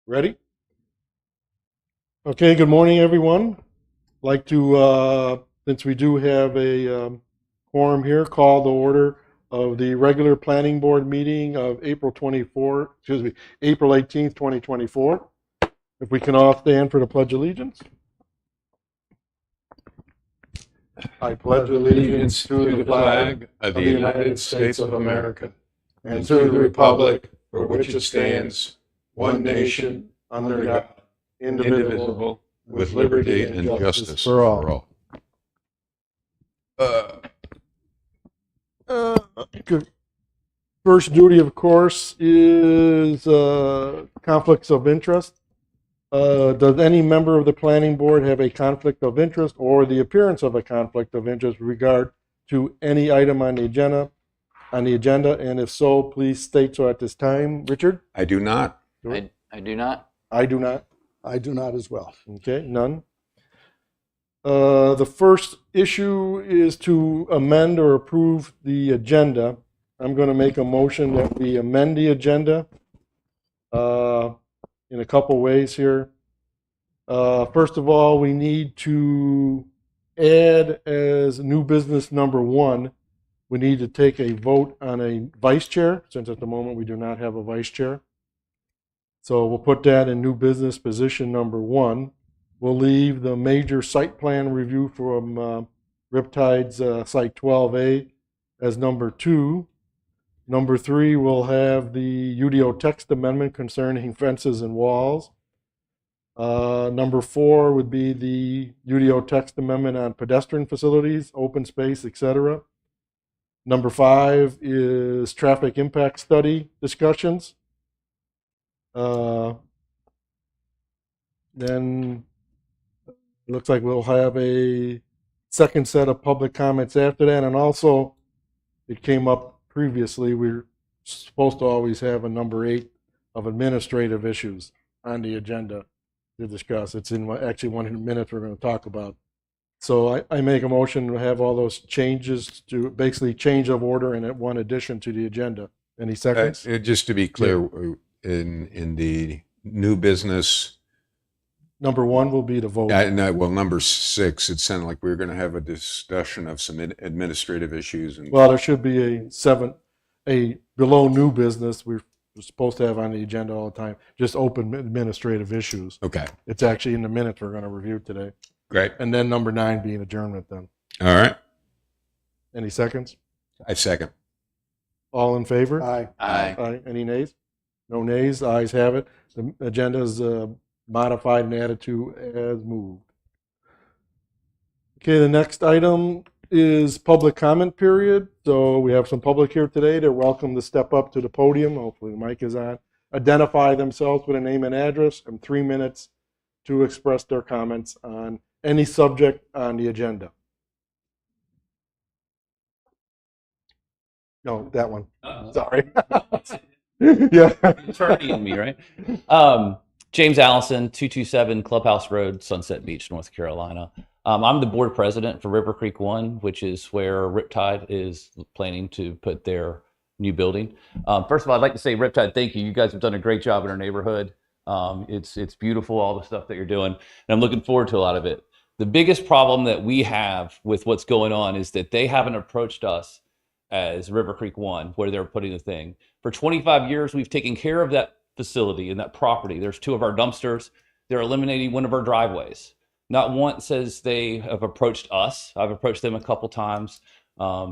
Ready? Okay, good morning, everyone. Like to, since we do have a quorum here, call the order of the regular planning board meeting of April 18th, 2024. If we can all stand for the Pledge of Allegiance. I pledge allegiance to the flag of the United States of America and to the republic for which it stands, one nation, under God, indivisible, with liberty and justice for all. Good. First duty, of course, is conflicts of interest. Does any member of the planning board have a conflict of interest or the appearance of a conflict of interest with regard to any item on the agenda? And if so, please state so at this time. Richard? I do not. I do not. I do not. I do not as well. Okay, none. The first issue is to amend or approve the agenda. I'm going to make a motion that we amend the agenda in a couple ways here. First of all, we need to add as new business number 1, we need to take a vote on a vice chair, since at the moment we do not have a vice chair. So we'll put that in new business position number 1. We'll leave the major site plan review from Riptide's site 12A as number 2. Number 3, we'll have the UDO text amendment concerning fences and walls. Number 4 would be the UDO text amendment on pedestrian facilities, open space, etc. Number 5 is traffic impact study discussions. Then it looks like we'll have a second set of public comments after that. And also, it came up previously, we're supposed to always have a number 8 of administrative issues on the agenda to discuss. It's in actually 1 minute we're going to talk about. So I make a motion to have all those changes to basically change of order and one addition to the agenda. Any seconds? Just to be clear, in the new business, Number 1 will be the vote. well, number 6, it sounded like we were going to have a discussion of some administrative issues. And Well, there should be a below new business we're supposed to have on the agenda all the time, just open administrative issues. okay, It's actually in the minutes we're going to review today. great. And then number 9 being adjournment then. All right, Any seconds? I second. All in favor? Aye. Aye. Aye. Any nays? No nays. The ayes have it. The agenda is modified and added to as moved. Okay, the next item is public comment period. So we have some public here today. They're welcome to step up to the podium. Hopefully the mic is on. Identify themselves with a name and address and 3 minutes to express their comments on any subject on the agenda. No, that one. Sorry. Yeah. Turning me, right? James Allison, 227 Clubhouse Road, Sunset Beach, North Carolina. I'm the board president for River Creek 1, which is where Riptide is planning to put their new building. First of all, I'd like to say, Riptide, thank you. You guys have done a great job in our neighborhood. It's beautiful, all the stuff that you're doing, and I'm looking forward to a lot of it. The biggest problem that we have with what's going on is that they haven't approached us as River Creek 1, where they're putting the thing. For 25 years, we've taken care of that facility and that property. There's 2 of our dumpsters. They're eliminating one of our driveways. Not once as they have approached us. I've approached them a couple times.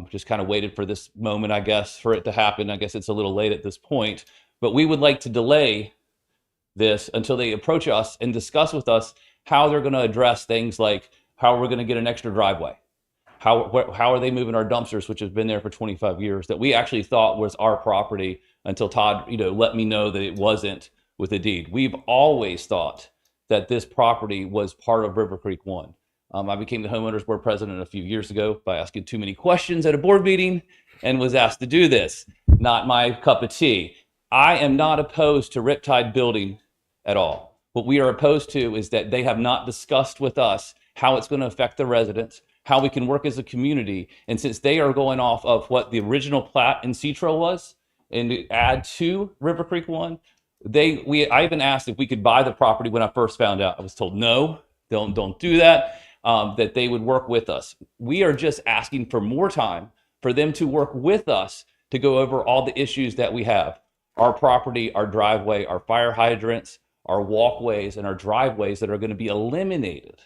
Just kind of waited for this moment, I guess, for it to happen. I guess it's a little late at this point, but we would like to delay this until they approach us and discuss with us how they're going to address things like how we're going to get an extra driveway. How are they moving our dumpsters, which has been there for 25 years, that we actually thought was our property until Todd, let me know that it wasn't with a deed. We've always thought that this property was part of River Creek 1. I became the homeowners board president a few years ago by asking too many questions at a board meeting and was asked to do this. Not my cup of tea. I am not opposed to Riptide building at all. What we are opposed to is that they have not discussed with us how it's going to affect the residents, how we can work as a community. And since they are going off of what the original plat in Citro was and to add to River Creek 1, I even asked if we could buy the property when I first found out. I was told, no, don't do that, that they would work with us. We are just asking for more time for them to work with us to go over all the issues that we have. Our property, our driveway, our fire hydrants, our walkways, and our driveways that are going to be eliminated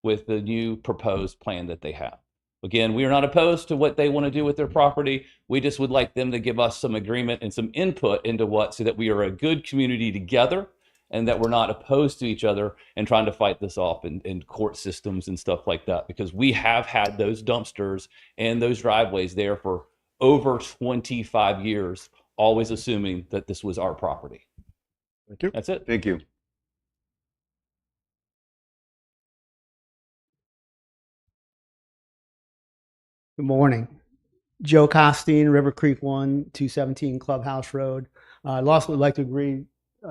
with the new proposed plan that they have. Again, we are not opposed to what they want to do with their property. We just would like them to give us some agreement and some input into so that we are a good community together and that we're not opposed to each other and trying to fight this off in court systems and stuff like that, because we have had those dumpsters and those driveways there for over 25 years, always assuming that this was our property. Thank you. That's it. Thank you. Good morning. Joe Costine, River Creek 1, 217 Clubhouse Road. I'd also like to agree,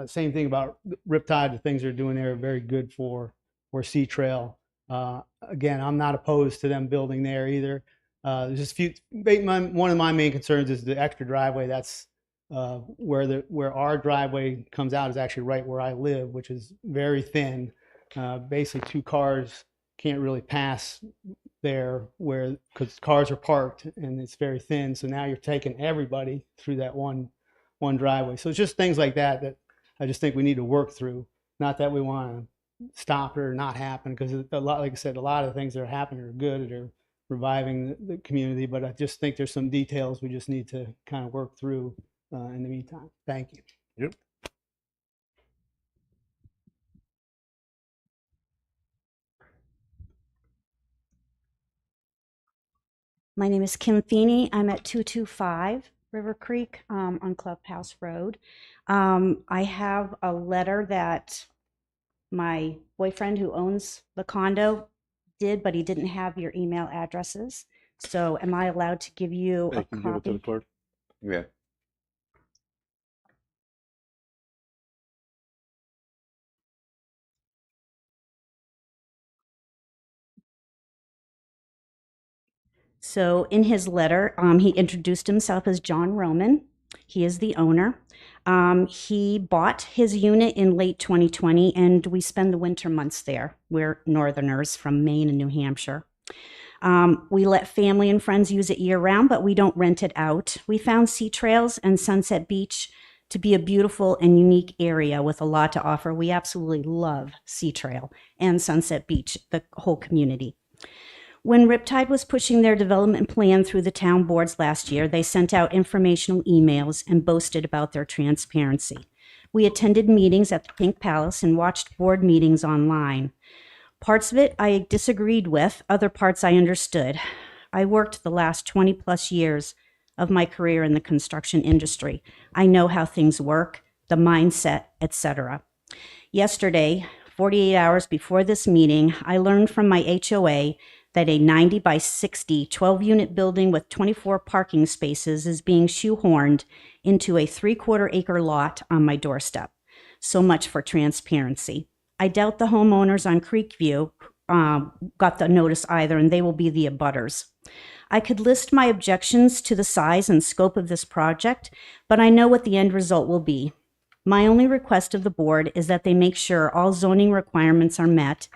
same thing about Riptide. The things they're doing there are very good for Sea Trail. Again, I'm not opposed to them building there either. There's just one of my main concerns is the extra driveway. That's where our driveway comes out is actually right where I live, which is very thin. Basically, two cars can't really pass there because cars are parked and it's very thin. So now you're taking everybody through that one driveway. So it's just things like that I just think we need to work through. Not that we want to stop it or not happen, because like I said, a lot of things that are happening are good. They're reviving the community, but I just think there's some details we just need to kind of work through in the meantime. Thank you. Yep. My name is Kim Feeney. I'm at 225 River Creek on Clubhouse Road. I have a letter that my boyfriend who owns the condo did, but he didn't have your email addresses. So am I allowed to give you Hey, a can you give it to the copy? clerk? Yeah. So in his letter, he introduced himself as John Roman. He is the owner. He bought his unit in late 2020, and we spend the winter months there. We're Northerners from Maine and New Hampshire. We let family and friends use it year round, but we don't rent it out. We found Sea Trails and Sunset Beach to be a beautiful and unique area with a lot to offer. We absolutely love Sea Trail and Sunset Beach, the whole community. When Riptide was pushing their development plan through the town boards last year, they sent out informational emails and boasted about their transparency. We attended meetings at the Pink Palace and watched board meetings online. Parts of it I disagreed with, other parts I understood. I worked the last 20 plus years of my career in the construction industry. I know how things work, the mindset, etc. Yesterday, 48 hours before this meeting, I learned from my HOA that a 90 by 60 12-unit building with 24 parking spaces is being shoehorned into a 3/4 acre lot on my doorstep. So much for transparency. I doubt the homeowners on Creekview got the notice either, and they will be the abutters. I could list my objections to the size and scope of this project, but I know what the end result will be. My only request of the board is that they make sure all zoning requirements are met,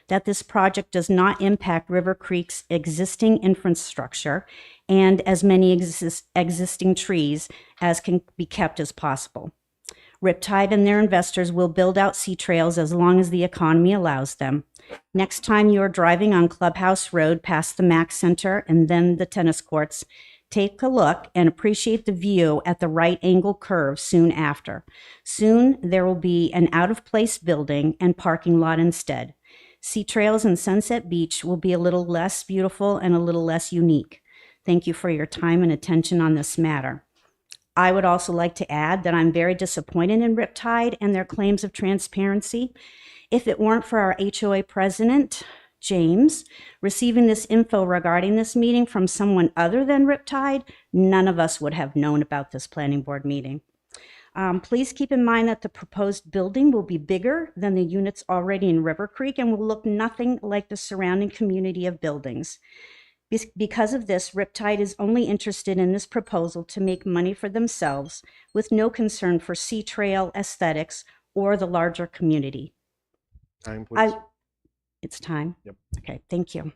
that this project does not impact River Creek's existing infrastructure and as many existing trees as can be kept as possible. Riptide and their investors will build out Sea Trails as long as the economy allows them. Next time you're driving on Clubhouse Road past the Mac Center and then the tennis courts, take a look and appreciate the view at the right angle curve soon after. Soon there will be an out-of-place building and parking lot instead. Sea Trails and Sunset Beach will be a little less beautiful and a little less unique. Thank you for your time and attention on this matter. I would also like to add that I'm very disappointed in Riptide and their claims of transparency. If it weren't for our HOA president, James, receiving this info regarding this meeting from someone other than Riptide, none of us would have known about this planning board meeting. Please keep in mind that the proposed building will be bigger than the units already in River Creek and will look nothing like the surrounding community of buildings. Because of this, Riptide is only interested in this proposal to make money for themselves with no concern for Sea Trail aesthetics or the larger community. Time, please. It's time? Yep. Okay, thank you.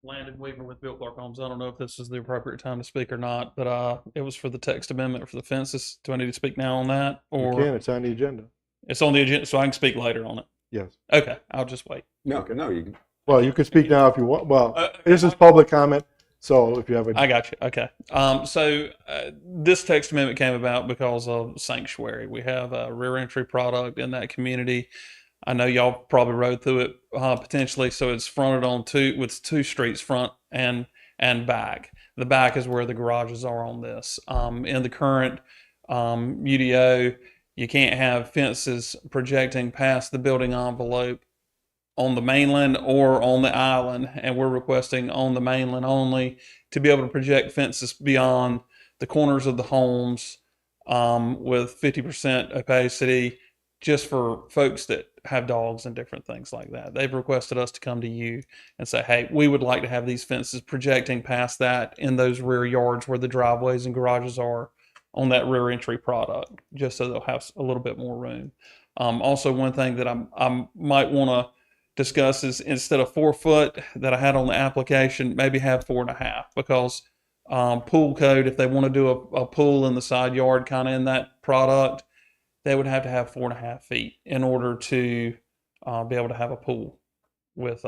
Landon Weaver with Bill Clark Homes. I don't know if this is the appropriate time to speak or not, but it was for the text amendment for the fences. Do I need to speak now on that, You or can, it's on the agenda. it's on the agenda, so I can speak later on it? Yes. Okay, I'll just wait. No, no, you can. Well, you can speak now if you want. Well, Uh, this is public comment, so if you have a. I got you. Okay. So this text amendment came about because of Sanctuary. We have a rear entry product in that community. I know y'all probably rode through it potentially. So it's fronted on with two streets, front and back. The back is where the garages are on this. In the current UDO, you can't have fences projecting past the building envelope on the mainland or on the island, and we're requesting on the mainland only to be able to project fences beyond the corners of the homes with 50% opacity, just for folks that have dogs and different things like that. They've requested us to come to you and say, hey, we would like to have these fences projecting past that in those rear yards where the driveways and garages are on that rear entry product, just so they'll have a little bit more room. Also, one thing that I might want to discuss is, instead of 4 foot that I had on the application, maybe have 4.5, because pool code, if they want to do a pool in the side yard kind of in that product, they would have to have 4.5 feet in order to be able to have a pool with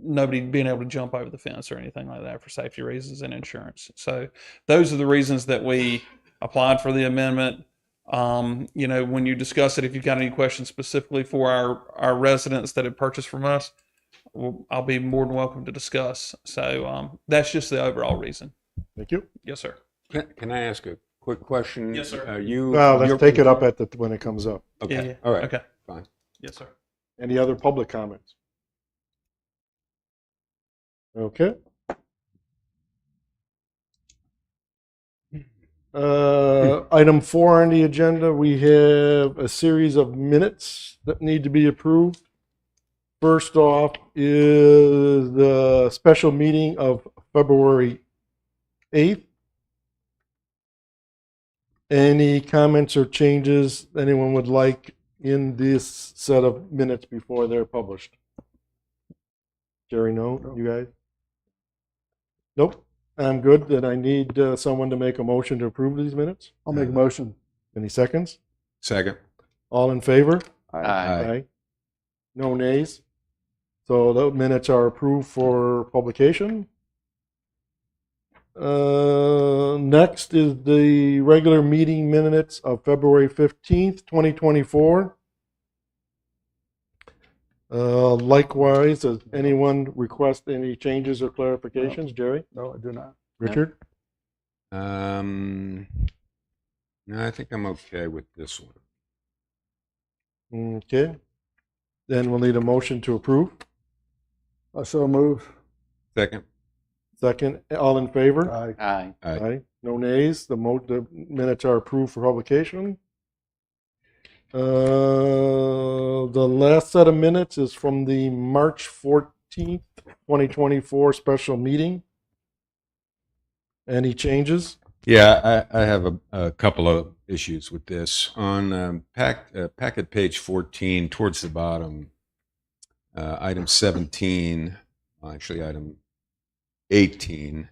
nobody being able to jump over the fence or anything like that for safety reasons and insurance. So those are the reasons that we applied for the amendment. When you discuss it, if you've got any questions specifically for our residents that have purchased from us, I'll be more than welcome to discuss. So that's just the overall reason. Thank you. Yes, sir. Can I ask a quick question? Yes, sir. Well, let's take it up when it comes up. Okay. Yeah. All right. Okay. Fine. Yes, sir. Any other public comments? Okay. Item 4 on the agenda, we have a series of minutes that need to be approved. First off is the special meeting of February 8th. Any comments or changes anyone would like in this set of minutes before they're published? Jerry, no? You guys? Nope. I'm good. Then I need someone to make a motion to approve these minutes. I'll make a motion. Any seconds? Second. All in favor? Aye. No nays. So those minutes are approved for publication. Next is the regular meeting minutes of February 15th, 2024. Likewise, does anyone request any changes or clarifications? Jerry? No, I do not. Richard? No, I think I'm okay with this one. Okay. Then we'll need a motion to approve. I so move. Second. Second, all in favor? Aye. Aye. Aye. No nays. The minutes are approved for publication. The last set of minutes is from the March 14th, 2024 special meeting. Any changes? Yeah, I have a couple of issues with this. On packet page 14, towards the bottom, item 17, actually item 18,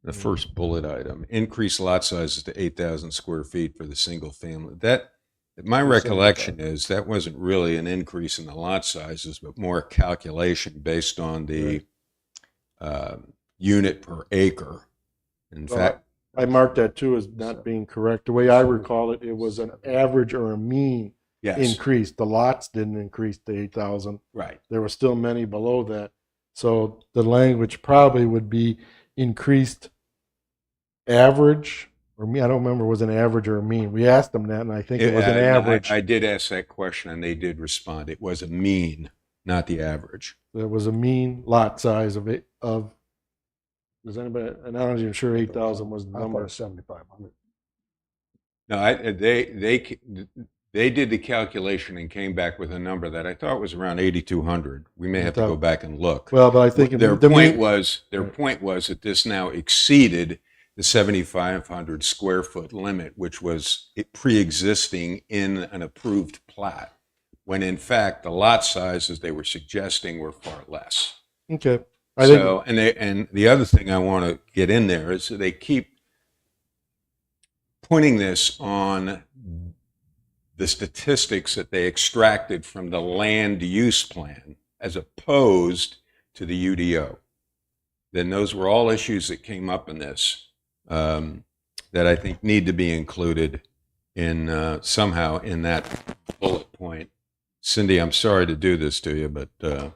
the first bullet item, increase lot sizes to 8,000 square feet for the single family. My recollection is that wasn't really an increase in the lot sizes, but more calculation based on the unit per acre. In fact, I marked that too as not being correct. The way I recall it, it was an average or a mean yes, increase. The lots didn't increase to 8,000. right. There were still many below that. So the language probably would be increased average, or me. I don't remember was an average or a mean. We asked them that, and I think it was an average. I did ask that question, and they did respond. It was a mean, not the average. There was a mean lot size of it. Does anybody? And I'm not even sure 8,000 was the I thought it number. was 7,500. No, They did the calculation and came back with a number that I thought was around 8,200. We may have to go back and look. Well, but I think Their point was that this now exceeded the 7,500 square foot limit, which was pre-existing in an approved plat, when in fact the lot sizes they were suggesting were far less. Okay. And the other thing I want to get in there is they keep putting this on the statistics that they extracted from the land use plan as opposed to the UDO. Then those were all issues that came up in this that I think need to be included in somehow in that bullet point. Cindy, I'm sorry to do this to you, but all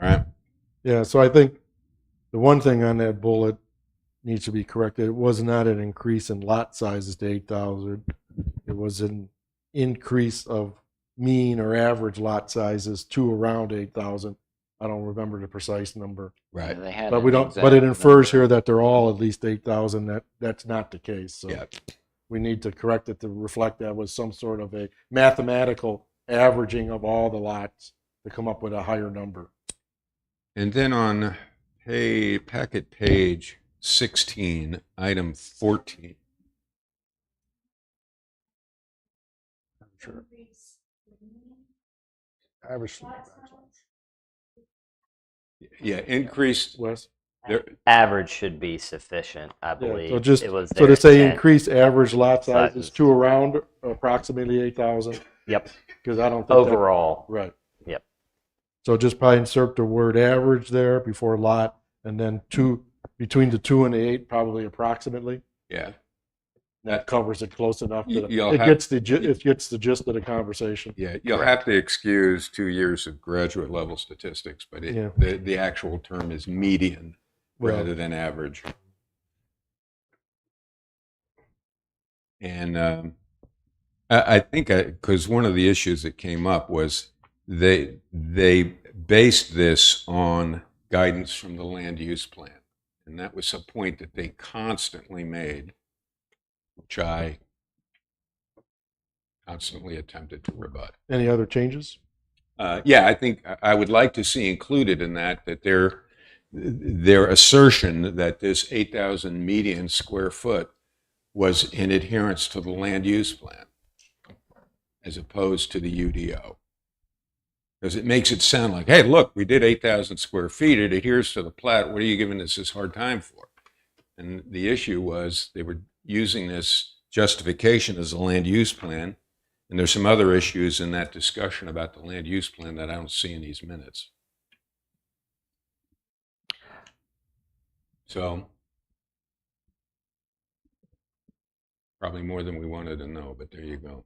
right. Yeah, so I think the one thing on that bullet needs to be corrected. It was not an increase in lot sizes to 8,000. It was an increase of mean or average lot sizes to around 8,000. I don't remember the precise number. Right. They had But an we don't. exact But it infers number. here that they're all at least 8,000. That's not the case. So Yeah. we need to correct it to reflect that was some sort of a mathematical averaging of all the lots to come up with a higher number. And then on packet page 16, item 14. Sure. Average. Yeah, increased. Wes? Average should be sufficient, I Yeah, believe. so just it was so to their say intent. increase average lot sizes Sizes. to around approximately 8,000 Yep. because I don't think Overall. right. Yep. So just probably insert the word average there before lot, and then between the 2 and the 8, probably approximately. Yeah. That covers it close enough that You'll it have- gets the gist of the conversation. Yeah, you'll have to excuse 2 years of graduate level statistics, but Yeah. the actual term is median Well, rather than average. And I think because one of the issues that came up was they based this on guidance from the land use plan, and that was a point that they constantly made, which I constantly attempted to rebut. Any other changes? Yeah, I think I would like to see included in that their assertion that this 8,000 median square foot was in adherence to the land use plan as opposed to the UDO. Because it makes it sound like, hey, look, we did 8,000 square feet. It adheres to the plat. What are you giving us this hard time for? And the issue was they were using this justification as a land use plan. And there's some other issues in that discussion about the land use plan that I don't see in these minutes. So, probably more than we wanted to know, but there you go.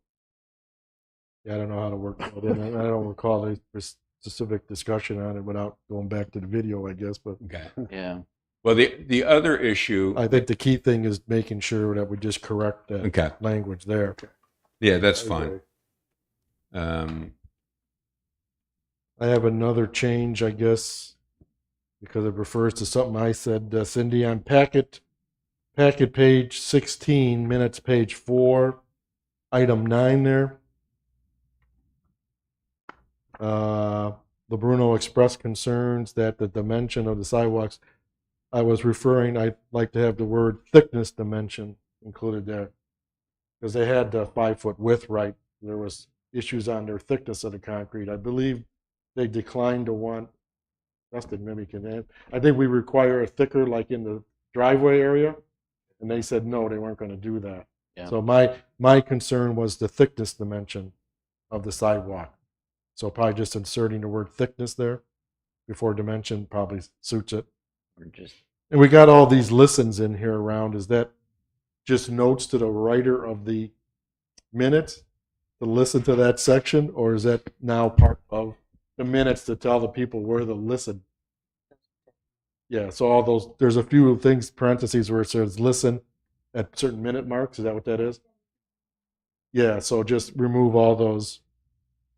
Yeah, I don't know how to work that in. I don't recall a specific discussion on it without going back to the video, I guess. But Okay. Yeah. Well, the other issue, I think the key thing is making sure that we just correct that okay, language there. yeah, that's I fine. agree. I have another change, I guess, because it refers to something I said, Cindy, on packet page 16, minutes page 4, item 9 there. LeBruno expressed concerns that the dimension of the sidewalks, I'd like to have the word thickness dimension included there. Because they had the 5-foot width right. There was issues on their thickness of the concrete. I believe they declined to want, Dustin maybe can add, I think we require a thicker like in the driveway area. And they said no, they weren't going to do that. Yeah. So my concern was the thickness dimension of the sidewalk. So probably just inserting the word thickness there before dimension probably suits it. Or just And we got all these listens in here around. Is that just notes to the writer of the minutes to listen to that section, or is that now part of the minutes to tell the people where to listen? Yeah, so all those, there's a few things, parentheses, where it says listen at certain minute marks. Is that what that is? Yeah, so just remove all those.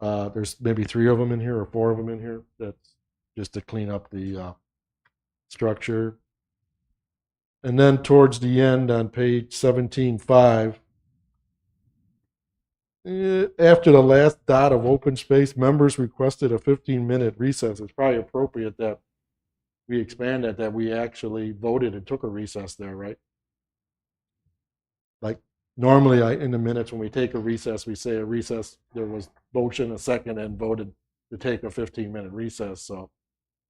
There's maybe 3 of them in here or 4 of them in here. That's just to clean up the structure. And then towards the end on page 17.5, After the last dot of open space, members requested a 15-minute recess. It's probably appropriate that we expand that we actually voted and took a recess there, right? Like normally in the minutes when we take a recess, we say a recess, there was motion, a second, and voted to take a 15-minute recess. So,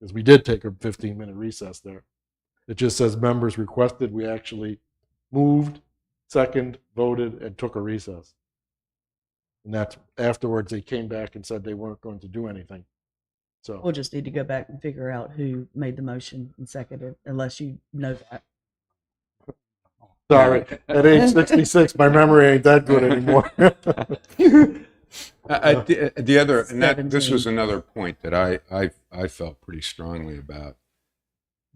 because we did take a 15-minute recess there. It just says members requested, we actually moved, second, voted, and took a recess. And that's afterwards they came back and said they weren't going to do anything. So We'll just need to go back and figure out who made the motion and seconded, unless you know that. sorry, at age 66, my memory ain't that good anymore. The other, and this 17. was another point that I felt pretty strongly about.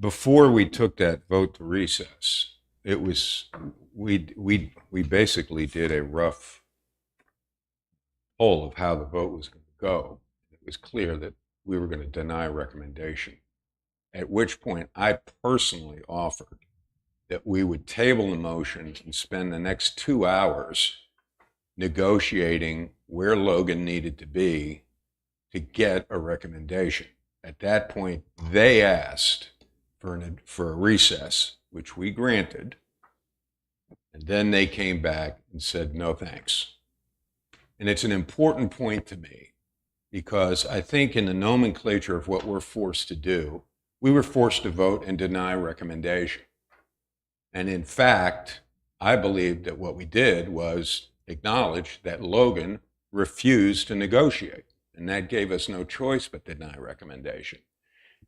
Before we took that vote to recess, it was we basically did a rough poll of how the vote was going to go. It was clear that we were going to deny recommendation. At which point, I personally offered that we would table the motion and spend the next 2 hours negotiating where Logan needed to be to get a recommendation. At that point, they asked for a recess, which we granted, and then they came back and said, no thanks. And it's an important point to me because I think in the nomenclature of what we're forced to do, we were forced to vote and deny recommendation. And in fact, I believe that what we did was acknowledge that Logan refused to negotiate. And that gave us no choice but deny recommendation.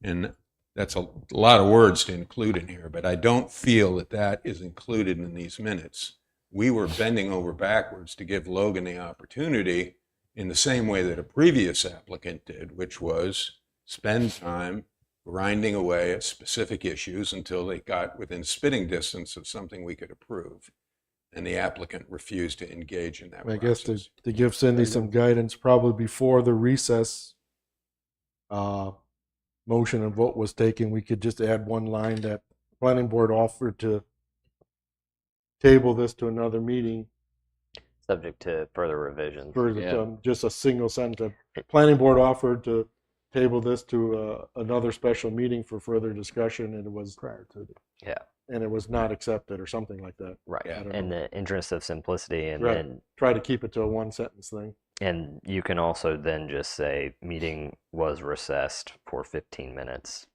And that's a lot of words to include in here, but I don't feel that that is included in these minutes. We were bending over backwards to give Logan the opportunity in the same way that a previous applicant did, which was spend time grinding away at specific issues until they got within spitting distance of something we could approve. And the applicant refused to engage in that I process. guess to give Cindy some guidance, probably before the recess motion and vote was taken, we could just add one line that the planning board offered to table this to another meeting Subject to further revisions. for Yeah. just a single sentence. Planning board offered to table this to another special meeting for further discussion, and it was Prior to the Yeah, and it was not accepted or something like that. right. Yeah. I don't In know. the interest of simplicity, and Right. then Try to keep it to a one sentence thing. and you can also then just say meeting was recessed for 15 minutes.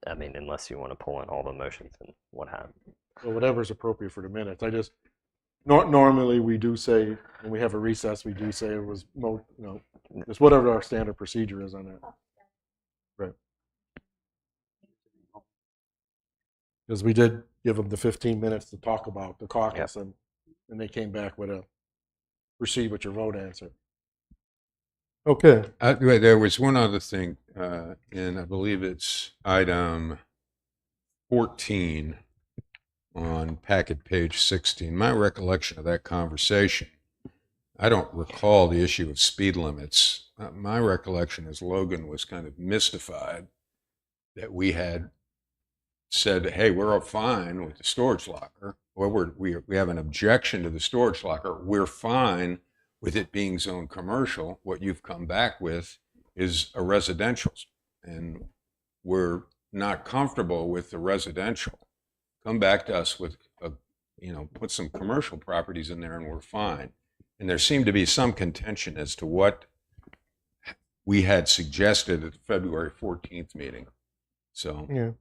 I mean, unless you want to pull in all the motions and what have you. Or whatever's appropriate for the minutes. I just normally we do say when we have a recess, we do say it was just whatever our standard procedure is on that. Right. Because we did give them the 15 minutes to talk about the caucus, and they came back with a proceed with your vote answer. Okay. Wait, there was one other thing, and I believe it's item 14 on packet page 16. My recollection of that conversation, I don't recall the issue of speed limits. My recollection is Logan was kind of mystified that we had said, hey, we're all fine with the storage locker, or we have an objection to the storage locker. We're fine with it being zone commercial. What you've come back with is a residential, and we're not comfortable with the residential. Come back to us with put some commercial properties in there and we're fine. And there seemed to be some contention as to what we had suggested at the February 14th meeting. So Yeah.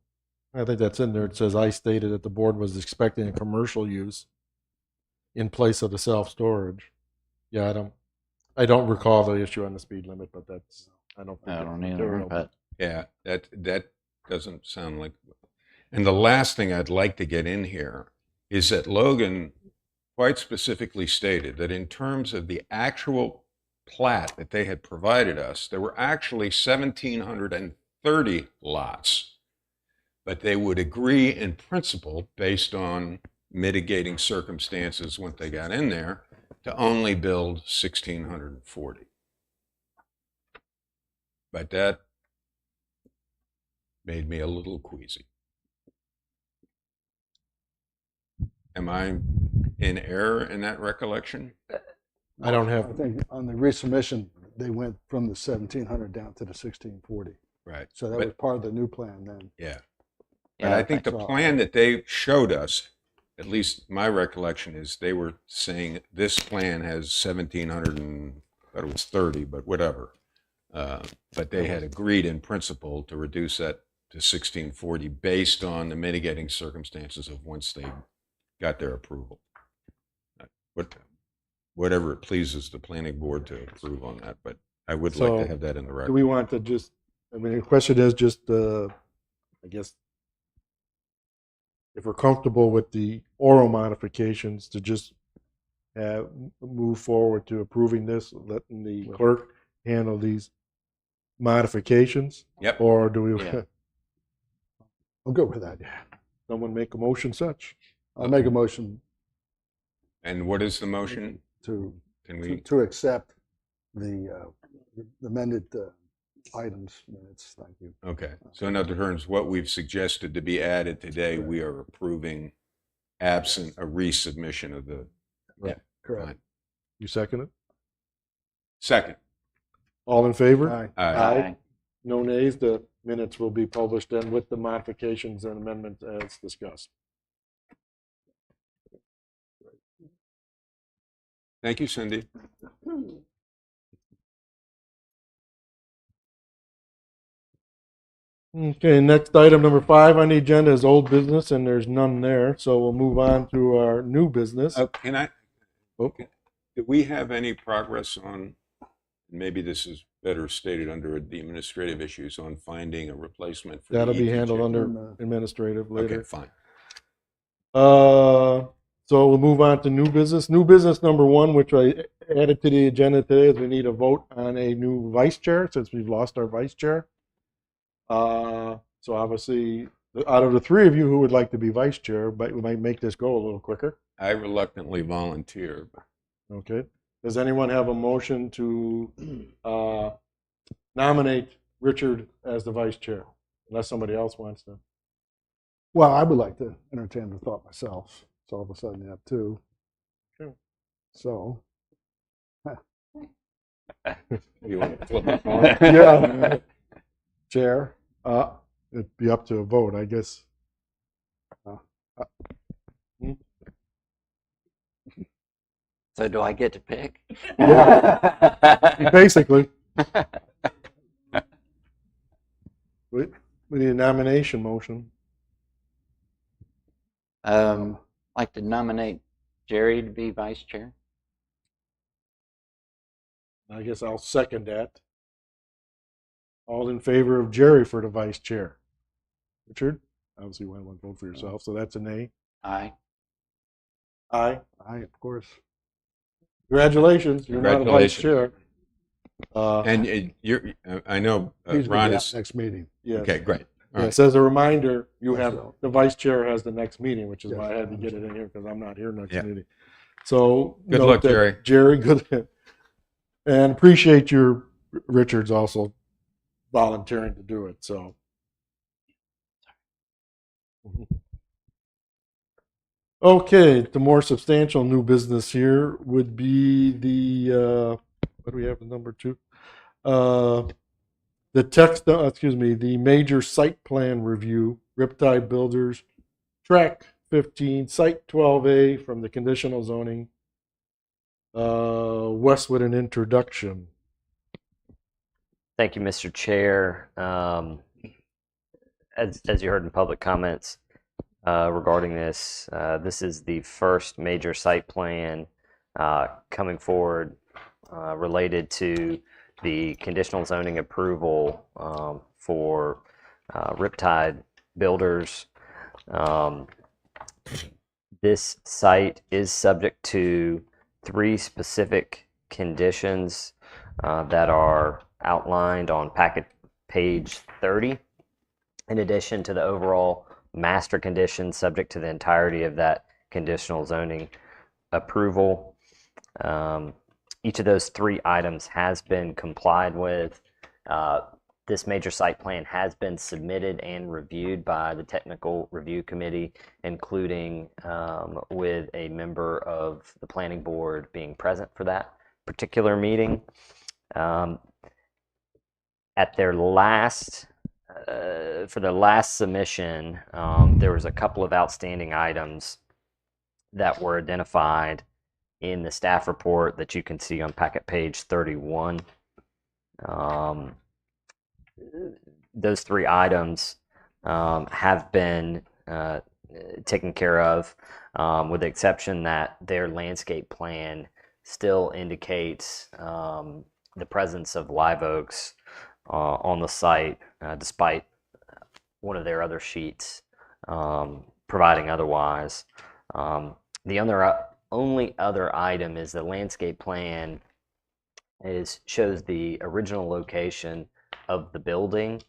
I think that's in there. It says I stated that the board was expecting a commercial use in place of the self-storage. Yeah, I don't recall the issue on the speed limit, but I don't think I it's don't either, material. but yeah, that doesn't sound like. And the last thing I'd like to get in here is that Logan quite specifically stated that in terms of the actual plat that they had provided us, there were actually 1,730 lots, but they would agree in principle based on mitigating circumstances when they got in there to only build 1,640. But that made me a little queasy. Am I in error in that recollection? I don't I have, think on the resubmission, they went from the 1,700 down to the 1,640. Right. So that But- was part of the new plan then. Yeah. Yeah, But I think the so- plan that they showed us, at least my recollection is they were saying this plan has 1,700 and, thought it was 30, but whatever. But they had agreed in principle to reduce that to 1,640 based on the mitigating circumstances of once they got their approval. What, whatever it pleases the planning board to approve on that, but I would like So, to have that in the do record. we want to just, I mean, the question is just, I guess, if we're comfortable with the oral modifications, to just move forward to approving this, letting the clerk handle these modifications? Yep. Or do we, Yeah. I'll go with that, yeah. someone make a motion such? I'll make a motion And what is the motion? to Can we, to accept the amended items minutes. Thank you. okay. So in other terms, what we've suggested to be added today, we are approving absent a resubmission of the, Correct. fine. You second it? Second. All in favor? Aye. Aye. No nays. The minutes will be published then with the modifications and amendments as discussed. Thank you, Cindy. Okay, next item number 5 on the agenda is old business, and there's none there, so we'll move on to our new business. Can I, Okay. do we have any progress on, maybe this is better stated under the administrative issues, on finding a replacement for the That'll be handled ETJ? under administrative later. Okay, fine. So we'll move on to new business. New business number 1, which I added to the agenda today, is we need a vote on a new vice chair since we've lost our vice chair. So obviously, out of the 3 of you who would like to be vice chair, but we might make this go a little quicker. I reluctantly volunteer. Okay. Does anyone have a motion to nominate Richard as the vice chair? Unless somebody else wants to. Well, I would like to entertain the thought myself. So all of a sudden you have 2. Sure. So, You want to flip it? Yeah. Chair, it'd be up to a vote, I guess. So do I get to pick? Yeah. Basically. We need a nomination motion. Like to nominate Jerry to be vice chair. I guess I'll second that. All in favor of Jerry for the vice chair? Richard? Obviously, you want to vote for yourself, so that's a nay. Aye. Aye. I, of course. Congratulations, you're not a vice chair. And you're, I know He's Ron going to is, next meeting. Yes. okay, great. All Yes, right. as a reminder, you have, So- the vice chair has the next meeting, which is Yes, why I had to I get it in here, because I'm not here next Yeah. meeting. So. Good note luck, that Jerry. Jerry, good. And appreciate your, Richard's also volunteering to do it, so. Okay, the more substantial new business here would be the, what do we have the number 2? The text, the major site plan review, Riptide Builders, track 15, site 12A from the conditional zoning, Westwood and introduction. Thank you, Mr. Chair. As you heard in public comments regarding this, this is the first major site plan coming forward related to the conditional zoning approval for Riptide Builders. This site is subject to 3 specific conditions that are outlined on packet page 30, in addition to the overall master conditions subject to the entirety of that conditional zoning approval. Each of those 3 items has been complied with. This major site plan has been submitted and reviewed by the technical review committee, including with a member of the planning board being present for that particular meeting. At their last, for the last submission, there was a couple of outstanding items that were identified in the staff report that you can see on packet page 31. Those three items have been taken care of, with the exception that their landscape plan still indicates the presence of live oaks on the site, despite one of their other sheets providing otherwise. The only other item is the landscape plan shows the original location of the building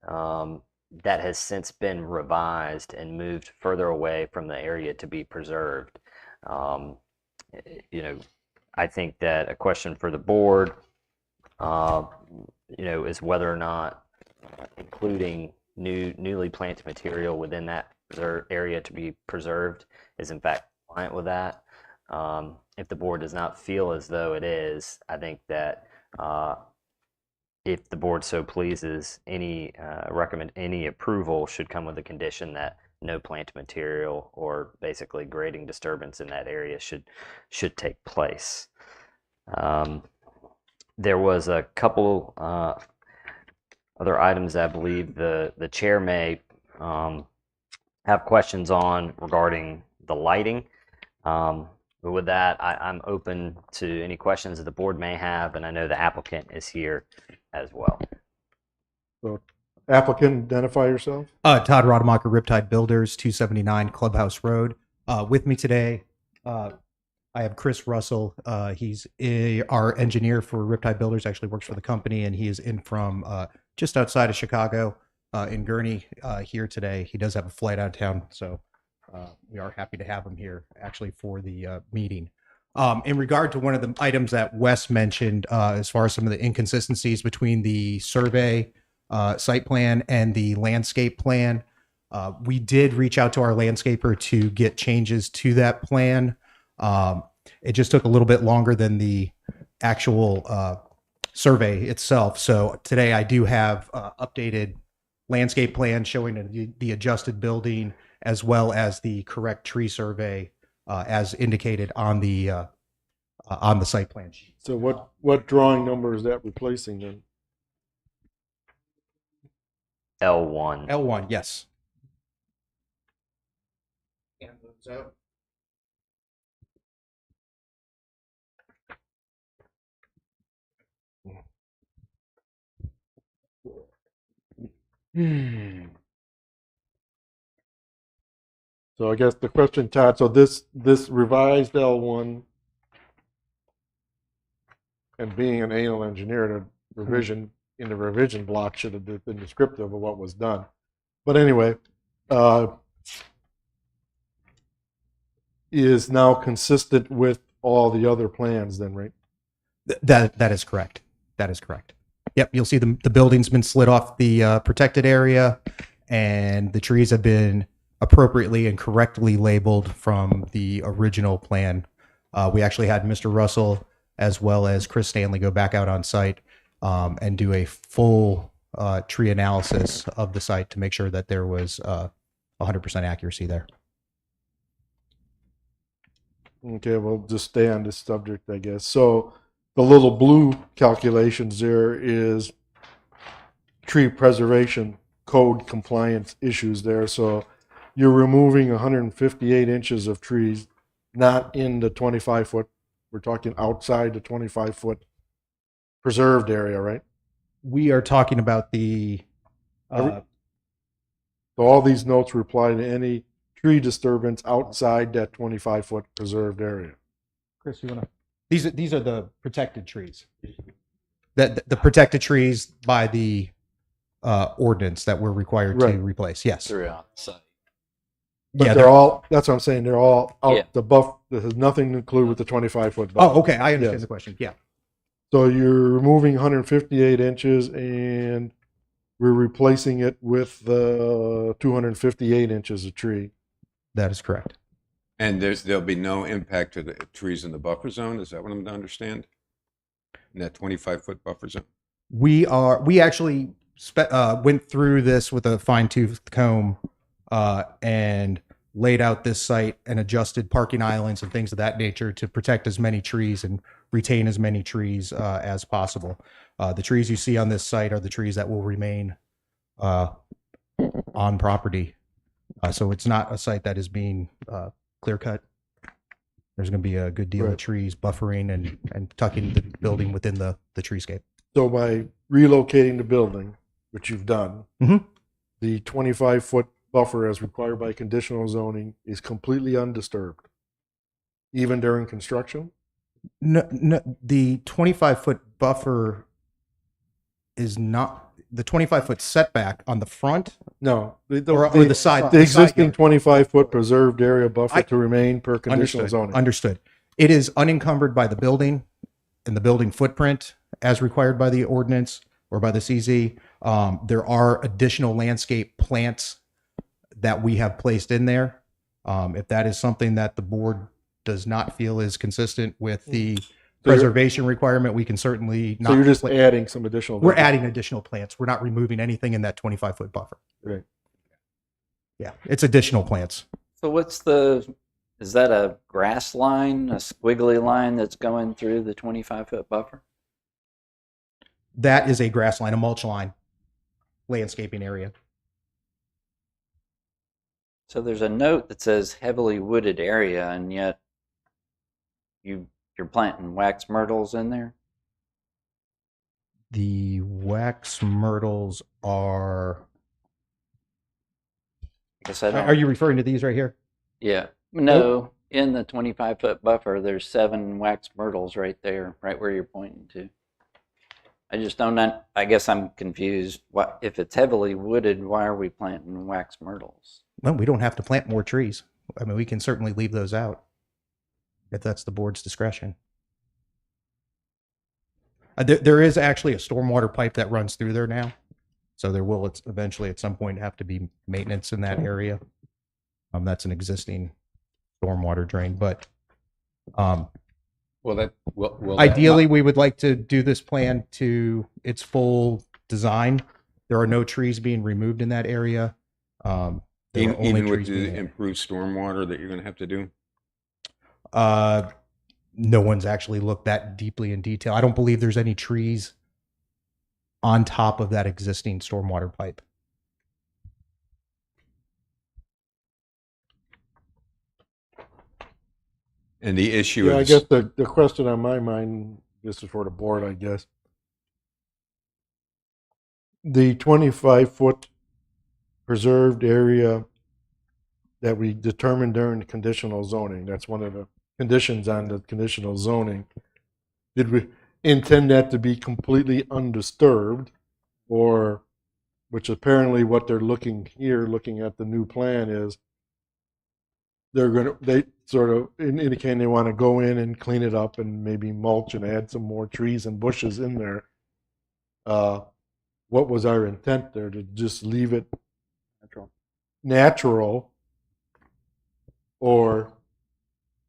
that has since been revised and moved further away from the area to be preserved. I think that a question for the board, is whether or not including newly planted material within that area to be preserved is in fact compliant with that. If the board does not feel as though it is, I think that if the board so pleases, any approval should come with the condition that no planted material or basically grading disturbance in that area should take place. There was a couple other items I believe the chair may have questions on regarding the lighting. But with that, I'm open to any questions that the board may have, and I know the applicant is here as well. So, applicant, identify yourself. Todd Rademacher, Riptide Builders, 279 Clubhouse Road. With me today, I have Chris Russell. He's our engineer for Riptide Builders, actually works for the company, and he is in from just outside of Chicago in Gurnee here today. He does have a flight out of town, so we are happy to have him here actually for the meeting. In regard to one of the items that Wes mentioned, as far as some of the inconsistencies between the survey site plan and the landscape plan, we did reach out to our landscaper to get changes to that plan. It just took a little bit longer than the actual survey itself. So today I do have updated landscape plan showing the adjusted building as well as the correct tree survey as indicated on the site plan sheet. So what drawing number is that replacing then? L1. L1, yes. So I guess the question, Todd, so this revised L1, and being an anal engineer, the revision in the revision block should have been descriptive of what was done. But anyway, is now consistent with all the other plans then, right? That is correct. That is correct. Yep, you'll see the building's been slid off the protected area, and the trees have been appropriately and correctly labeled from the original plan. We actually had Mr. Russell as well as Chris Stanley go back out on site and do a full tree analysis of the site to make sure that there was 100% accuracy there. Okay, we'll just stay on this subject, I guess. So the little blue calculations there is tree preservation code compliance issues there. So you're removing 158 inches of trees, not in the 25-foot. We're talking outside the 25-foot preserved area, right? We are talking about the... So all these notes reply to any tree disturbance outside that 25-foot preserved area. Chris, you want to... These are the protected trees. The protected trees by the ordinance that we're required to replace. Yes. Throughout the site. But Yeah, they're all, that's what I'm saying, they're all out Yeah. the buff, this has nothing to include with the 25-foot buffer. Oh, okay. I understand Yes. the question. Yeah. So you're removing 158 inches and we're replacing it with the 258 inches of tree. That is correct. And there'll be no impact to the trees in the buffer zone? Is that what I'm to understand? in that 25-foot buffer zone? We actually went through this with a fine-tooth comb and laid out this site and adjusted parking islands and things of that nature to protect as many trees and retain as many trees as possible. The trees you see on this site are the trees that will remain on property. So it's not a site that is being clear cut. There's going to be a good deal of trees buffering and tucking the building within the treescape. So by relocating the building, which you've done, the 25-foot buffer as required by conditional zoning is completely undisturbed, even during construction? No, the 25-foot buffer is not the 25-foot setback on the front. No, or the side. The existing 25-foot preserved area buffer to remain per conditional zoning. Understood. It is unencumbered by the building and the building footprint as required by the ordinance or by the CZ. There are additional landscape plants that we have placed in there. If that is something that the board does not feel is consistent with the preservation requirement, we can certainly not. So you're just adding some additional. We're adding additional plants. We're not removing anything in that 25-foot buffer. Right. Yeah, it's additional plants. So is that a grass line, a squiggly line that's going through the 25-foot buffer? That is a grass line, a mulch line, landscaping area. So there's a note that says heavily wooded area, and yet you're planting wax myrtles in there? The wax myrtles are. Are you referring to these right here? Yeah. No, in the 25-foot buffer, there's 7 wax myrtles right there, right where you're pointing to. I just don't. I guess I'm confused. What if it's heavily wooded? Why are we planting wax myrtles? Well, we don't have to plant more trees. I mean, we can certainly leave those out if that's the board's discretion. There is actually a stormwater pipe that runs through there now, so there will eventually at some point have to be maintenance in that area. That's an existing stormwater drain, but ideally we would like to do this plan to its full design. There are no trees being removed in that area. Even with the improved stormwater that you're going to have to do? No one's actually looked that deeply in detail. I don't believe there's any trees on top of that existing stormwater pipe. And the issue is... I guess the question on my mind, this is for the board, I guess. The 25-foot preserved area that we determined during the conditional zoning, that's one of the conditions on the conditional zoning. Did we intend that to be completely undisturbed, or, which apparently what they're looking at the new plan is, they sort of indicating they want to go in and clean it up and maybe mulch and add some more trees and bushes in there. What was our intent there? To just leave it natural or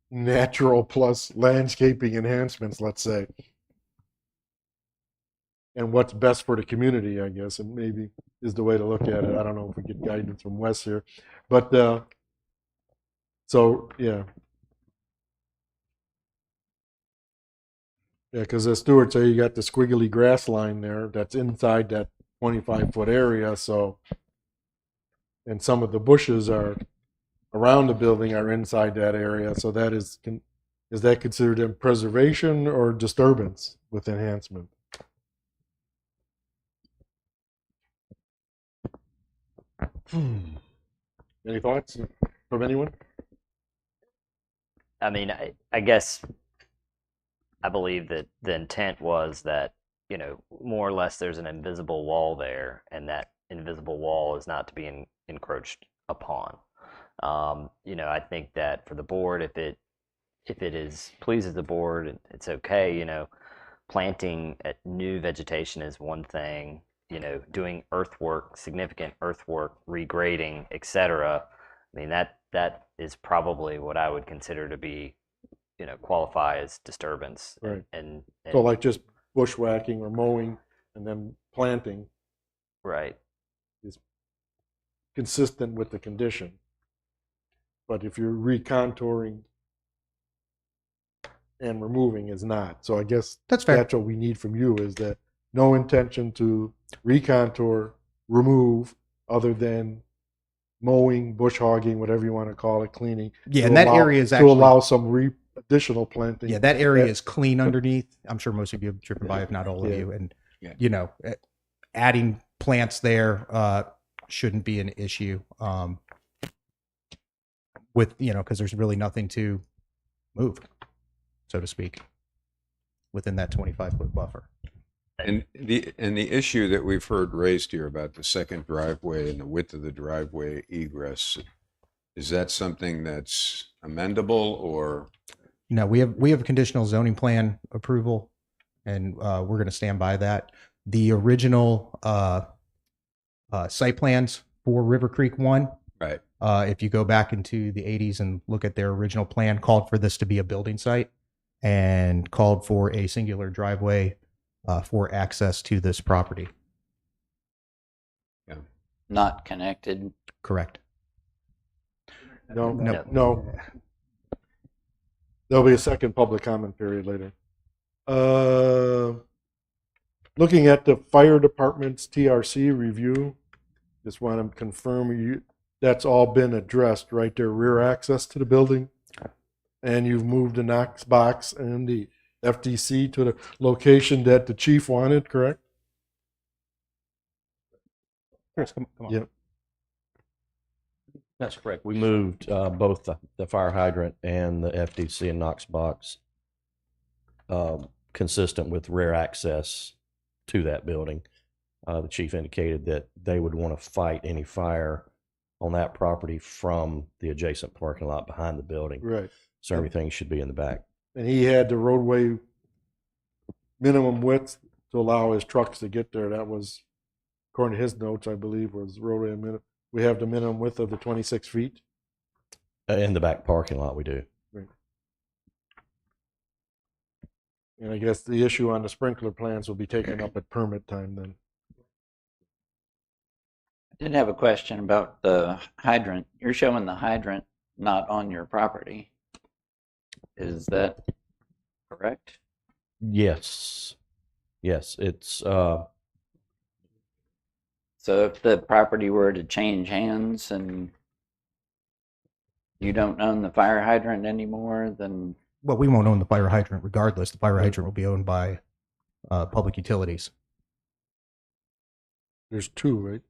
natural plus landscaping enhancements, let's say? And what's best for the community, I guess, and maybe is the way to look at it. I don't know if we get guidance from Wes here, but so yeah, because as Stuart said, you got the squiggly grass line there that's inside that 25-foot area. So, and some of the bushes are around the building are inside that area. So that is that considered in preservation or disturbance with enhancement? Any thoughts from anyone? I mean, I guess I believe that the intent was that, more or less there's an invisible wall there, and that invisible wall is not to be encroached upon. I think that for the board, if it pleases the board, it's okay. Planting new vegetation is one thing. Doing earthwork, significant earthwork, regrading, etc. I mean, that is probably what I would consider to be, qualify as disturbance. Right. And so like just bushwhacking or mowing and then planting Right. is consistent with the condition. But if you're recontouring and removing is not. So I guess That's fair. that's what we need from you is that no intention to recontour, remove, other than mowing, bush hogging, whatever you want to call it, cleaning. Yeah, to and that allow- area is to actually allow some additional planting. Yeah, that area is clean underneath. I'm sure most of you have driven by, if not all of Yeah. you. And, Yeah. you know, adding plants there shouldn't be an issue with, you know, because there's really nothing to move, so to speak, within that 25-foot buffer. And the issue that we've heard raised here about the second driveway and the width of the driveway egress, is that something that's amendable or? No, we have a conditional zoning plan approval, and we're going to stand by that. The original site plans for River Creek 1, Right. if you go back into the 80s and look at their original plan, called for this to be a building site and called for a singular driveway for access to this property. Not connected. Correct. No, No. no. There'll be a second public comment period later. Looking at the fire department's TRC review, just want to confirm that's all been addressed, right? Their rear access to the building, and you've moved the Knox box and the FDC to the location that the chief wanted, correct? Chris, come on. Yep. That's correct. We moved both the fire hydrant and the FDC and Knox box consistent with rear access to that building. The chief indicated that they would want to fight any fire on that property from the adjacent parking lot behind the building. Right. So everything should be in the back. And he had the roadway minimum width to allow his trucks to get there. That was, according to his notes, I believe, was roadway minimum. We have the minimum width of the 26 feet. In the back parking lot, we do. Right. And I guess the issue on the sprinkler plans will be taken up at permit time then. I did have a question about the hydrant. You're showing the hydrant not on your property. Is that correct? Yes. Yes, it's So if the property were to change hands and you don't own the fire hydrant anymore, then Well, we won't own the fire hydrant regardless. The fire hydrant will be owned by public utilities. There's two, right?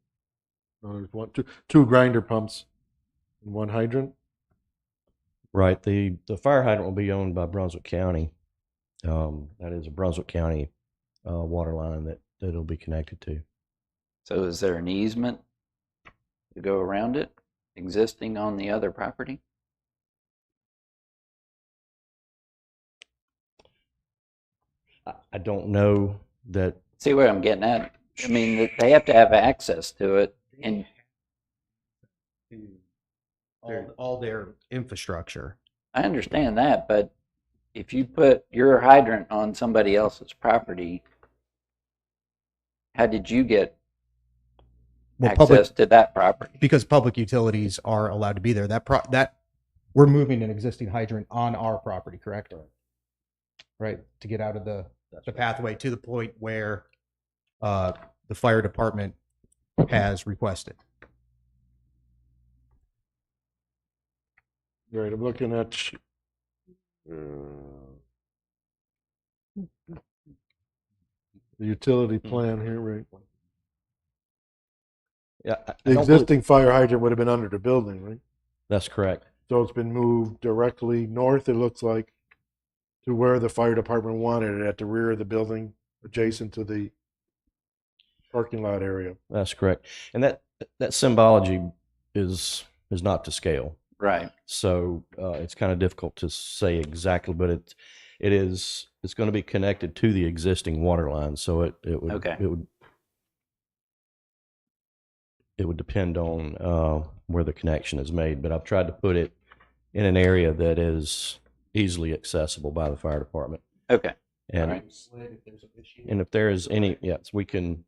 No, there's two grinder pumps and one hydrant. right. The fire hydrant will be owned by Brunswick County. That is a Brunswick County water line that it'll be connected to. so is there an easement to go around it existing on the other property? I don't know that. See where I'm getting at? I mean, they have to have access to it, and All their infrastructure. I understand that, but if you put your hydrant on somebody else's property, how did you get Well, access to that property? because public utilities are allowed to be there. That we're moving an existing hydrant on our property, correct? Right, to get out of the pathway to the point where the fire department has requested. Right, I'm looking at the utility plan here, right? Yeah, The existing fire hydrant would have been under the building, right? That's correct. So it's been moved directly north, it looks like, to where the fire department wanted it, at the rear of the building, adjacent to the parking lot area. That's correct. And that symbology is not to scale. Right. So it's kind of difficult to say exactly, but it's going to be connected to the existing water line. So it would Okay. it would depend on where the connection is made. But I've tried to put it in an area that is easily accessible by the fire department. Okay. And Alright. and if there is any, yes, we can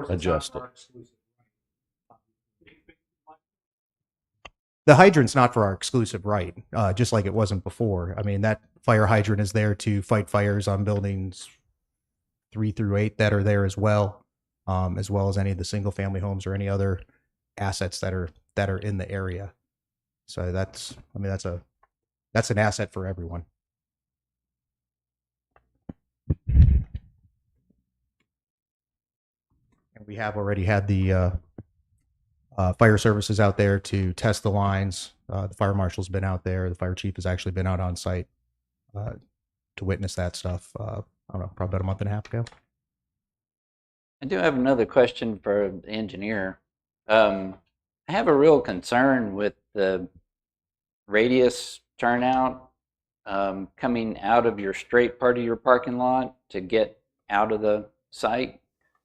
adjust it. The hydrant's not for our exclusive right, just like it wasn't before. I mean, that fire hydrant is there to fight fires on buildings 3 through 8 that are there as well as any of the single family homes or any other assets that are in the area. So that's an asset for everyone. And we have already had the fire services out there to test the lines. The fire marshal's been out there. The fire chief has actually been out on site to witness that stuff. I don't know, probably about a month and a half ago. I do have another question for the engineer. I have a real concern with the radius turnout coming out of your straight part of your parking lot to get out of the site.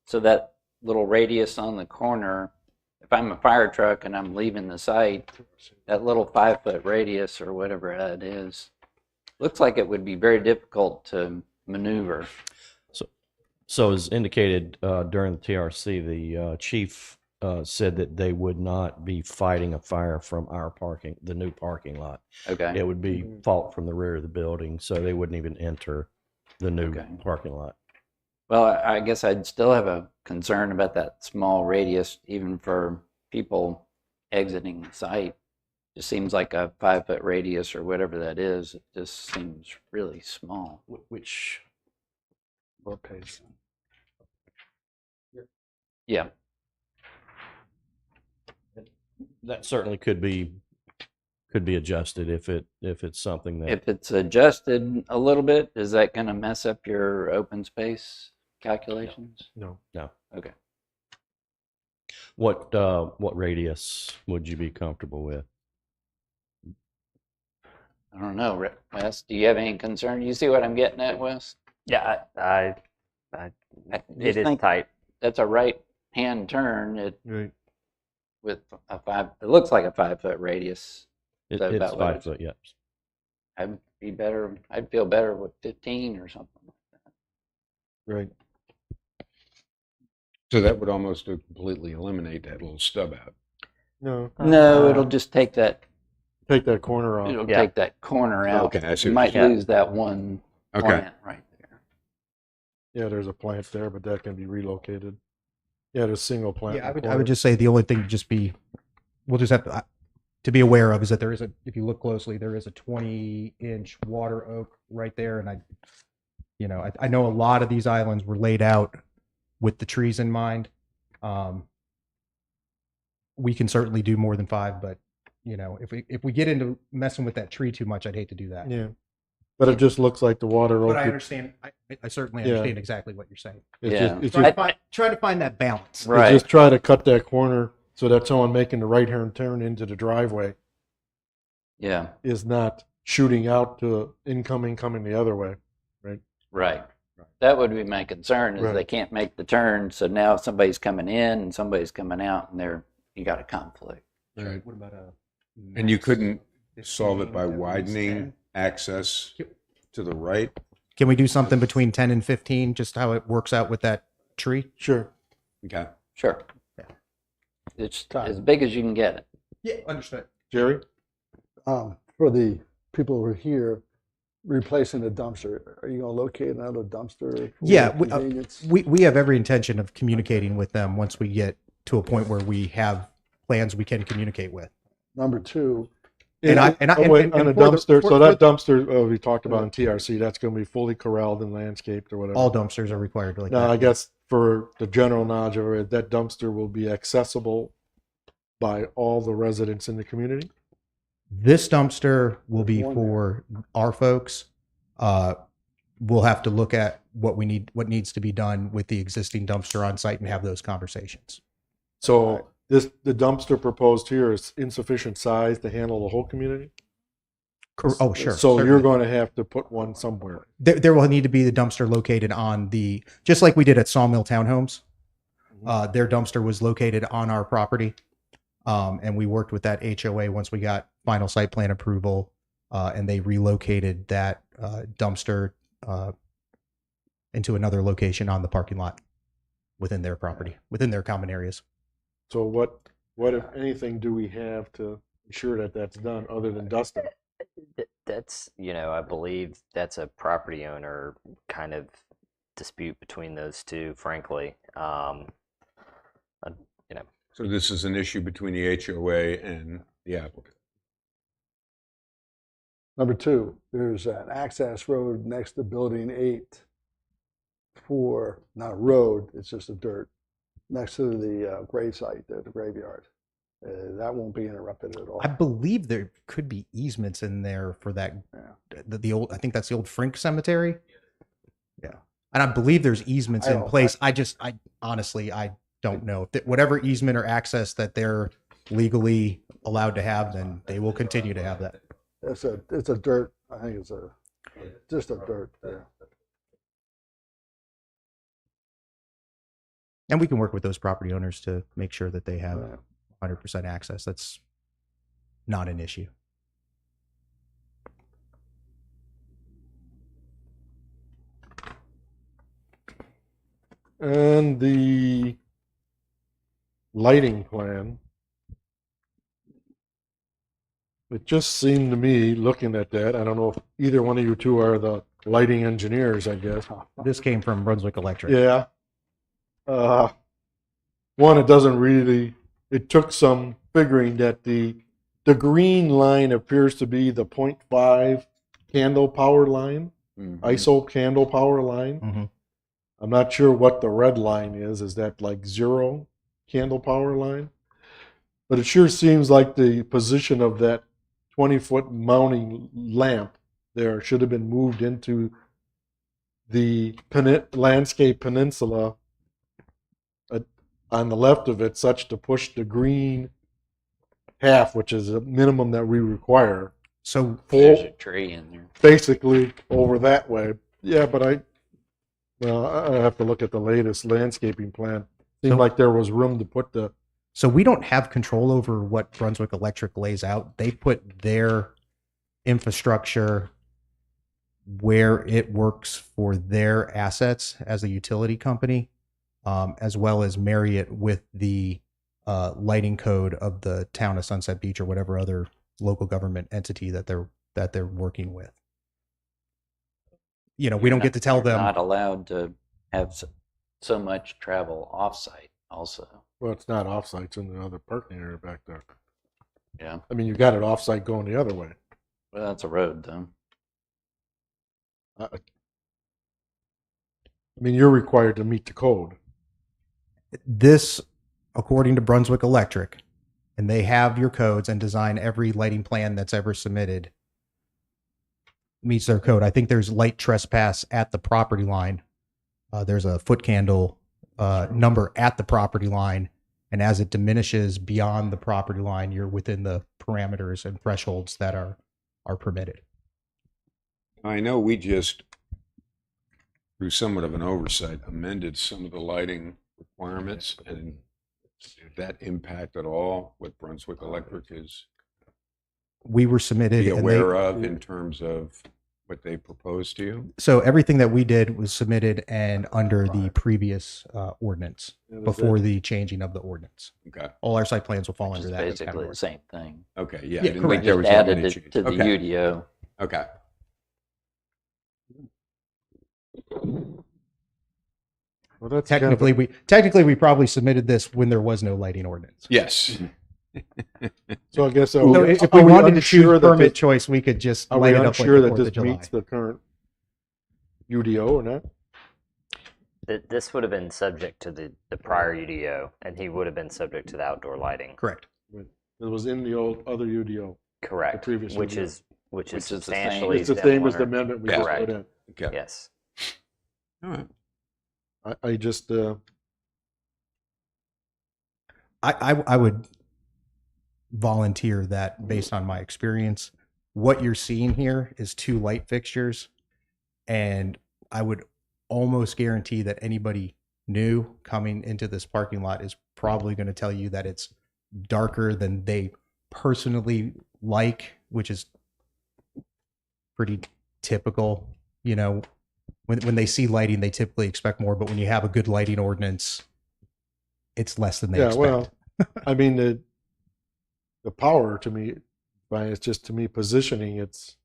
So that little radius on the corner, if I'm a fire truck and I'm leaving the site, that little 5-foot radius or whatever that is, looks like it would be very difficult to maneuver. So as indicated during the TRC, the chief said that they would not be fighting a fire from the new parking lot. Okay. It would be fought from the rear of the building, so they wouldn't even enter the new parking lot. Well, I guess I'd still have a concern about that small radius, even for people exiting the site. Just seems like a 5-foot radius or whatever that is. It just seems really small. What page? Yeah. That certainly could be adjusted if it's something that If it's adjusted a little bit, is that going to mess up your open space calculations? No. Okay. What radius would you be comfortable with? I don't know, Wes. Do you have any concern? You see what I'm getting at, Wes? Yeah, I it just is think tight. That's a right-hand turn. Right. With a 5, it looks like a 5-foot radius. Is that It's about what 5 foot, yes. I'd feel better with 15 or something like that. Right. So that would almost completely eliminate that little stub out. No. No, it'll just take that. Take that corner off. It'll take that corner out. Okay, I see You what might you're saying. lose that one plant right there. Yeah, there's a plant there, but that can be relocated. Yeah, there's single plant. Yeah, in the I corner. would just say the only thing we'll just have to be aware of is that if you look closely, there is a 20-inch water oak right there. And I know a lot of these islands were laid out with the trees in mind. We can certainly do more than 5, but if we get into messing with that tree too much, I'd hate to do that. Yeah. But it just looks like the water oak. But I understand. I certainly understand exactly what you're saying. It's Trying to find that balance. Right. Just try to cut that corner so that someone making the right-hand turn into the driveway is not shooting out to incoming coming the other way, right? Right. That would be my concern is Right. they can't make the turn. So now somebody's coming in and somebody's coming out and you got a conflict. Right. What about And you couldn't solve it by widening access to the right? Can we do something between 10 and 15, just how it works out with that tree? Sure. Okay. Sure. Yeah. It's as big as you can get it. Yeah, understood. Jerry? For the people who are here, replacing the dumpster, are you going to locate another dumpster? For Yeah, convenience? we have every intention of communicating with them once we get to a point where we have plans we can communicate with. Number 2, And on a dumpster. So that dumpster we talked about in TRC, that's going to be fully corralled and landscaped or whatever. all dumpsters are required like Now, that. I guess for the general knowledge of it, that dumpster will be accessible by all the residents in the community. This dumpster will be for our folks. We'll have to look at what needs to be done with the existing dumpster on site and have those conversations. So the dumpster proposed here is insufficient size to handle the whole community. Oh, sure. So certainly. you're going to have to put one somewhere. There will need to be the dumpster located on just like we did at Sawmill Townhomes. Their dumpster was located on our property. And we worked with that HOA once we got final site plan approval, and they relocated that dumpster into another location on the parking lot within their property, within their common areas. So what if anything do we have to ensure that that's done other than dusting? That's, I believe that's a property owner kind of dispute between those two, frankly. So this is an issue between the HOA and the applicant. Number 2, there's an access road next to building 8 for, not a road, it's just a dirt, next to the grave site, the graveyard. That won't be interrupted at all. I believe there could be easements in there for that. Yeah. The old, I think that's the old Frink Cemetery. Yeah, and I believe there's easements in place. I honestly, I don't know if whatever easement or access that they're legally allowed to have, then they will continue to have that. It's a dirt. I think it's just a dirt there. And we can work with those property owners to make sure that they have Yeah. 100% access. That's not an issue. And the lighting plan, it just seemed to me, looking at that, I don't know if either one of you two are the lighting engineers, I guess. This came from Brunswick Electric. Yeah. One, it doesn't really, it took some figuring that the green line appears to be the 0.5 candle power line, ISO candle power line. Mm-hmm. I'm not sure what the red line is. Is that like 0 candle power line? But it sure seems like the position of that 20-foot mounting lamp there should have been moved into the landscape peninsula on the left of it, such to push the green half, which is a minimum that we require. So There's a tree in there. Basically over that way. Yeah, but I have to look at the latest landscaping plan. Seemed like there was room to put the. So we don't have control over what Brunswick Electric lays out. They put their infrastructure where it works for their assets as a utility company, as well as marry it with the lighting code of the town of Sunset Beach or whatever other local government entity that they're working with. We don't get to tell You're them. Not allowed to have so much travel off-site also. Well, it's not off-site, it's in the other parking area back there. Yeah. I mean, you got it off-site going the other way. Well, that's a road, though. I mean, you're required to meet the code. This, according to Brunswick Electric, and they have your codes and design every lighting plan that's ever submitted, meets their code. I think there's light trespass at the property line. There's a foot candle number at the property line, and as it diminishes beyond the property line, you're within the parameters and thresholds that are permitted. I know we just, through somewhat of an oversight, amended some of the lighting requirements, and did that impact at all what Brunswick Electric is We were submitted. be and aware of in terms of what they proposed to you? So everything that we did was submitted and under the previous ordinance before the changing of the ordinance. Okay. All our site plans will fall Which under is that basically category. the same thing. Okay. Yeah. Yeah, I didn't correct. think there Just was added any it change. to the Okay. UDO. Okay. Well, that's Technically, we probably submitted this when there was no lighting ordinance. Yes. So I guess So if we wanted to choose permit choice, we could just are light we it up like unsure the that 4th this of July. meets the current UDO or not? This would have been subject to the prior UDO, and he would have been subject to the outdoor lighting. Correct. It was in the old other UDO. Correct. previous Which UDO. is Which is the same. substantially It's the same as the similar. amendment we just Correct. put in. Okay. Yes. All right. I just I would volunteer that based on my experience, what you're seeing here is 2 light fixtures, and I would almost guarantee that anybody new coming into this parking lot is probably going to tell you that it's darker than they personally like, which is pretty typical. when they see lighting, they typically expect more. But when you have a good lighting ordinance, it's less than they Yeah, expect. well, I mean, the power to me, Brian, it's just to me positioning. It's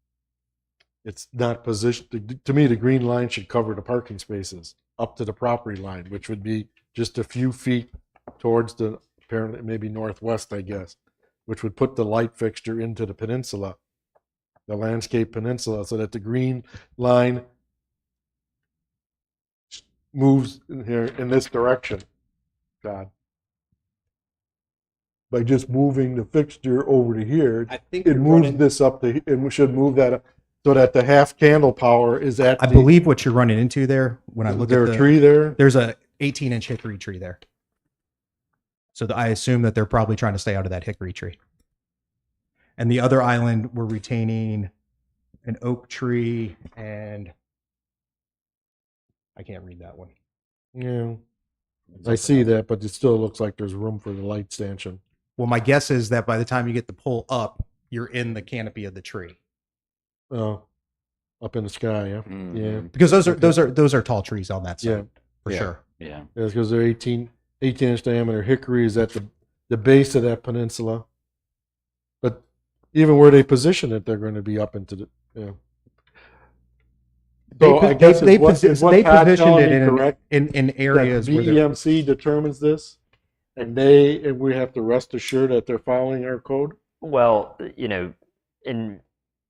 not position. To me, the green line should cover the parking spaces up to the property line, which would be just a few feet towards the apparently maybe northwest, I guess, which would put the light fixture into the peninsula, the landscape peninsula, so that the green line moves in here in this direction. God. By just moving the fixture over to here, I think it you're moves running- this up to, and we should move that up so that the half candle power is at I believe what you're running into there when I look there at a the tree there. there's a 18-inch hickory tree there. So I assume that they're probably trying to stay out of that hickory tree. And the other island, we're retaining an oak tree, and I can't read that one. Yeah, I see that, but it still looks like there's room for the light stanchion. Well, my guess is that by the time you get the pole up, you're in the canopy of the tree. Oh, up in the sky, yeah, yeah. Because those are Okay. those are tall trees on that side, Yeah. for Yeah. sure. Yeah. Yeah, because they're 18-inch diameter. Hickory is at the base of that peninsula. But even where they position it, they're going to be up into the, yeah. So I guess they is positioned Todd it telling me in correct? in That areas where they're, BEMC determines this, and we have to rest assured that they're following our code. Well, in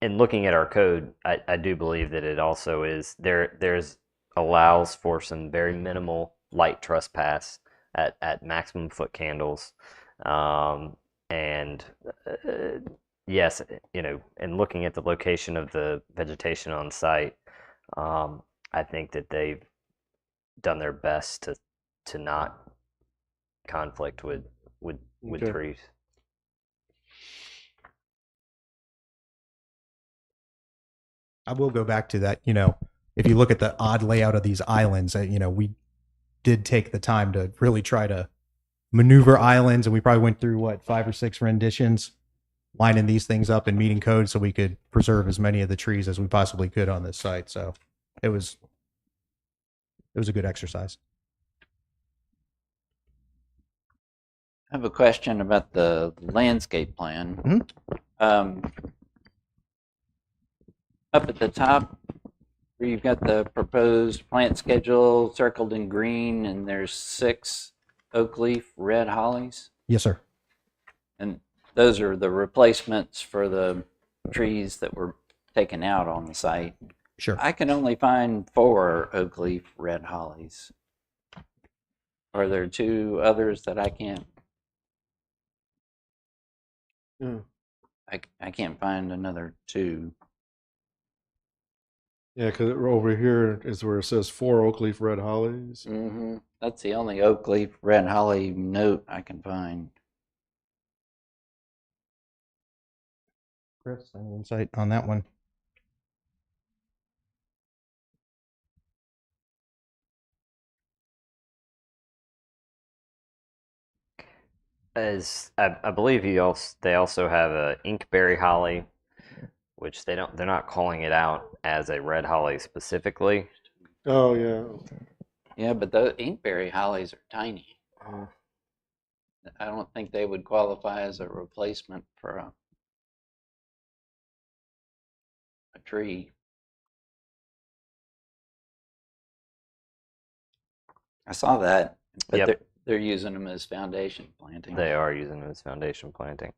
looking at our code, I do believe that it also is there's allows for some very minimal light trespass at maximum foot candles, and yes, in looking at the location of the vegetation on site, I think that they've done their best to not conflict with Okay. trees. I will go back to that. If you look at the odd layout of these islands, we did take the time to really try to maneuver islands, and we probably went through 5 or 6 renditions, lining these things up and meeting code so we could preserve as many of the trees as we possibly could on this site. So it was a good exercise. I have a question about the landscape plan. Up at the top, where you've got the proposed plant schedule circled in green, and there's 6 oak leaf red hollies. Yes, sir. And those are the replacements for the trees that were taken out on the site. Sure. I can only find 4 oak leaf red hollies. Are there 2 others that I can't? Yeah. I can't find another 2. Yeah, because over here is where it says 4 oak leaf red hollies. Mm-hmm. That's the only oak leaf red holly note I can find. Chris, any insight on that one? As I believe they also have a inkberry holly, which they're not calling it out as a red holly specifically. Oh yeah. Yeah, but the inkberry hollies are tiny. I don't think they would qualify as a replacement for a tree. I saw that, but Yep. they're using them as foundation planting. They are using them as foundation planting.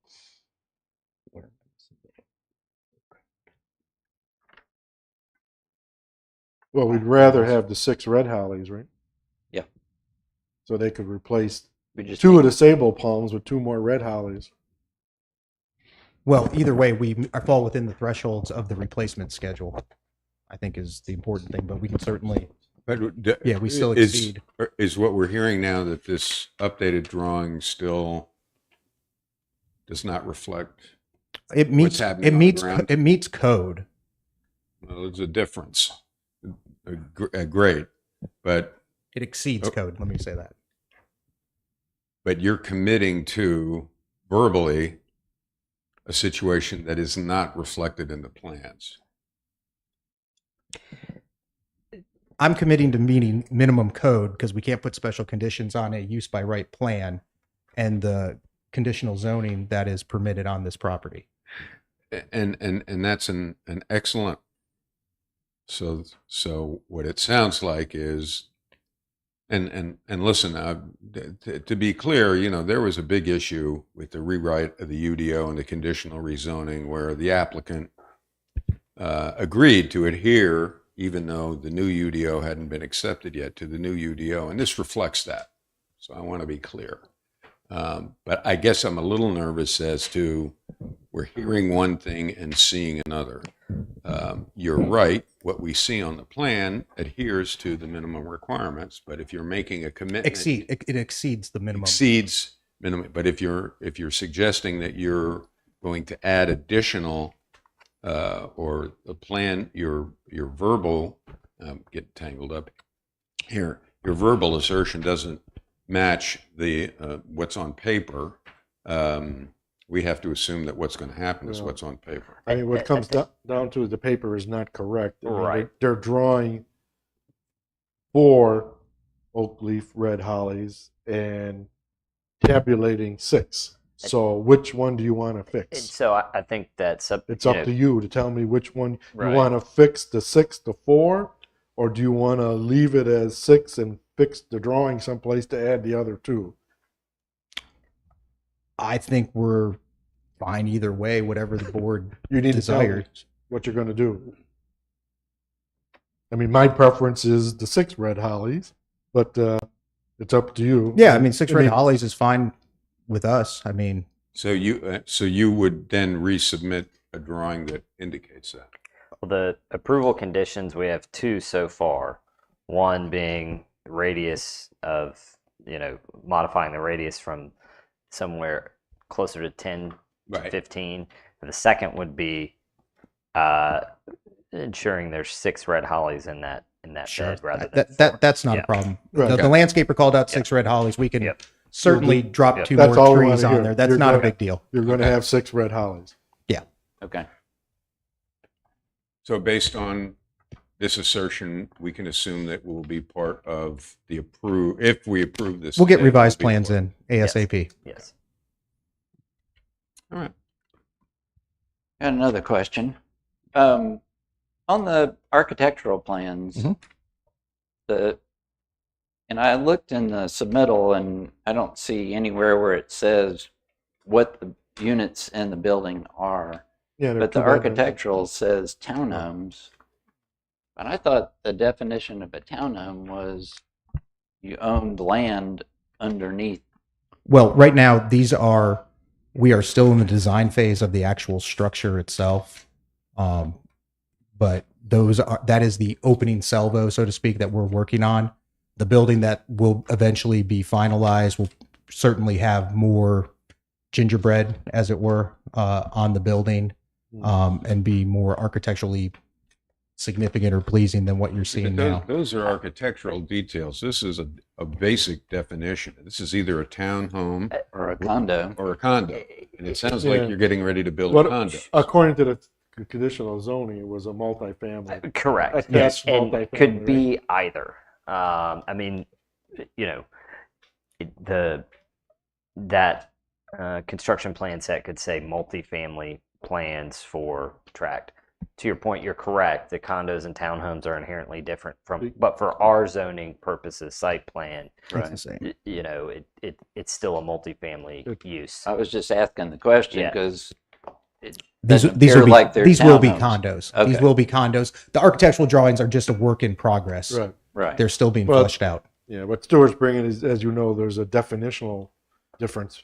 Well, we'd rather have the 6 red hollies, right? Yeah. So they could replace We just 2 of the sable palms with 2 more red hollies. Well, either way, we fall within the thresholds of the replacement schedule, I think is the important thing, but we can certainly, But we still exceed. Is what we're hearing now that this updated drawing still does not reflect It meets, happening on the ground? it meets code. Well, there's a difference, great, but It exceeds code. Let me say that. but you're committing to verbally a situation that is not reflected in the plans. I'm committing to meeting minimum code because we can't put special conditions on a use by right plan and the conditional zoning that is permitted on this property. And that's an excellent. So what it sounds like is, and listen, to be clear, you know, there was a big issue with the rewrite of the UDO and the conditional rezoning where the applicant agreed to adhere, even though the new UDO hadn't been accepted yet, to the new UDO, and this reflects that. So I want to be clear. But I guess I'm a little nervous as to we're hearing one thing and seeing another. You're right. What we see on the plan adheres to the minimum requirements. But if you're making a commitment, It exceeds the minimum. Exceeds minimum. But if you're suggesting that you're going to add additional or the plan, your verbal get tangled up here. Your verbal assertion doesn't match the what's on paper. We have to assume that what's going to happen is what's on paper. I mean, what comes down to the paper is not correct. I mean, Right. they're drawing 4 oak leaf red hollies and tabulating 6. So which one do you want to And fix? so I think that's up. It's up to you to tell me which one Right. you want to fix, the 6 to 4, or do you want to leave it as 6 and fix the drawing someplace to add the other 2? I think we're fine either way, whatever the board You need to tell me desires. what you're going to do. I mean, my preference is the 6 red hollies, but it's up to you. Yeah, I mean, 6 red mean, hollies is fine with us. I mean, So you would then resubmit a drawing that indicates that. Well, the approval conditions, we have 2 so far. One being radius of, modifying the radius from somewhere closer to 10 to Right. 15. And the second would be ensuring there's 6 red hollies in that bed rather than 4. that's not Yeah. a problem. Right. The landscaper called out 6 red hollies. We can Yep. certainly drop Yep. 2 That's more all we trees wanna on hear. there. That's You're not a gonna- big deal. You're going to have 6 red hollies. Okay. So based on this assertion, we can assume that will be part of the if we approve this. We'll get today, revised it will be plans part- in ASAP. Yes. All right. Got another question. On the architectural plans, Mhm. and I looked in the submittal and I don't see anywhere where it says what the units in the building are. Yeah, they're But the 2 bedrooms. architectural says townhomes. But I thought the definition of a townhome was you owned land underneath. Well, right now we are still in the design phase of the actual structure itself. But that is the opening salvo, so to speak, that we're working on. The building that will eventually be finalized will certainly have more gingerbread, as it were, on the building, and be more architecturally significant or pleasing than what you're seeing now. Those are architectural details. This is a basic definition. This is either a townhome Or a condo. or a condo. And it sounds Yeah. like you're getting ready to build What- a condo. According to the conditional zoning, it was a multifamily. Correct. Attached And multifamily, could right? be either. I mean, that construction plan set could say multifamily plans for tract. To your point, you're correct. The condos and townhomes are inherently different but for our zoning purposes, site plan, That's the same. it's still a multifamily use. I was just asking the question Yeah. because it These doesn't will appear be like they're these will be townhomes. condos. Okay. These will be condos. The architectural drawings are just a work in progress. Right. Right. They're still being Well, fleshed out. Yeah, what Stuart's bringing is, as you know, there's a definitional difference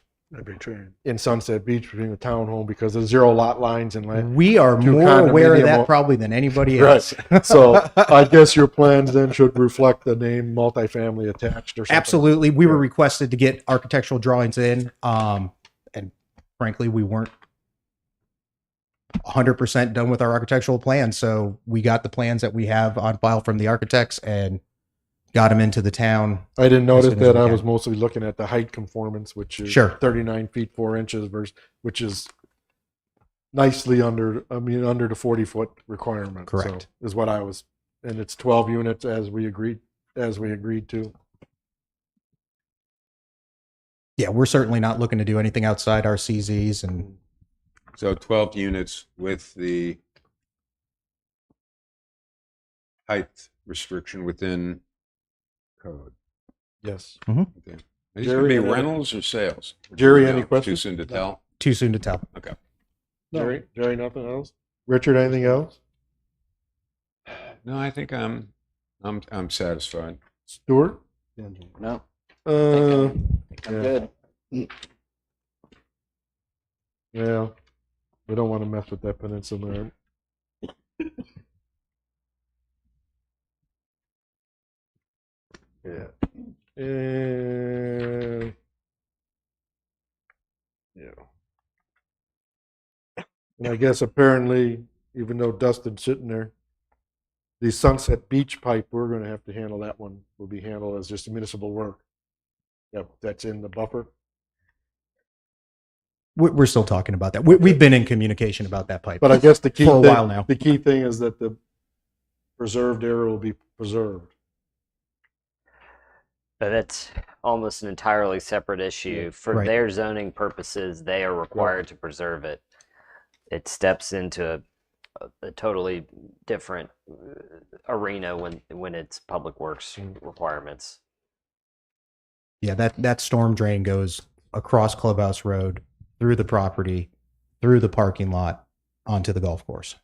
in Sunset Beach between a townhome because there's 0 lot lines and land. We are two more aware of condominium- that probably than anybody Right. else. So I guess your plans then should reflect the name multifamily attached or something. Absolutely. We were requested to get architectural drawings in. And frankly, we weren't 100% done with our architectural plans. So we got the plans that we have on file from the architects and got them into the town. I didn't as notice soon as that. we I can. was mostly looking at the height conformance, which is Sure. 39 feet 4 inches, which is nicely under the 40-foot requirement. Correct. So is what I was and it's 12 units as we agreed to. Yeah, we're certainly not looking to do anything outside our CZs, and So 12 units with the height restriction within code. Yes. Okay. Are these going to be rentals or sales? Jerry, any Too questions? soon to tell? too soon to tell. Okay. Jerry, nothing else? Richard, anything else? No, I think I'm satisfied. Stuart? No, I'm I'm good. Yeah, we don't want to mess with that peninsula. Yeah. And yeah. And I guess apparently, even though Dustin's sitting there, the Sunset Beach pipe, we're going to have to handle that one. Will be handled as just municipal work. Yep, that's in the buffer. We're still talking about that. We've been in communication about that pipe, But I guess the key for a thing, while now. the key thing is that the preserved area will be preserved. But that's almost an entirely separate issue. For Right. their zoning purposes, they are required to preserve it. It steps into a totally different arena when it's public works requirements. Yeah, that storm drain goes across Clubhouse Road, through the property, through the parking lot, onto the golf course.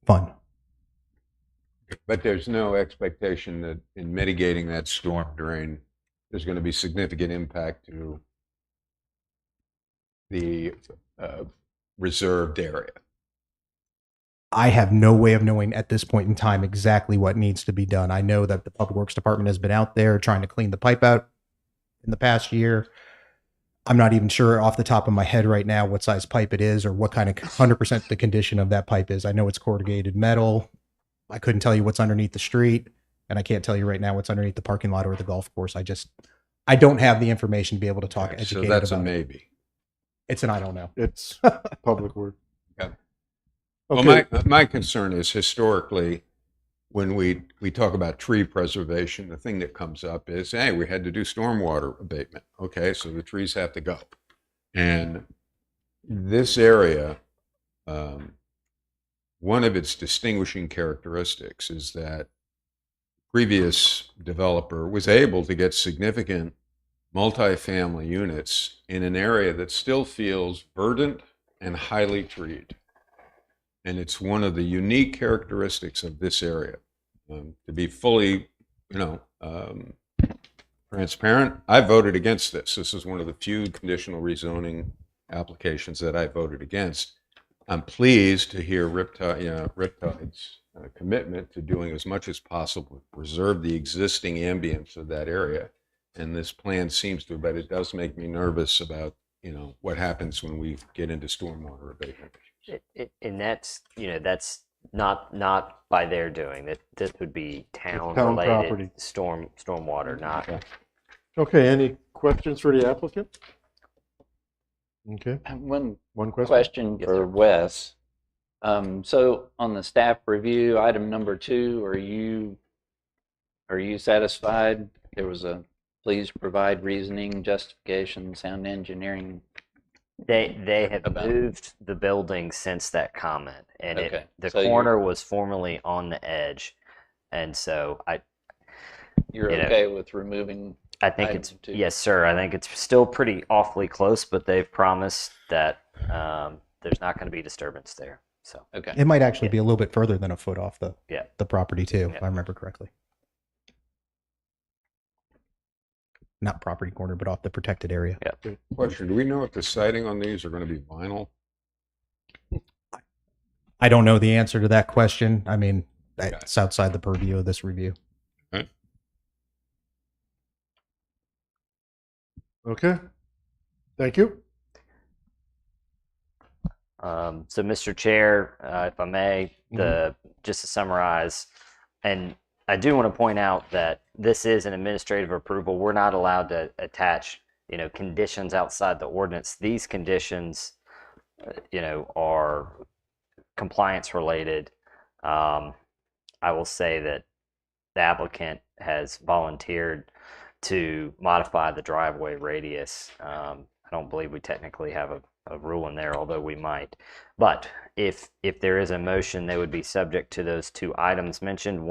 Fun. But there's no expectation that in mitigating that storm drain, there's going to be significant impact to the reserved area. I have no way of knowing at this point in time exactly what needs to be done. I know that the Public Works Department has been out there trying to clean the pipe out in the past year. I'm not even sure off the top of my head right now what size pipe it is or what kind of 100% the condition of that pipe is. I know it's corrugated metal. I couldn't tell you what's underneath the street, and I can't tell you right now what's underneath the parking lot or the golf course. I don't have the information to be able to talk educated So that's a about it. maybe. It's an I don't know. It's public work. Okay. Okay. Well, my concern is historically, when we talk about tree preservation, the thing that comes up is, hey, we had to do stormwater abatement. Okay, so the trees have to go. And this area, one of its distinguishing characteristics is that previous developer was able to get significant multifamily units in an area that still feels verdant and highly treed. And it's one of the unique characteristics of this area. To be fully, transparent, I voted against this. This is one of the few conditional rezoning applications that I voted against. I'm pleased to hear Riptide's commitment to doing as much as possible to preserve the existing ambience of that area. And this plan seems to, but it does make me nervous about, what happens when we get into stormwater abatement. And that's not by their doing. That this would be town town-related property. stormwater, not. Okay, any questions for the applicant? Okay, One one question? question Yes, for sir. Wes. So on the staff review, item number 2, are you satisfied? There was a please provide reasoning, justification, sound engineering. They have About- moved the building since that comment, and Okay, the so corner was formerly on the edge, and so You're You know, okay with removing? I think Item it's 2. yes, sir. I think it's still pretty awfully close, but they've promised that there's not going to be disturbance there. So Okay. It might actually be a little bit further than a foot off the Yeah. the property too, Yeah. if I remember correctly. Not property corner, but off the protected area. Yeah. Question, do we know if the siding on these are going to be vinyl? I don't know the answer to that question. I mean, it's outside the purview of this review. Okay, thank you. So, Mr. Chair, if I may, just to summarize, and I do want to point out that this is an administrative approval. We're not allowed to attach, conditions outside the ordinance. These conditions, are compliance related, I will say that the applicant has volunteered to modify the driveway radius. I don't believe we technically have a rule in there, although we might. But if there is a motion, they would be subject to those two items mentioned.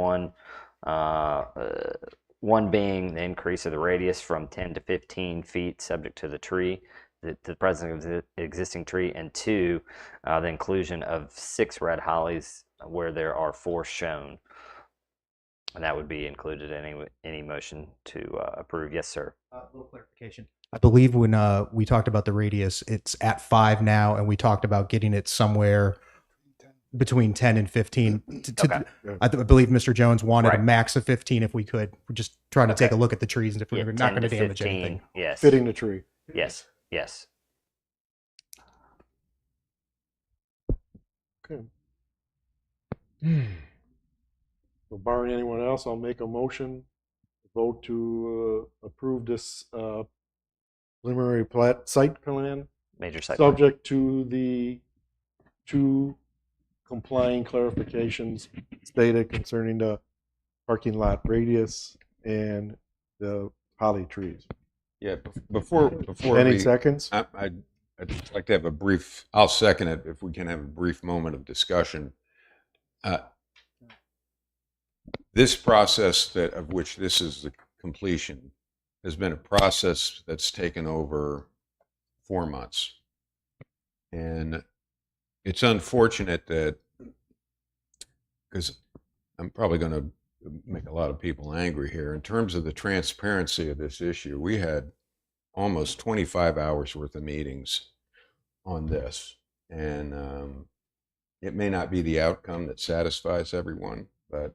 One being the increase of the radius from 10 to 15 feet, subject to the tree, the presence of the existing tree, and two, the inclusion of 6 red hollies where there are 4 shown. And that would be included in any motion to approve. Yes, sir. A little clarification. I believe when we talked about the radius, it's at 5 now, and we talked about getting it somewhere between 10 and 15. Okay. I believe Mr. Jones wanted Right. a max of 15 if we could. We're just trying to take a look at the trees and if Yeah, we're 10 not going to to damage 15, anything. Yes. Fitting the tree. Yes. Yes. Okay. So barring anyone else, I'll make a motion, vote to approve this preliminary plat site plan, Major site plan. subject to the 2 complying clarifications stated concerning the parking lot radius and the holly trees. Yeah, before Any we, seconds? I'd just like to have a brief, I'll second it if we can have a brief moment of discussion. This process of which this is the completion has been a process that's taken over 4 months. And it's unfortunate that, because I'm probably going to make a lot of people angry here, in terms of the transparency of this issue, we had almost 25 hours worth of meetings on this. And it may not be the outcome that satisfies everyone, but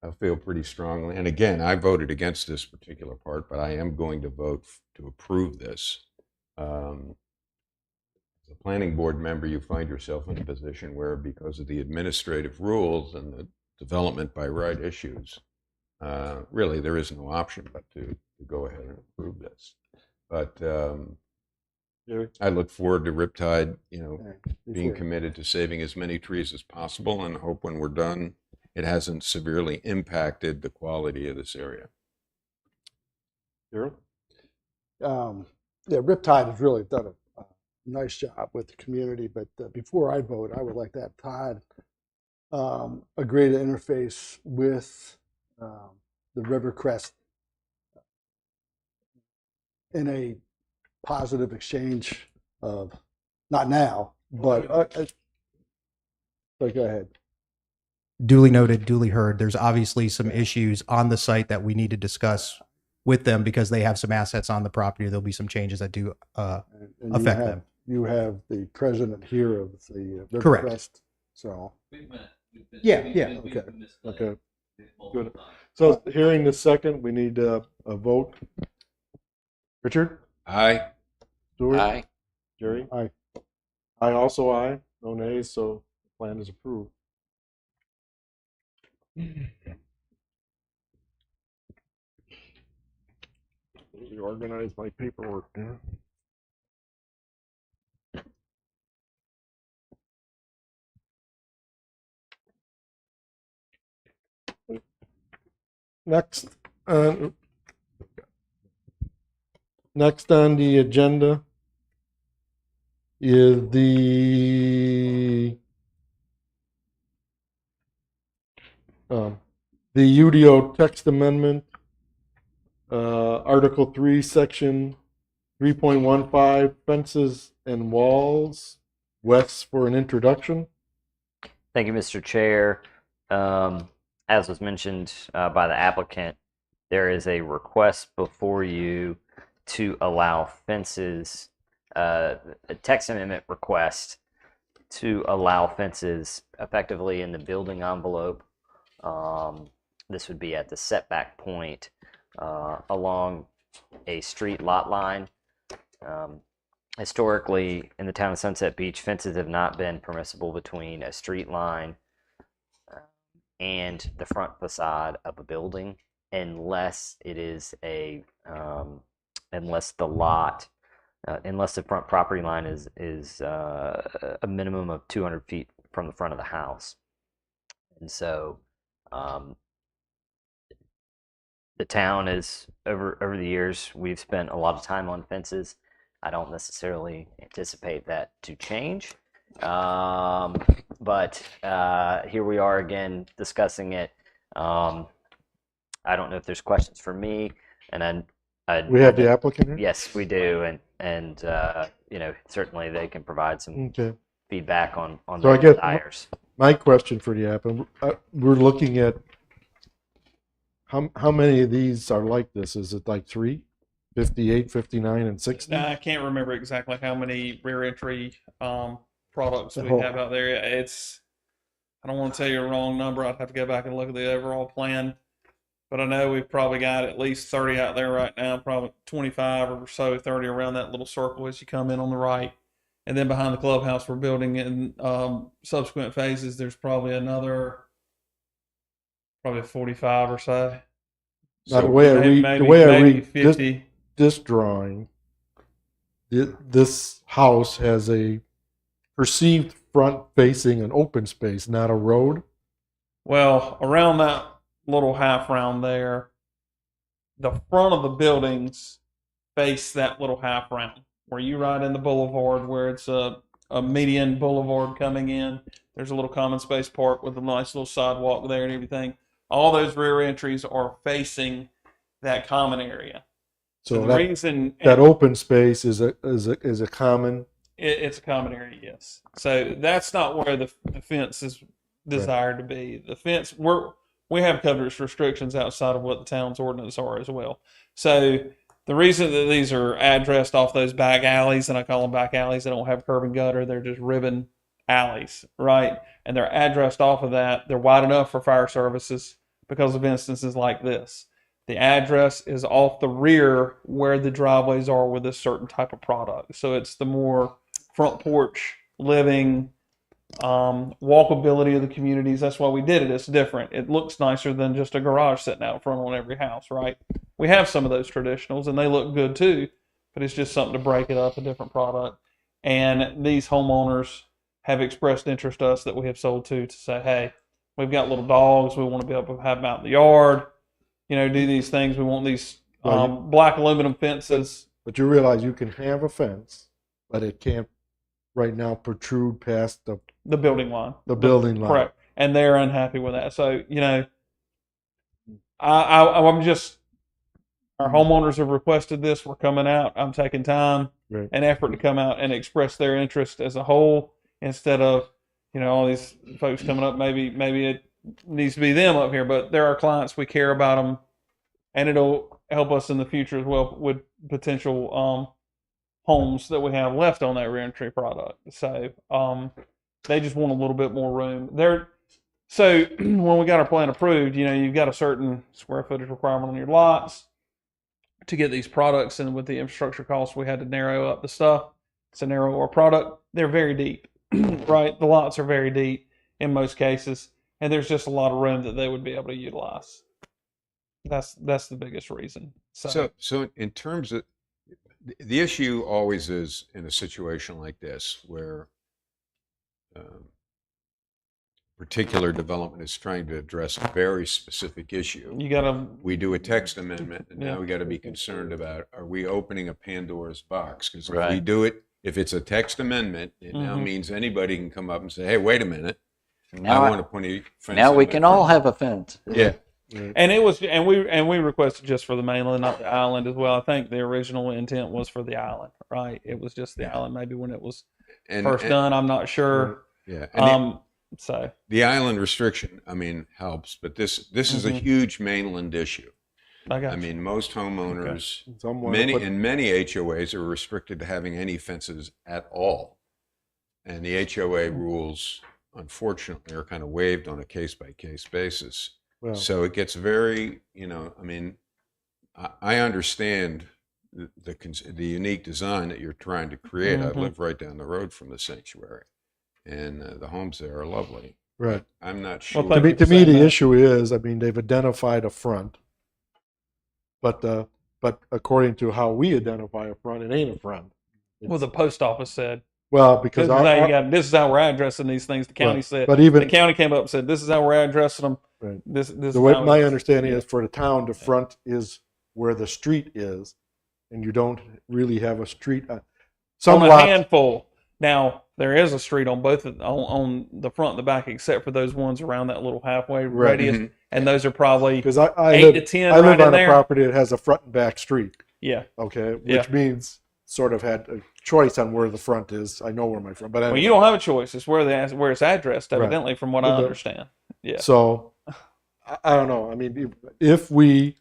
I feel pretty strongly. And again, I voted against this particular part, but I am going to vote to approve this. As a planning board member, you find yourself in a position where, because of the administrative rules and the development by right issues, really there is no option but to go ahead and approve this. But I look forward to Riptide, being committed to saving as many trees as possible, and hope when we're done, it hasn't severely impacted the quality of this area. Daryl? Yeah, Riptide has really done a nice job with the community, but before I vote, I would like to have Todd agree to interface with the Rivercrest in a positive exchange of, not now, but go ahead. Duly noted, duly heard. There's obviously some issues on the site that we need to discuss with them because they have some assets on the property. There'll be some changes that do And affect them. You have the president here of the Correct. Rivercrest, so. Yeah. Okay. Good. So hearing the second, we need a vote. Richard? Aye. Stuart? Aye. Jerry? Aye. I also aye. No nays, so the plan is approved. Reorganize my paperwork there. Next on the agenda is the UDO text amendment, Article 3, Section 3.15, fences and walls. Wes for an introduction. Thank you, Mr. Chair. As was mentioned by the applicant, there is a request before you to allow fences, a text amendment request to allow fences effectively in the building envelope. This would be at the setback point along a street lot line. Historically, in the town of Sunset Beach, fences have not been permissible between a street line and the front facade of a building, unless it is unless the front property line is a minimum of 200 feet from the front of the house. And so the town is over the years, we've spent a lot of time on fences. I don't necessarily anticipate that to change. But here we are again discussing it. I don't know if there's questions for me, and We have the applicant here? yes, we do, and certainly they can provide some Okay. feedback on So I their guess desires. my question for the applicant, we're looking at how many of these are like this? Is it like 3? 58, 59, and 60? Now, I can't remember exactly how many rear entry products we whole- have out there. I don't want to tell you a wrong number. I'd have to go back and look at the overall plan. But I know we've probably got at least 30 out there right now, probably 25 or so, 30 around that little circle as you come in on the right. And then behind the clubhouse, we're building in subsequent phases. There's probably another, probably 45 or so. Now, the way I Maybe read 50. this drawing, this house has a perceived front facing an open space, not a road. Well, around that little half round there, the front of the buildings face that little half round. Where you ride in the boulevard, where it's a median boulevard coming in, there's a little common space park with a nice little sidewalk there and everything. All those rear entries are facing that common area. So the that, reason that open space is a common. it's a common area, yes. So that's not where the fence is desired to be. The fence, we have coverage restrictions outside of what the town's ordinance are as well. So the reason that these are addressed off those back alleys, and I call them back alleys, they don't have curb and gutter, they're just ribbon alleys, right? And they're addressed off of that. They're wide enough for fire services because of instances like this. The address is off the rear where the driveways are with a certain type of product. So it's the more front porch living, walkability of the communities. That's why we did it. It's different. It looks nicer than just a garage sitting out front on every house, right? We have some of those traditionals and they look good too, but it's just something to break it up, a different product. And these homeowners have expressed interest to us that we have sold to say, hey, we've got little dogs. We want to be able to have them out in the yard, do these things. We want these black aluminum fences. But you realize you can have a fence, but it can't right now protrude past the building line. The building line. Correct. And they're unhappy with that. So, I'm just, our homeowners have requested this. We're coming out. I'm taking time and effort to come out and express their interest as a whole instead of, all these folks coming up. Maybe it needs to be them up here, but they're our clients. We care about them, and it'll help us in the future as well with potential homes that we have left on that rear entry product. So they just want a little bit more room. So when we got our plan approved, you've got a certain square footage requirement on your lots to get these products, and with the infrastructure costs, we had to narrow up the stuff. It's a narrower product. They're very deep, right? The lots are very deep in most cases, and there's just a lot of room that they would be able to utilize. That's the biggest reason. So in terms of the issue always is in a situation like this where particular development is trying to address a very specific issue. We do a text amendment, and now we got to be concerned about, are we opening a Pandora's box? Because if we do it, if it's a text amendment, it now means anybody can come up and say, hey, wait a minute. I want to put a fence. Now we can all have a fence. Yeah. And it was, and we requested just for the mainland, not the island as well. I think the original intent was for the island, right? It was just the island, maybe when it was first done. I'm not sure. Yeah. So the island restriction, helps, but this is a huge mainland issue. Most homeowners, many HOAs are restricted to having any fences at all, and the HOA rules, unfortunately, are kind of waived on a case-by-case basis. Well, so it gets very, I understand the unique design that you're trying to create. I live right down the road from the sanctuary, and the homes there are lovely. Right. I'm not sure. Well, to me, the issue is, they've identified a front, but according to how we identify a front, it ain't a front. Well, the post office said Well, because this is how we're addressing these things. The county said, but even the county came up and said, this is how we're addressing them. right. This the way how my it is. understanding is for the town, the front is where the street is, and you don't really have a street. Some on a lots, handful. Now there is a street on both on the front and the back, except for those ones around that little halfway Right. radius, Mhm. and those are probably because I 8 live, to 10 I live right in on a there. property that has a front and back street. Yeah. Okay, which Yeah. means sort of had a choice on where the front is. I know where my front, but anyway. Well, you don't have a choice. It's where it's addressed, Right. evidently, from what I understand. Yeah. So I don't know. I mean, if we,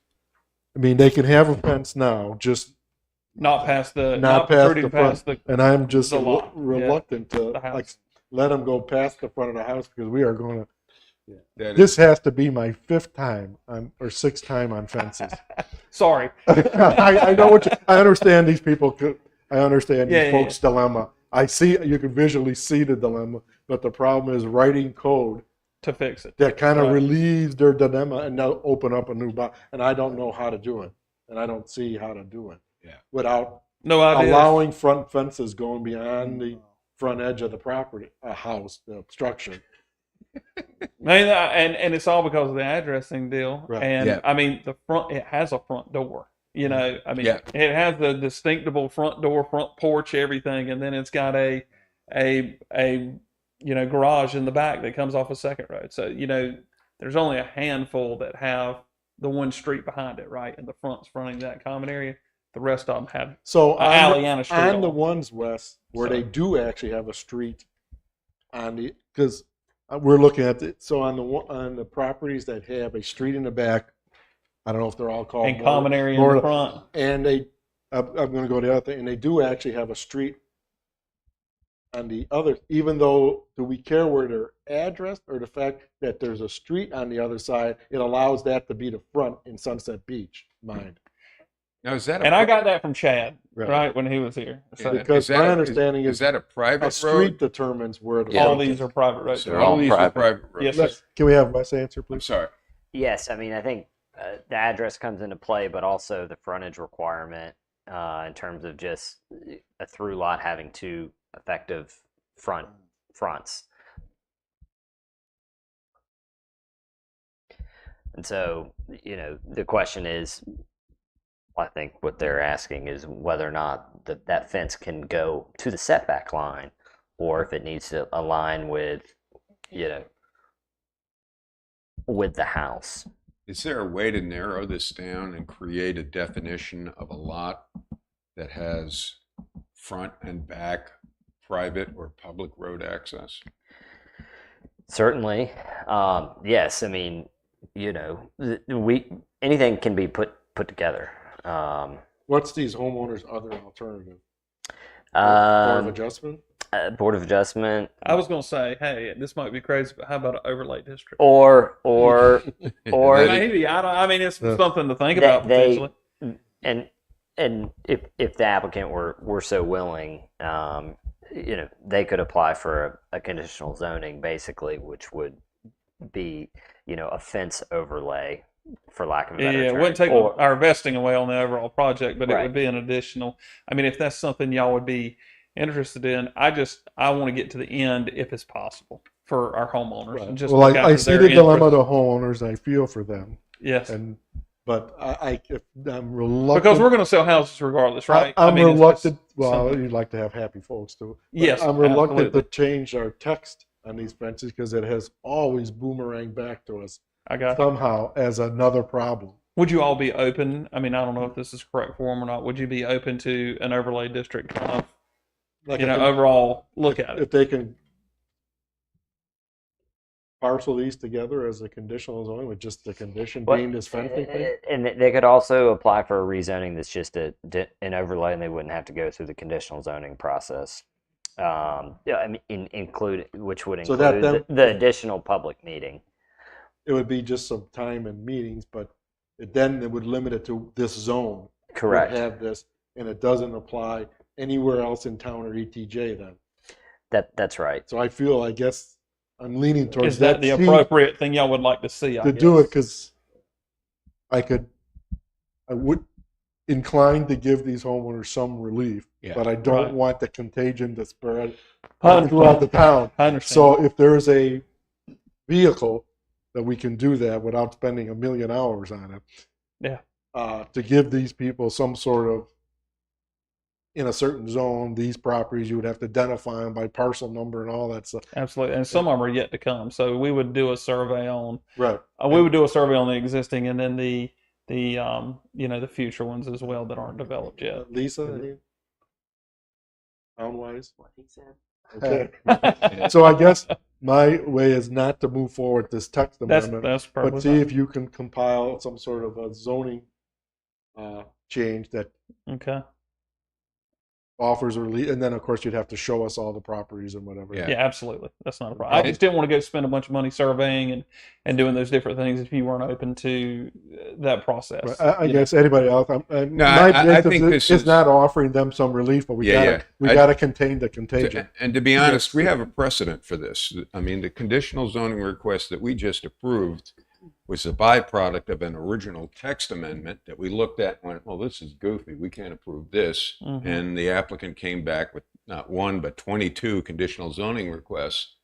I mean, they can have a fence now, just Not past the not past protruding the front. past the. And I'm just the lot. reluctant to The house. like let them go past the front of the house because we are going to. That This has to be my 5th time or 6th time on fences. Sorry. I know what I understand these people. I understand these Yeah, folks' dilemma. I see you can visually see the dilemma, but the problem is writing code To fix it. that kind of Right. relieves their dilemma and now open up a new box. And I don't know how to do it, and I don't see how to do it. Yeah. Without No idea. allowing front fences going beyond the front edge of the property, a house, the structure. And it's all because of the addressing deal. Right. And Yeah. I mean, it has a front door. You know, I mean, Yeah. it has the distinctable front door, front porch, everything, and then it's got a garage in the back that comes off a second road. So there's only a handful that have the one street behind it, right, and the front's fronting that common area. The rest of them have So an alley and a street. on the on. ones, Wes, where So- they do actually have a street on the, because we're looking at it. So on the properties that have a street in the back, I don't know if they're all called And common area in the front. and I'm going to go to the other thing, and they do actually have a street on the other. Even though, do we care where they're addressed, or the fact that there's a street on the other side? It allows that to be the front in Sunset Beach. Mind. Now, is that And I got that from Chad, Right. right, when he was here. So Because my understanding is is that a private a street road? determines where the Yeah. all these are private roads. They're All all these are private. private roads. Yes, sir. Can we have Wes answer, I'm please? sorry. Yes, I mean, I think the address comes into play, but also the frontage requirement in terms of just a through lot having 2 effective fronts. And so, the question is, I think what they're asking is whether or not that fence can go to the setback line, or if it needs to align with, with the house. Is there a way to narrow this down and create a definition of a lot that has front and back private or public road access? Certainly, yes. I mean, anything can be put together. What's these homeowners' other alternative? Board of Adjustment? Board of Adjustment, I was going to say, hey, this might be crazy, but how about an overlay district? or Maybe. I mean, it's something to think about potentially. and if the applicant were so willing, they could apply for a conditional zoning, basically, which would be, a fence overlay, for lack of a better Yeah, it term. wouldn't take Or- our vesting away on the overall project, but it Right. would be an additional. I mean, if that's something y'all would be interested in, I want to get to the end if it's possible for our homeowners. And just Well, look out I for see their the dilemma of interest. the homeowners, and I feel for them. Yes, But I'm reluctant. because we're going to sell houses regardless, right? I'm I mean, it's just reluctant. Well, something- you'd like to have happy folks too. But Yes, I'm reluctant absolutely. to change our text on these fences because it has always boomeranged back to us I got you. somehow as another problem. Would you all be open? I mean, I don't know if this is correct form or not. Would you be open to an overlay district kind of, Like if they- overall look at it? if they can parcel these together as a conditional zoning with just the condition What- being this fencing thing. And they could also apply for a rezoning that's just an overlay, and they wouldn't have to go through the conditional zoning process. Yeah, I mean, which would So include that then- the additional public meeting. It would be just some time and meetings, but then it would limit it to this zone. Would Correct. have this, and it doesn't apply anywhere else in town or ETJ then. That's right. So I guess I'm leaning towards Is that the seat appropriate thing y'all would like to see? I to do it guess? because I would inclined to give these homeowners some relief, Yeah. but I don't Right. want the contagion to spread I understand. throughout the town. I understand. So if there's a vehicle that we can do that without spending a million hours on it, Yeah. To give these people some sort of, in a certain zone, these properties, you would have to identify them by parcel number and all that stuff. Absolutely, and some of them are yet to come. So we would do a survey on. Right. We would do a survey on the existing, and then the the future ones as well that aren't developed yet. Lisa, town-wise? What he said. Okay. So I guess my way is not to move forward this text amendment, That's but perfectly see fine. if you can compile some sort of a zoning change that Okay. offers relief, and then of course you'd have to show us all the properties and whatever. Yeah. Yeah, absolutely. That's not a problem. I just didn't want to go spend a bunch of money surveying and doing those different things if you weren't open to that process. Right. I guess anybody else. No, my I objective think this is is not offering them some relief, but we Yeah, yeah. got to contain the contagion. And to be honest, we have a precedent for this. I mean, the conditional zoning request that we just approved was a byproduct of an original text amendment that we looked at and went, well, this is goofy. We can't approve this. Mhm. And the applicant came back with not one, but 22 conditional zoning requests.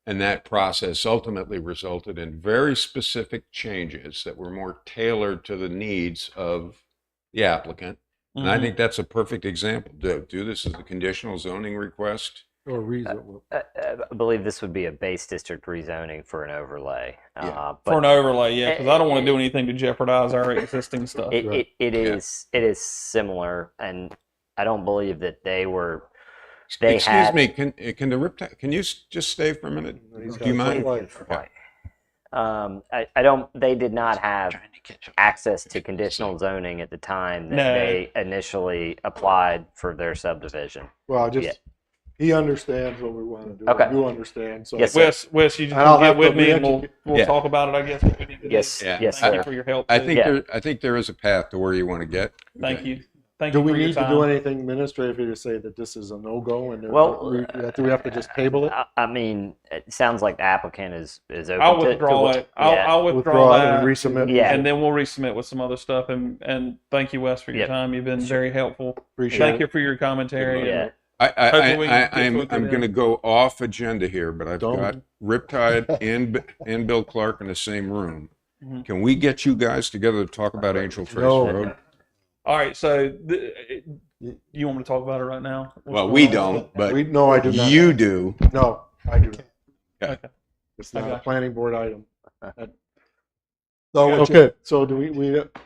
And that process ultimately resulted in very specific changes that were more tailored to the needs of the applicant. And I Mhm. think that's a perfect example. Do this as a conditional zoning request. Or reason. I believe this would be a base district rezoning for an overlay. Yeah. For an overlay, yeah, because I don't want to it- do anything to jeopardize our existing stuff. It is similar, and I don't believe that they were. They Excuse had, me, can the Riptide, can you just stay for a minute? He's Do you got mind? full life. Okay. I don't. They did not have Trying to catch up. access to conditional zoning at the time that No. they initially applied for their subdivision. Well, just Yeah. he understands what we want to do. Okay. You understand. So Yes, sir. Wes, you just And I'll get have with to me and re-educate- we'll Yeah. talk about it. I guess what we need to Yes, do. Yeah. yes, Thank you sir. for your help. I too. think Yeah. I think there is a path to where you want to get. Thank Okay. you. Thank Do you we for your need to time. do anything administrative to say that this is a no-go? And Well, do we have to just table it? I mean, it sounds like the applicant is open I'll to withdraw what- it. I'll withdraw Withdraw it and that. resubmit? Yeah. And then we'll resubmit with some other stuff. And thank you, Wes, for your Yep. time. You've been very helpful. Appreciate Thank it. you for your commentary. Yeah. And Hopefully we can get to it I'm then. going to go off agenda here, but I've Don't. got Riptide and Bill Clark in the same room. Mhm. Can we get you guys together to talk about Angel Trace No. Road? all right, so you want me to talk about it right now? What's Well, going we on? don't, but No, I do not. you do. No, I do not. Okay. It's not Okay. a planning board item. So, Okay, so do we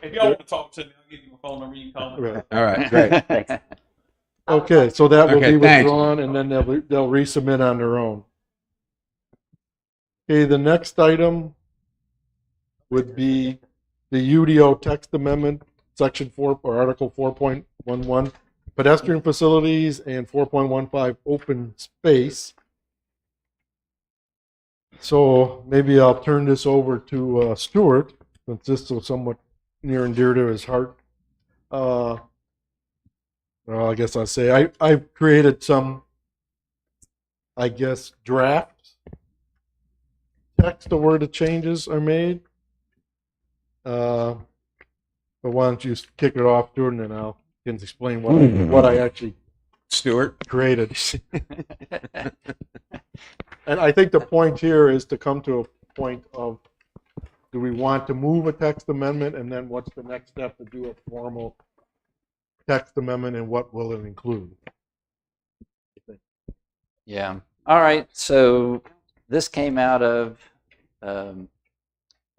if y'all want to talk to me, I'll give you my phone number. You can call me. right. All right, great. Thanks. Okay, so that will Okay, be thanks. withdrawn, and then they'll resubmit on their own. Okay, the next item would be the UDO text amendment, section 4, or article 4.11, pedestrian facilities, and 4.15, open space. So maybe I'll turn this over to Stuart, since this is somewhat near and dear to his heart. Well, I guess I'll say I've created some, I guess, drafts, text of where the changes are made. But why don't you kick it off, Stuart, and then I can explain what I actually Stuart? created. And I think the point here is to come to a point of, do we want to move a text amendment, and then what's the next step to do a formal text amendment, and what will it include? Yeah. All right. So this came out of the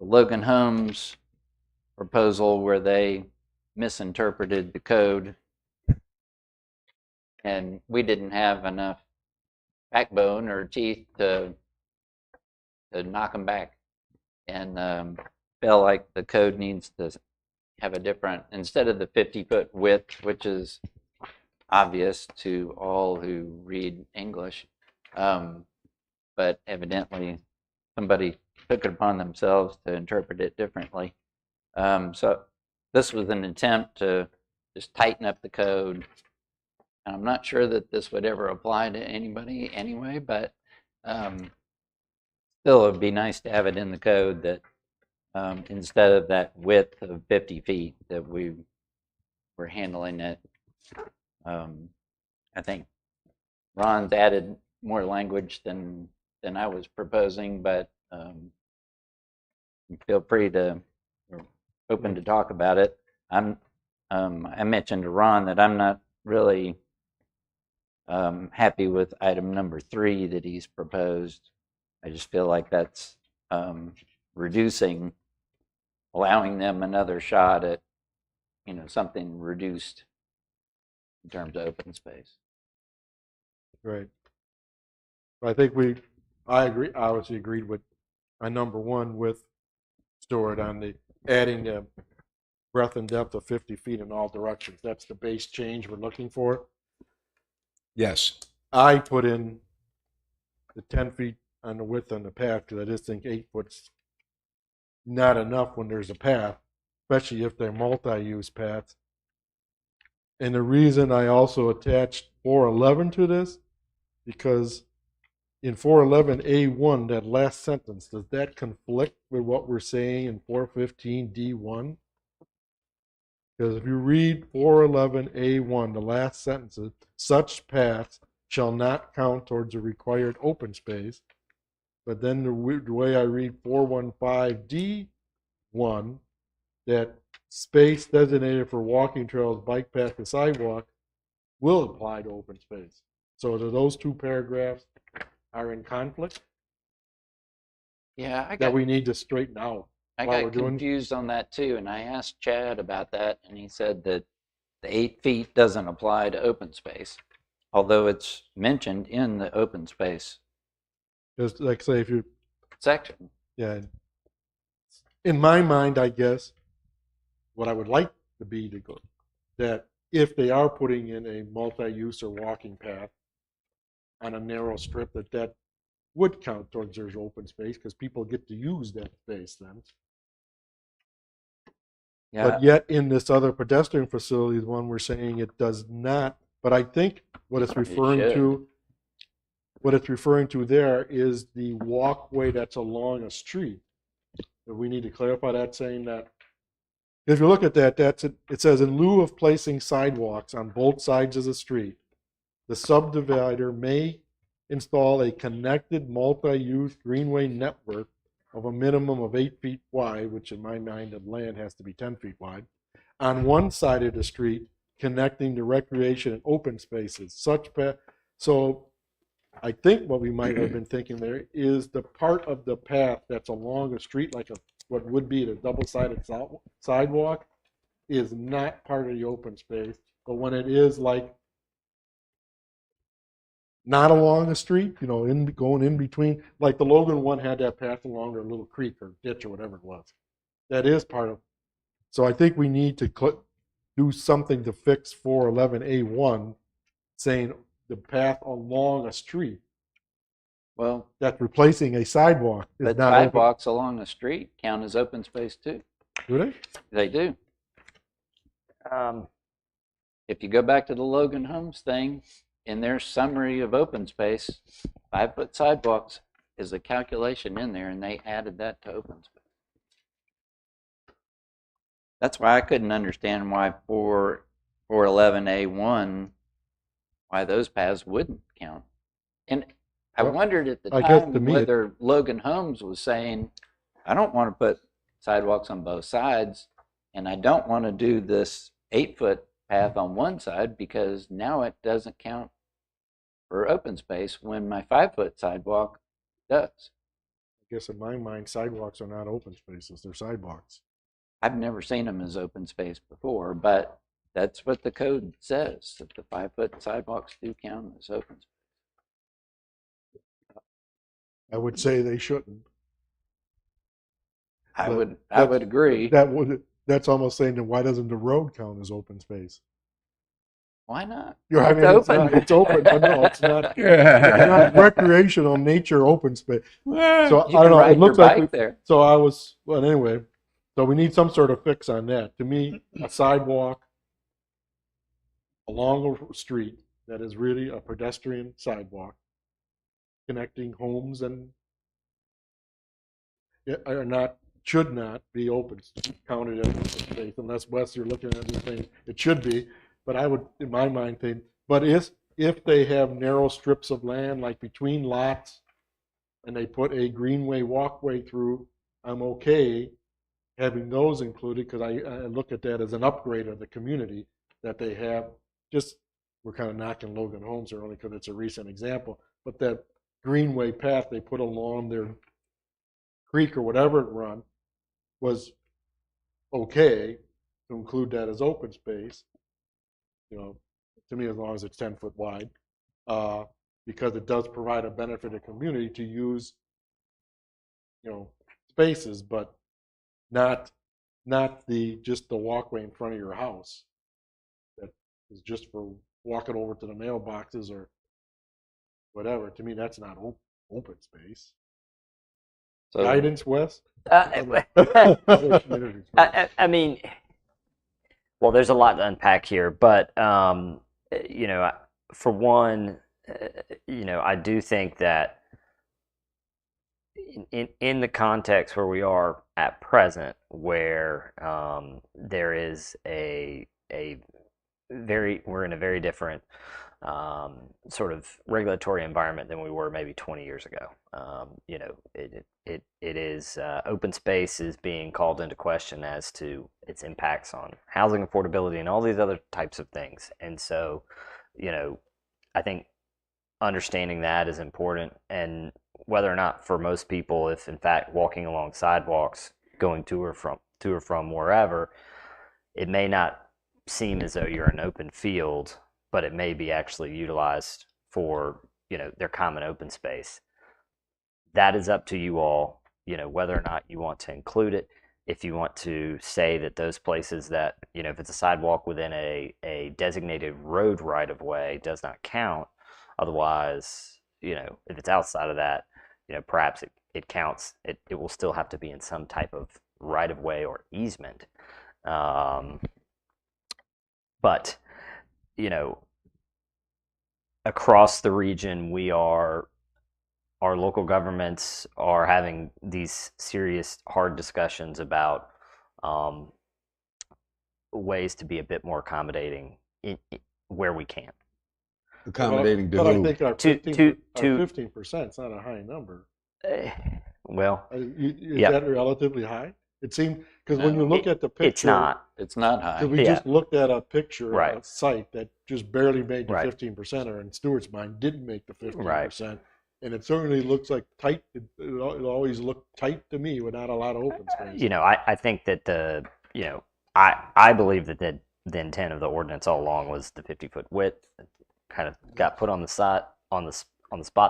Logan Holmes proposal where they misinterpreted the code, and we didn't have enough backbone or teeth to knock them back, and felt like the code needs to have a different, instead of the 50-foot width, which is obvious to all who read English, but evidently somebody took it upon themselves to interpret it differently. So this was an attempt to just tighten up the code. And I'm not sure that this would ever apply to anybody anyway, but still it would be nice to have it in the code that instead of that width of 50 feet, that we we're handling it. I think Ron's added more language than I was proposing, but feel free to, or open to talk about it. I mentioned to Ron that I'm not really happy with item number 3 that he's proposed. I just feel like that's reducing, allowing them another shot at, something reduced in terms of open space. Right. I think I agree, obviously agreed with my number 1 with Stuart on the adding the breadth and depth of 50 feet in all directions. That's the base change we're looking for. Yes. I put in the 10 feet on the width on the path because I just think 8 foot's not enough when there's a path, especially if they're multi-use paths. And the reason I also attached 411 to this, because in 411A1, that last sentence, does that conflict with what we're saying in 415D1? Because if you read 411A1, the last sentence is, such paths shall not count towards the required open space. But then the way I read 415D1, that space designated for walking trails, bike path, and sidewalk will apply to open space. So do those 2 paragraphs are in conflict? Yeah, that we need to straighten out. I while got we're doing- confused on that too, and I asked Chad about that, and he said that the 8 feet doesn't apply to open space, although it's mentioned in the open space Just like say if you, section. yeah. In my mind, I guess, what I would like to be to go, that if they are putting in a multi-use or walking path on a narrow strip, that would count towards their open space because people get to use that space then. Yeah, But yet in this other pedestrian facilities one, we're saying it does not. But I think what it's referring to there is the walkway that's along a street. So we need to clarify that, saying that if you look at that, it says in lieu of placing sidewalks on both sides of the street, the subdivider may install a connected multi-use greenway network of a minimum of 8 feet wide, which in my mind of land has to be 10 feet wide, on one side of the street, connecting to recreation and open spaces. So I think what we might have been thinking there is the part of the path that's along a street, like what would be the double-sided sidewalk, is not part of the open space. But when it is like not along the street, going in between, like the Logan one had that path along a little creek or ditch or whatever it was. That is part of. So I think we need to do something to fix 411A1, saying the path along a street. well, That's replacing a sidewalk. Is but not open. sidewalks along the street count as open space too. Do they? They do. If you go back to the Logan Homes thing, in their summary of open space, 5-foot sidewalks is a calculation in there, and they added that to open space. That's why I couldn't understand why 411A1, why those paths wouldn't count. And I Well, wondered at the I guess time to me whether Logan Homes was saying, I don't want to put sidewalks on both sides, and I don't want to do this 8-foot path on one side because now it doesn't count for open space when my 5-foot sidewalk does. I guess in my mind, sidewalks are not open spaces. They're sidewalks. I've never seen them as open space before, but that's what the code says, that the 5-foot sidewalks do count as open space. I would say they shouldn't. I But would agree. That's almost saying, then why doesn't the road count as open space? Why not? I mean, It's open. It's open, but no, it's not. It's not recreational nature open space. So You I don't can know. ride It looks your like bike there. So anyway. So we need some sort of fix on that. To me, a sidewalk along a street that is really a pedestrian sidewalk connecting homes and are not should not be open, counted as open space, unless Wes, you're looking at this thing, it should be, but I would, in my mind, think, but if they have narrow strips of land, like between lots, and they put a greenway walkway through, I'm okay having those included, because I look at that as an upgrade of the community that they have. Just, we're kind of knocking Logan Homes here only because it's a recent example, but that greenway path they put along their creek or whatever it run was okay to include that as open space, to me, as long as it's 10 foot wide, because it does provide a benefit to community to use, spaces, but not just the walkway in front of your house that is just for walking over to the mailboxes or whatever. To me, that's not open space. So, Guidance, Wes? I mean, well, there's a lot to unpack here, but for one, I do think that in the context where we are at present, where there is we're in a very different sort of regulatory environment than we were maybe 20 years ago. It is open space is being called into question as to its impacts on housing affordability and all these other types of things. And so, I think understanding that is important, and whether or not for most people, if in fact walking along sidewalks, going to or from wherever, it may not seem as though you're an open field, but it may be actually utilized for, their common open space. That is up to you all, whether or not you want to include it. If you want to say that those places that, if it's a sidewalk within a designated road right of way does not count. Otherwise, if it's outside of that, perhaps it counts. It will still have to be in some type of right of way or easement. But, across the region, our local governments are having these serious, hard discussions about ways to be a bit more accommodating where we can. Accommodating to but I who? think our 15% is not a high number. Well, is that relatively high? It seemed, because when you look at the picture, it's not. It's not high. We just looked at a picture, Right. a site that just barely made the Right. 15%, or in Stewart's mind didn't make the 15%. Right. And it certainly looks like tight. It always looked tight to me with not a lot of open space. I think that I believe that the intent of the ordinance all along was the 50-foot width. It kind of got put on the spot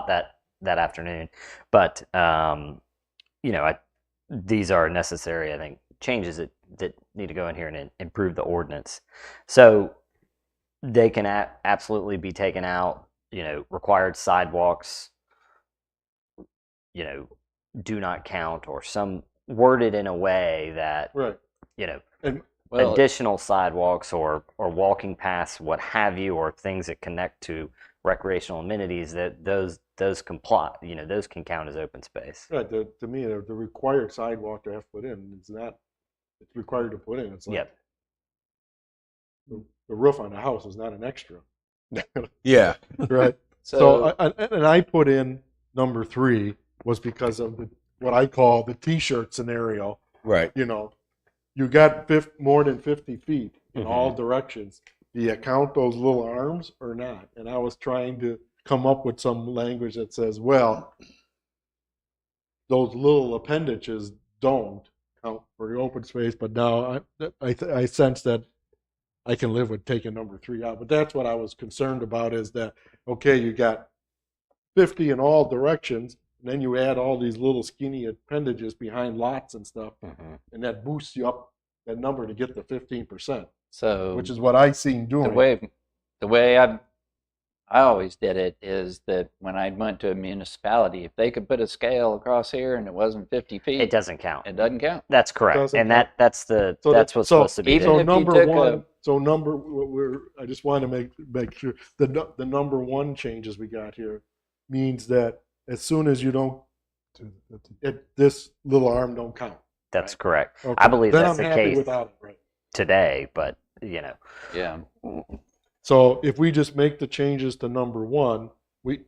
that afternoon, but these are necessary, I think, changes that need to go in here and improve the ordinance. So they can absolutely be taken out. Required sidewalks, do not count, or some worded in a way that Right. And additional sidewalks or walking paths, what have you, or things that connect to recreational amenities, that those comply, those can count as open space. right, to me, the required sidewalk to have put in, it's required to put in. It's like Yep. the roof on the house is not an extra. Yeah. Right. So I put in number 3 was because of what I call the T-shirt scenario. Right. You got more than 50 feet in all directions. Do you count those little arms or not? And I was trying to come up with some language that says, well, those little appendages don't count for the open space. But now I sense that I can live with taking number 3 out. But that's what I was concerned about, is that, okay, you got 50 in all directions, and then you add all these little skinny appendages behind lots and stuff, and that boosts you up that number to get the 15%, So which is what I seen doing. the way I always did it is that when I went to a municipality, if they could put a scale across here and it wasn't 50 feet, It doesn't count. It doesn't count. That's correct, Doesn't and count. that's what's supposed to be. even there. if you number took one, I just want to make sure the number 1 changes we got here means that as soon as you don't, this little arm don't count. That's correct. Okay. I believe Then that's I'm the happy case without it, right? today, but you know, Yeah. So if we just make the changes to number 1,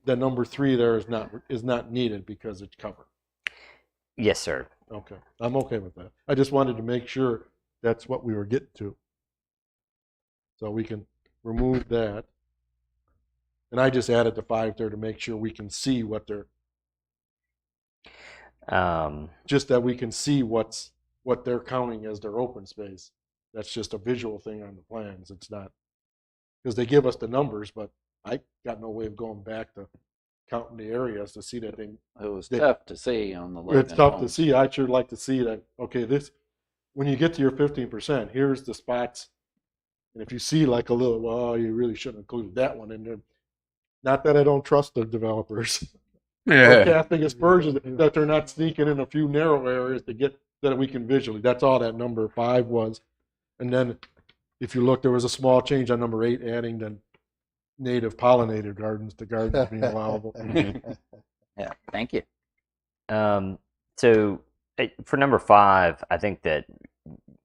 the number 3 there is not needed because it's covered. yes, sir. Okay, I'm okay with that. I just wanted to make sure that's what we were getting to. So we can remove that. And I just added the 5 there to make sure we can see what they're, just that we can see what they're counting as their open space. That's just a visual thing on the plans. It's not, because they give us the numbers, but I got no way of going back to counting the areas to see that they. It was tough to see on the Logan It's tough to homes. see. I'd sure like to see that, okay, when you get to your 15%, here's the spots. And if you see like a little, well, you really shouldn't include that one in there. Not that I don't trust the developers. Or casting aspersions that they're not sneaking in a few narrow areas to get that we can visually. That's all that number 5 was. And then if you look, there was a small change on number 8, adding the native pollinator gardens to gardens being allowable. Yeah, thank you. So for number 5, I think that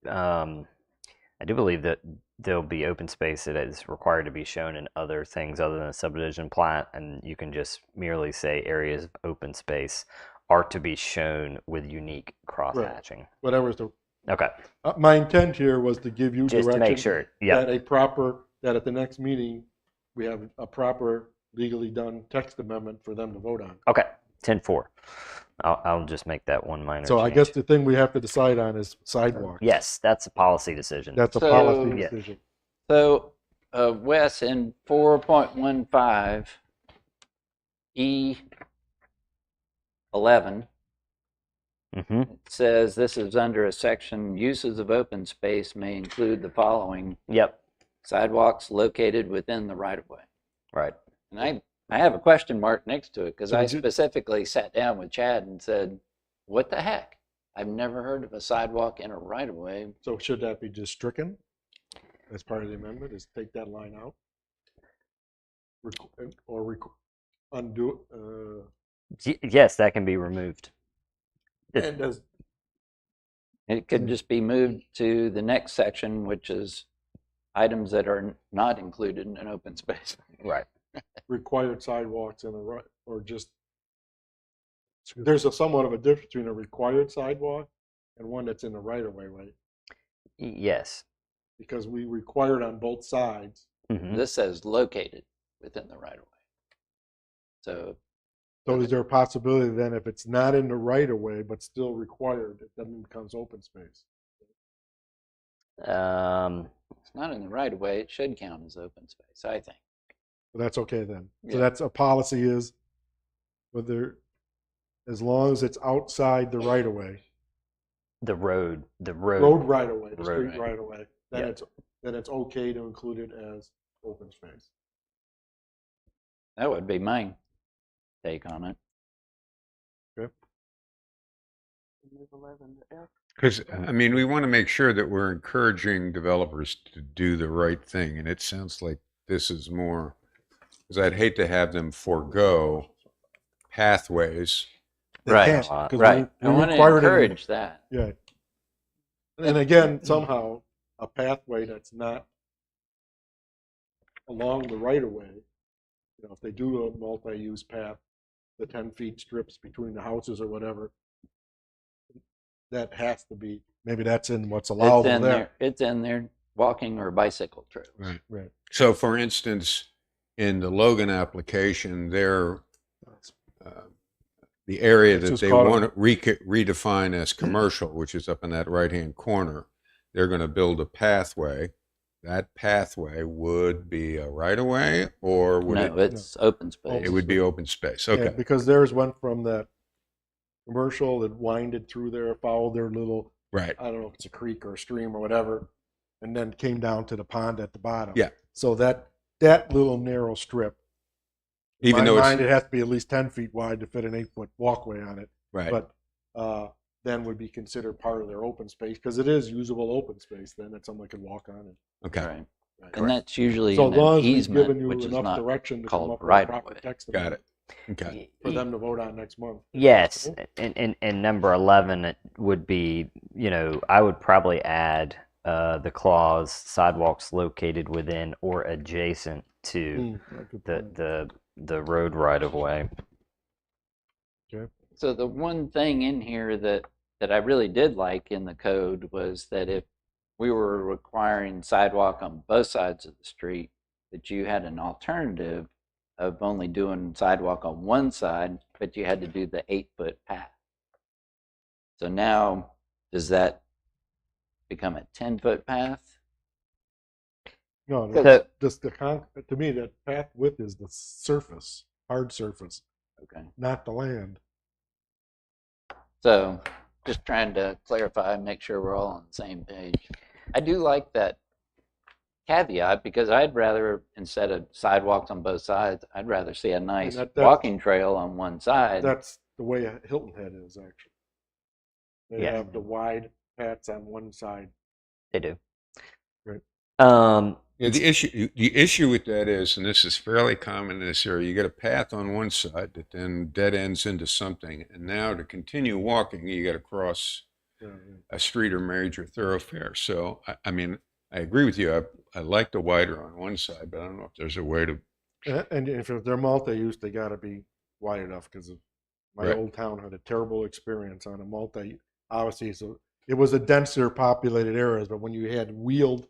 I do believe that there'll be open space that is required to be shown in other things other than a subdivision plat, and you can just merely say areas of open space are to be shown with unique cross hatching. Whatever's the. Okay. My intent here was to give you Just direction to make sure, yeah, that at the next meeting we have a proper legally done text amendment for them to vote on. Okay. 10-4. I'll just make that one minor So change. I guess the thing we have to decide on is sidewalks. Yes, that's a policy decision. That's a So- policy Yeah. decision. So, Wes, in 4.15 E11, Mm-hmm. it says this is under a section, uses of open space may include the following: Yep. sidewalks located within the right-of-way. Right. And I have a question mark next to it because So I did you- specifically sat down with Chad and said, what the heck? I've never heard of a sidewalk in a right-of-way. So should that be just stricken as part of the amendment? Is take that line out? Undo it? Yes, that can be removed. And does It could just be moved to the next section, which is items that are not included in an open space. Right. required sidewalks in a right, or just, there's somewhat of a difference between a required sidewalk and one that's in the right of way, right? Yes. Because we require it on both sides. Mm-hmm. This says located within the right-of-way. So So is there a possibility then if it's not in the right of way but still required, it then becomes open space? it's not in the right-of-way. It should count as open space, I think. So that's okay then. So Yeah. that's a policy is whether, as long as it's outside the right of way, The road road right of way, the Road street right of way, then Yeah. it's okay to include it as open space. That would be my take on it. Because, I mean, we want to make sure that we're encouraging developers to do the right thing. And it sounds like this is more, because I'd hate to have them forego pathways. They Right. can't, 'cause Right. we I want to require it in the- encourage that. Yeah. And again, somehow, a pathway that's not along the right of way, if they do a multi-use path, the 10 feet strips between the houses or whatever, that has to be, maybe that's in what's allowable It's in there. there. It's in there. Walking or bicycle trails. Right. Right. So, for instance, in the Logan application, they're the area It's that just they called a- want to redefine as commercial, which is up in that right-hand corner, they're going to build a pathway. That pathway would be a right-of-way, or would No, it's open space. it would be open space? Yeah, Okay. because theirs went from that commercial that winded through there, followed their little, Right. I don't know if it's a creek or a stream or whatever, and then came down to the pond at the bottom. Yeah. So that little narrow strip, in Even my though mind, it's it has to be at least 10 feet wide to fit an 8-foot walkway on it. right. But then would be considered part of their open space because it is usable open space. Then that someone can walk on it. Okay. Right. Right. And that's usually So in as long an as we've easement, given you which is enough not direction to called come up with right a proper of way. text Got amendment, Okay. for them to vote on next month. Yes, and number 11 it would be, I would probably add the clause sidewalks located within or adjacent to Good point. the road right of way. So the one thing in here that I really did like in the code was that if we were requiring sidewalk on both sides of the street, that you had an alternative of only doing sidewalk on one side, but you had to do the 8-foot path. So now, does that become a 10-foot path? No, So- that's just to me, that path width is the surface, hard surface, Okay. not the land. So just trying to clarify and make sure we're all on the same page. I do like that caveat because I'd rather, instead of sidewalks on both sides, I'd rather see a nice that's- walking trail on one side. That's the way Hilton Head is actually. They Yeah. have the wide paths on one side. They do. Right. Yeah, the issue with that is, and this is fairly common in this area, you got a path on one side that then dead ends into something, and now to continue walking, you got to cross a street or major thoroughfare. So, I mean, I agree with you. I like the wider on one side, but I don't know if there's a way to. And if they're multi-use, they got to be wide enough because my Right. old town had a terrible experience on a obviously, so it was a denser populated areas, but when you had wheeled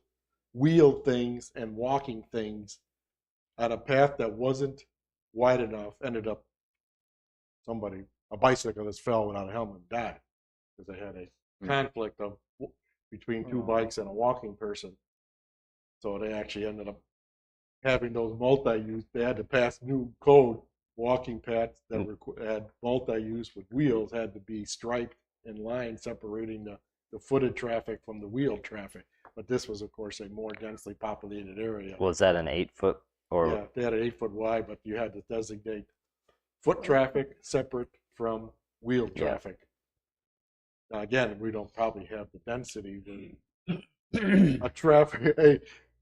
things and walking things at a path that wasn't wide enough, ended up a bicyclist fell without a helmet and died because they had a conflict between two bikes and a walking person. So they actually ended up having those multi-use. They had to pass new code. Walking paths that had multi-use with wheels had to be striped in line separating the footed traffic from the wheeled traffic. But this was, of course, a more densely populated area. Was that an 8-foot or? Yeah, they had an 8-foot wide, but you had to designate foot traffic separate from wheeled traffic. Now, again, we don't probably have the density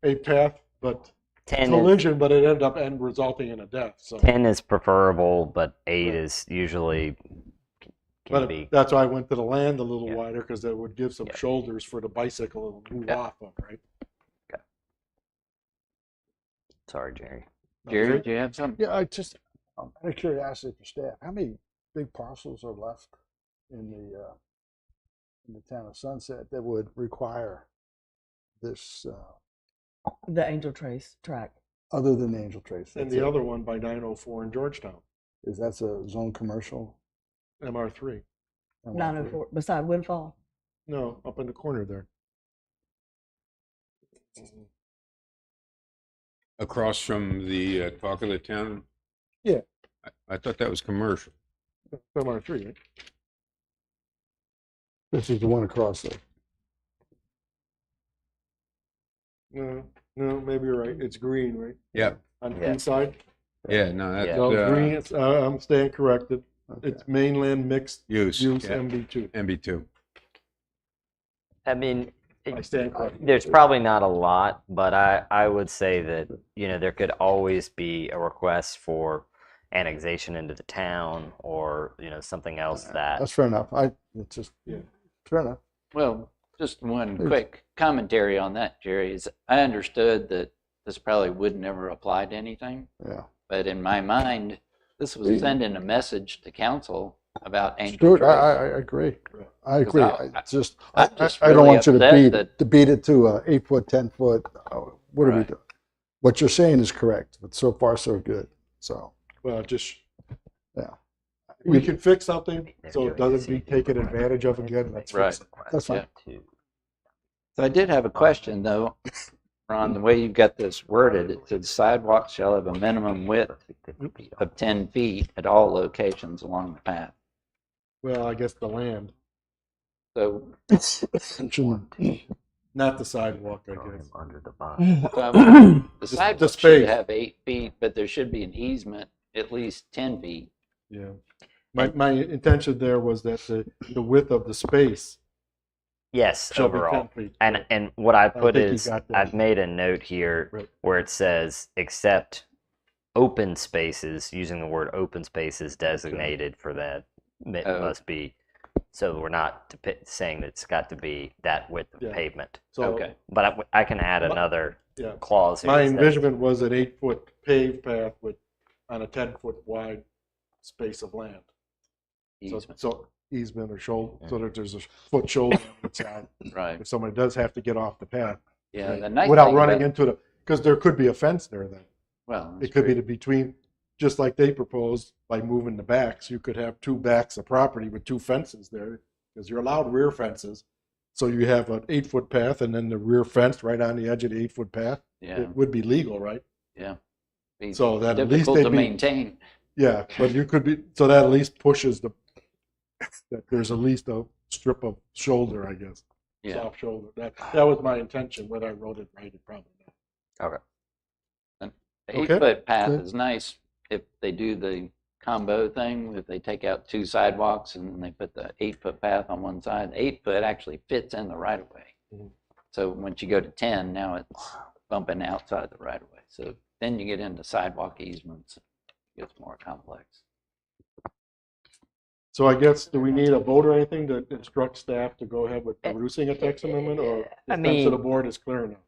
a path, but 10 collision, but it ended up resulting in a death. So 10 is preferable, but 8 is usually can be. that's why I went to the land a little wider because that would give some shoulders for the bicycle to move off of, right? Okay. Sorry, Jerry. Jerry, do you have something? Yeah, out of curiosity for staff, how many big parcels are left in the town of Sunset that would require this, The Angel Trace track. other than the Angel Trace? And That's the it. other one by 904 in Georgetown, That's a zone commercial? MR3. 904 beside Windfall. No, up in the corner there. Across from the talk of the town? Yeah. I thought that was commercial. MR3, right? This is the one across there. No, maybe you're right. It's green, right? Yep. On the inside? Yeah, no, that's No, green. I'm staying corrected. Okay. It's mainland mixed use. use Yeah. MB2. MB2. I mean, I stand corrected. there's probably not a lot, but I would say that, there could always be a request for annexation into the town or, something else that. That's fair enough. It's just, fair enough. Well, just one quick commentary on that, Jerry, is I understood that this probably would never apply to anything, Yeah. but in my mind, this was sending a message to council about Angel Stuart, Trace. I agree. I agree. I'm I just don't really want you to upset beat it to a 8-foot, 10-foot. What are we Right. doing? What you're saying is correct, but so far so good. So Well, just yeah, we can fix something so it doesn't be taken advantage of again. Let's fix it. that's fine. So I did have a question, though, Ron, the way you got this worded. It said sidewalks shall have a minimum width of 10 feet at all locations along the path. Well, I guess the land, So not the sidewalk, I guess. Under the bottom. the sidewalk space. should have 8 feet, but there should be an easement at least 10 feet. Yeah. My intention there was that the width of the space Yes, shall be overall. 10 feet. And what I put think you is got that. I've made a note here Right. where it says except open spaces, using the word open spaces designated for that, it Oh. must be, so we're not saying that it's got to be that width of Yeah. pavement. So Okay. But I can add My- another yeah, clause here. my that says- envisionment was an 8-foot paved path with on a 10-foot wide space of land. Easement. So easement or shoulder, so that there's a foot shoulder on each side. Right. If somebody does have to get off the path, Yeah. right, The nice without thing running about, into the, because there could be a fence there then. well, It could be the between, just like they proposed by moving the backs, you could have 2 backs of property with 2 fences there, because you're allowed rear fences. So you have an 8-foot path and then the rear fence right on the edge of the 8-foot path. yeah. It would be legal, right? Yeah. Be So that at least difficult they'd to be, maintain. yeah, but you could be, so that at least pushes that there's at least a strip of shoulder, I guess. Yeah. Soft shoulder. That was my intention. Whether I wrote it right, it probably not. Okay. The Okay. 8-foot path Good. is nice if they do the combo thing, if they take out 2 sidewalks and they put the 8-foot path on one side. The 8-foot actually fits in the right of way. Mhm. So once you go to 10, now it's bumping outside the right of way. So then you get into sidewalk easements. It gets more complex. So I guess, do we need a vote or anything to instruct staff to go ahead with producing a text amendment, or I the sense of the mean- board is clear enough?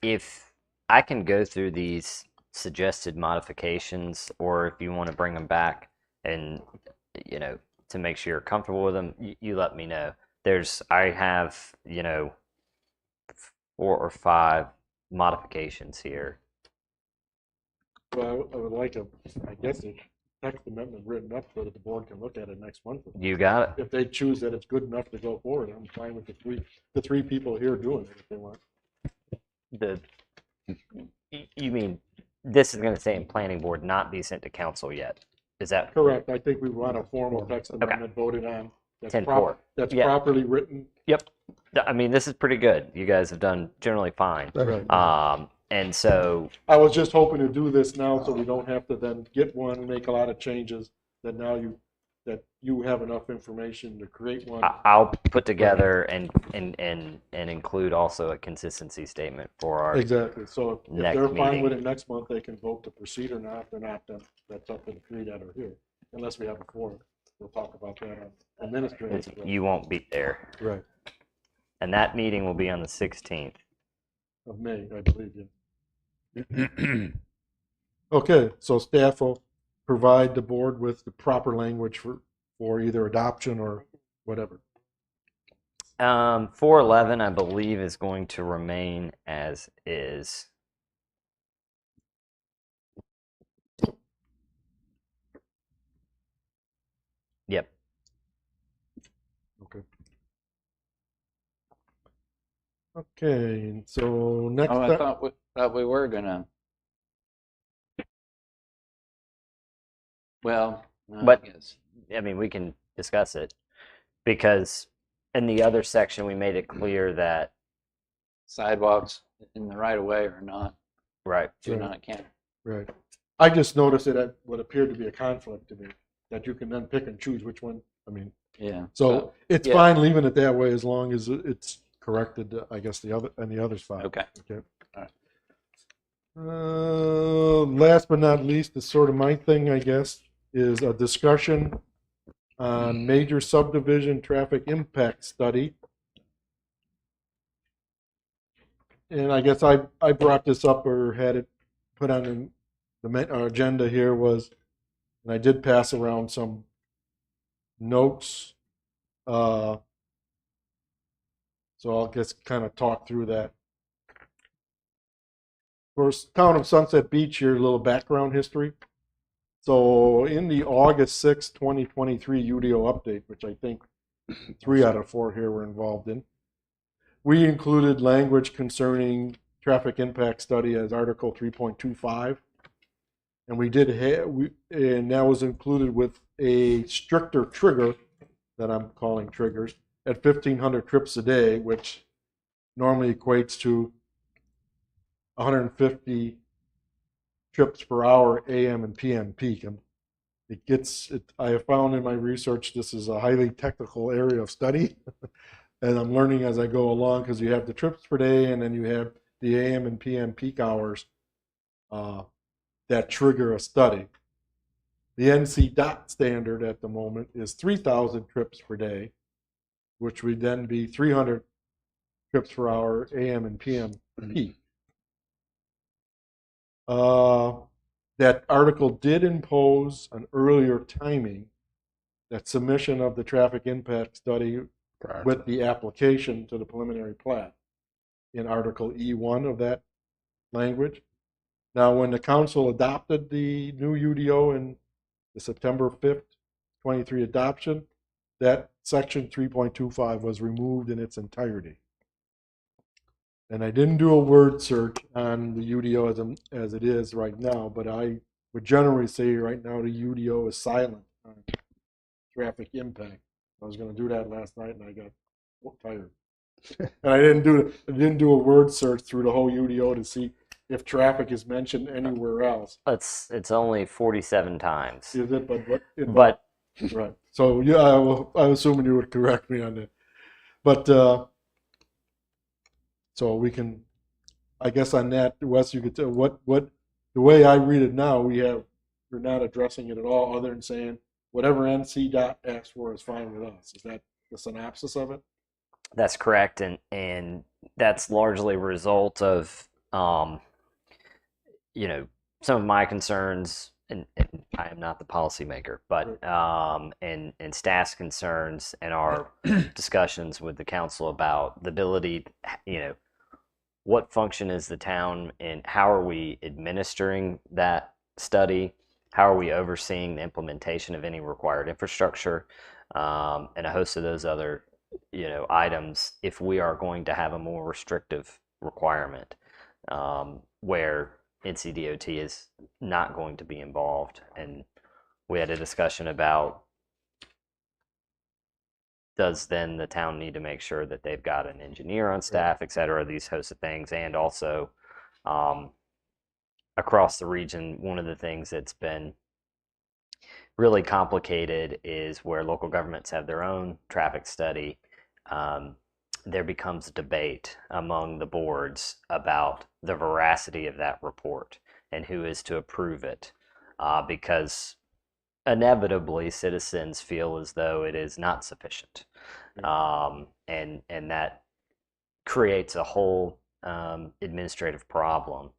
If I can go through these suggested modifications, or if you want to bring them back and, to make sure you're comfortable with them, you let me know. I have, 4 or 5 modifications here. Well, I would like I guess, a text amendment written up so that the board can look at it next month. You got it. If they choose that it's good enough to go forward, I'm fine with the three people here doing it if they want. You mean this is going to say in planning board, not be sent to council yet? Is that Correct. I think we want a formal text amendment voted on. That's 10-4. That's Yeah. properly written. Yep. I mean, this is pretty good. You guys have done generally fine. Right. And so I was just hoping to do this now so we don't have to then get one, make a lot of changes, that now you have enough information to create one. I'll put together and include also a consistency statement for our Exactly. So if next they're fine meeting. with it next month, they can vote to proceed or not. If they're not, then that's up to the 3 that are here. Unless we have a forum. We'll talk about that on administrative. You won't be there. Right. And that meeting will be on the 16th. Of May, I believe, yeah. Okay, so staff will provide the board with the proper language for either adoption or whatever. 411, I believe, is going to remain as is. Yep. Okay. Okay, so next Oh, I up, thought we were gonna. Well, no, But- I guess. I mean, we can discuss it because in the other section, we made it clear that, Sidewalks in the right of way or not, right, do Right. not count. right. I just noticed it at what appeared to be a conflict to me, that you can then pick and choose which one. I mean, Yeah. so it's yeah. fine leaving it that way as long as it's corrected, I guess, the other's fine. Okay. Okay. All right. Last but not least, is sort of my thing, I guess, is a discussion on major subdivision traffic impact study. And I guess I brought this up or had it put on our agenda here was, and I did pass around some notes. So I'll just kind of talk through that. First, town of Sunset Beach here, a little background history. So in the August 6, 2023 UDO update, which I think 3 out of 4 here were involved in, we included language concerning traffic impact study as Article 3.25. And we did and that was included with a stricter trigger that I'm calling triggers at 1,500 trips a day, which normally equates to 150 trips per hour AM and PM peak. And I have found in my research this is a highly technical area of study. And I'm learning as I go along because you have the trips per day and then you have the AM and PM peak hours. that trigger a study. The NC DOT standard at the moment is 3,000 trips per day, which would then be 300 trips per hour, AM and PM peak. That article did impose an earlier timing, that submission of the traffic impact study with the application to the preliminary plat in Article E1 of that language. Now, when the council adopted the new UDO in the September 5th, 23 adoption, that section 3.25 was removed in its entirety. And I didn't do a word search on the UDO as it is right now, but I would generally say right now the UDO is silent on traffic impact. I was going to do that last night and I got tired. And I didn't do a word search through the whole UDO to see if traffic is mentioned anywhere else. It's only 47 times. Is it? But right. So yeah, I'm assuming you would correct me on that. But so we can, I guess on that, Wes, you could tell what the way I read it now, we're not addressing it at all, other than saying whatever NC DOT asks for is fine with us. Is that the synopsis of it? That's correct, and that's largely a result of some of my concerns, and I am not the policymaker, but and staff's concerns and our discussions with the council about the ability, what function is the town and how are we administering that study? How are we overseeing the implementation of any required infrastructure, and a host of those other items if we are going to have a more restrictive requirement where NCDOT is not going to be involved. And we had a discussion about, does then the town need to make sure that they've got an engineer on staff, et cetera, these hosts of things. And also across the region, one of the things that's been really complicated is where local governments have their own traffic study. There becomes a debate among the boards about the veracity of that report and who is to approve it, because inevitably citizens feel as though it is not sufficient, and that creates a whole administrative problem.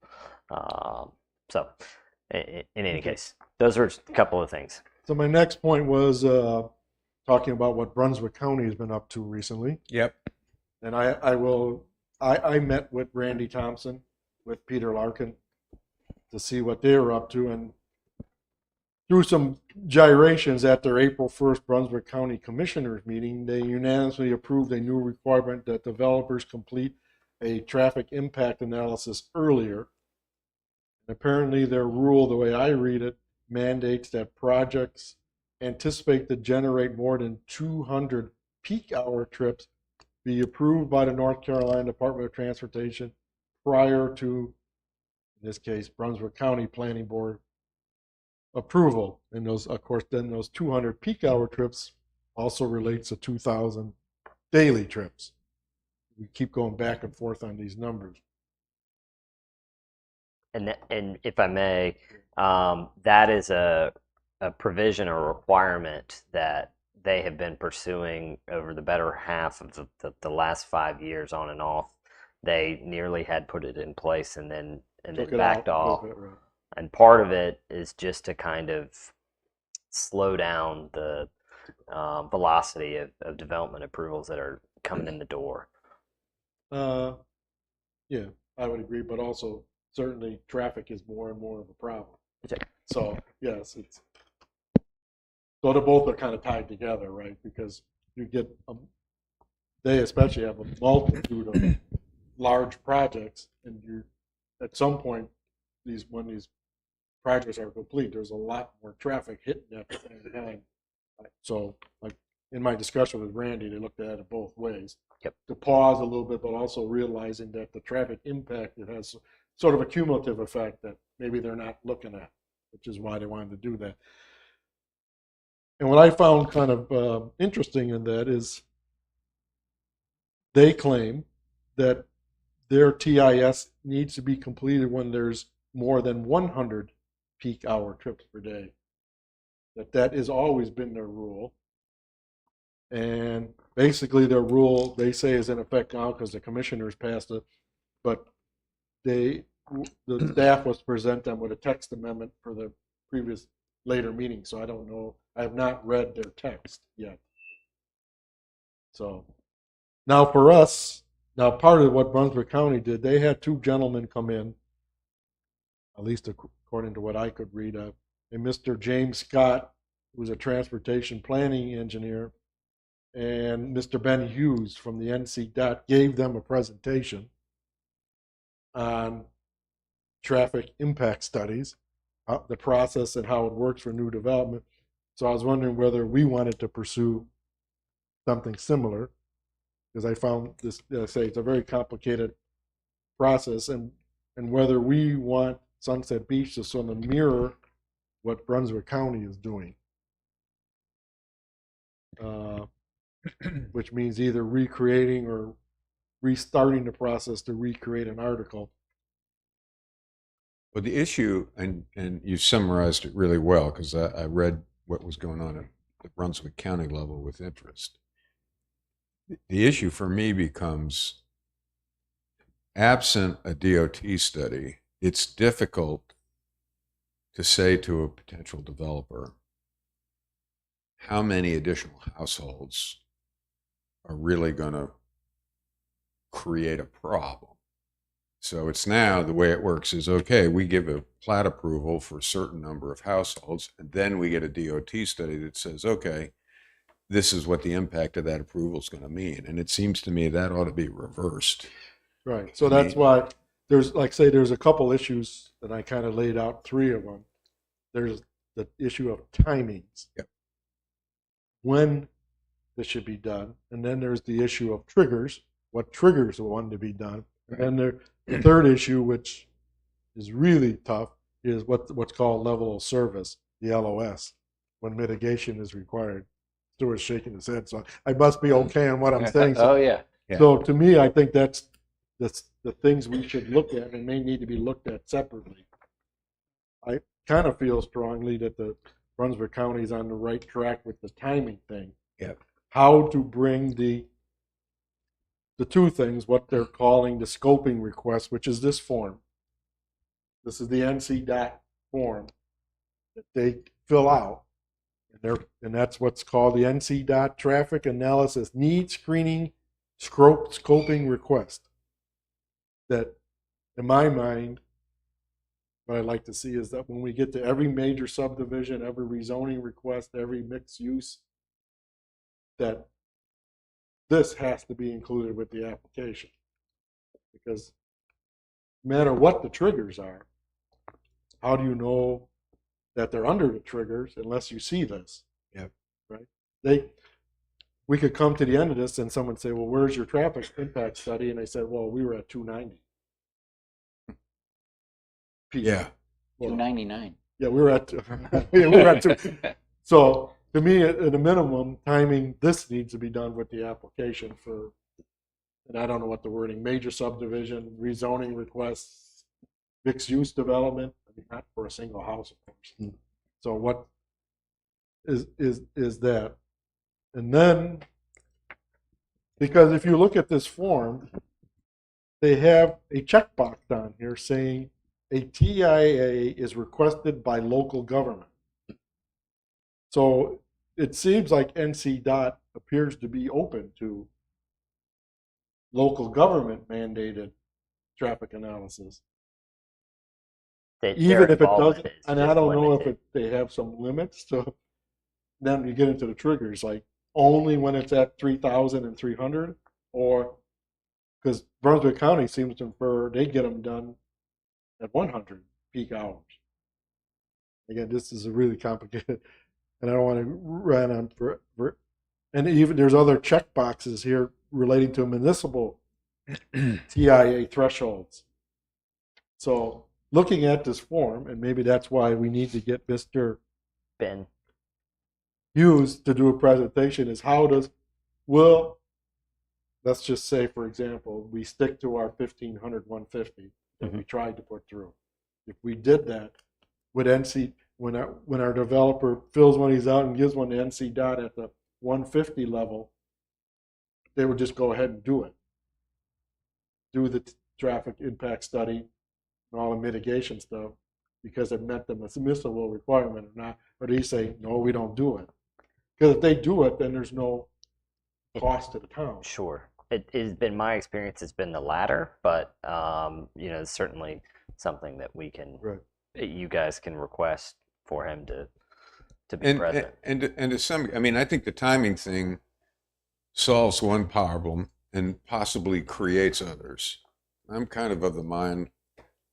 So, in any case, those are a couple of things. So my next point was talking about what Brunswick County has been up to recently. Yep. And I met with Randy Thompson, with Peter Larkin, to see what they were up to, and through some gyrations at their April 1st Brunswick County Commissioners meeting, they unanimously approved a new requirement that developers complete a traffic impact analysis earlier. And apparently their rule, the way I read it, mandates that projects anticipate to generate more than 200 peak hour trips be approved by the North Carolina Department of Transportation prior to, in this case, Brunswick County Planning Board approval. And those, of course, then those 200 peak hour trips also relates to 2,000 daily trips. We keep going back and forth on these numbers. And if I may, that is a provision or requirement that they have been pursuing over the better half of the last 5 years on and off. They nearly had put it in place and then backed off. Right. And part of it is just to kind of slow down the velocity of development approvals that are coming in the door. Yeah, I would agree, but also certainly traffic is more and more of a problem. So yes, so they both are kind of tied together, right? Because you get they especially have a multitude of large projects, and you at some point when these projects are complete, there's a lot more traffic hitting at the same time. So like in my discussion with Randy, they looked at it both ways. Yep. To pause a little bit, but also realizing that the traffic impact, it has sort of a cumulative effect that maybe they're not looking at, which is why they wanted to do that. And what I found kind of interesting in that is they claim that their TIS needs to be completed when there's more than 100 peak hour trips per day. That has always been their rule. And basically their rule, they say, is in effect now because the commissioners passed it, but the staff was to present them with a text amendment for the previous later meeting. So I don't know. I have not read their text yet. So now for us, now part of what Brunswick County did, they had two gentlemen come in, at least according to what I could read, and Mr. James Scott, who was a transportation planning engineer, and Mr. Ben Hughes from the NC DOT gave them a presentation on traffic impact studies, the process and how it works for new development. So I was wondering whether we wanted to pursue something similar, because I found this, I say, it's a very complicated process, and whether we want Sunset Beach to sort of mirror what Brunswick County is doing. Which means either recreating or restarting the process to recreate an article. Well, the issue, and you summarized it really well, because I read what was going on at the Brunswick County level with interest. The issue for me becomes, absent a DOT study, it's difficult to say to a potential developer how many additional households are really going to create a problem. So it's now, the way it works is, okay, we give a plat approval for a certain number of households, and then we get a DOT study that says, okay, this is what the impact of that approval is going to mean. And it seems to me that ought to be reversed. Right. So that's why there's, like, say, there's a couple issues that I kind of laid out, three of them. There's the issue of timings. Yep. When this should be done. And then there's the issue of triggers, what triggers one to be done. And then the third issue, which is really tough, is what's called level of service, the LOS, when mitigation is required. Stuart's shaking his head, so I must be okay on what I'm saying. So, Oh, yeah. So to me, I think that's the things we should look at and may need to be looked at separately. I kind of feel strongly that the Brunswick County is on the right track with the timing thing. Yep. How to bring the two things, what they're calling the scoping request, which is this form. This is the NC DOT form that they fill out. And that's what's called the NC DOT Traffic Analysis Need Screening Scoping Request. That, in my mind, what I'd like to see is that when we get to every major subdivision, every rezoning request, every mixed use, that this has to be included with the application. Because no matter what the triggers are, how do you know that they're under the triggers unless you see this? Yep. Right? We could come to the end of this and someone say, well, where's your traffic impact study? And I said, well, we were at 290. Yeah. Well, 299. yeah, we were at we were at 2. So to me, at a minimum, timing, this needs to be done with the application for, and I don't know what the wording, major subdivision, rezoning requests, mixed use development, I mean, not for a single house, of course. So what is that? And then, because if you look at this form, they have a checkbox on here saying a TIA is requested by local government. So it seems like NC DOT appears to be open to local government mandated traffic analysis. Even if it doesn't, and I don't know if they have some limits to, then you get into the triggers, like only when it's at 3,000 and 300, or because Brunswick County seems to infer they get them done at 100 peak hours. Again, this is a really complicated, and I don't want to run on for and even there's other check boxes here relating to municipal TIA thresholds. So looking at this form, and maybe that's why we need to get Mr. Ben Hughes to do a presentation, is let's just say, for example, we stick to our 1,500, 150 that we tried to put through. If we did that, with NC, when our developer fills one of these out and gives one to NC dot at the 150 level, they would just go ahead and do it. Do the traffic impact study and all the mitigation stuff because it met the dismissal requirement or not. Or do you say, no, we don't do it? Because if they do it, then there's no cost to the town. Sure. It has been my experience, it's been the latter, but it's certainly something that we can, you guys can request for him to be present. And to some, I mean, I think the timing thing solves one problem and possibly creates others. I'm kind of the mind,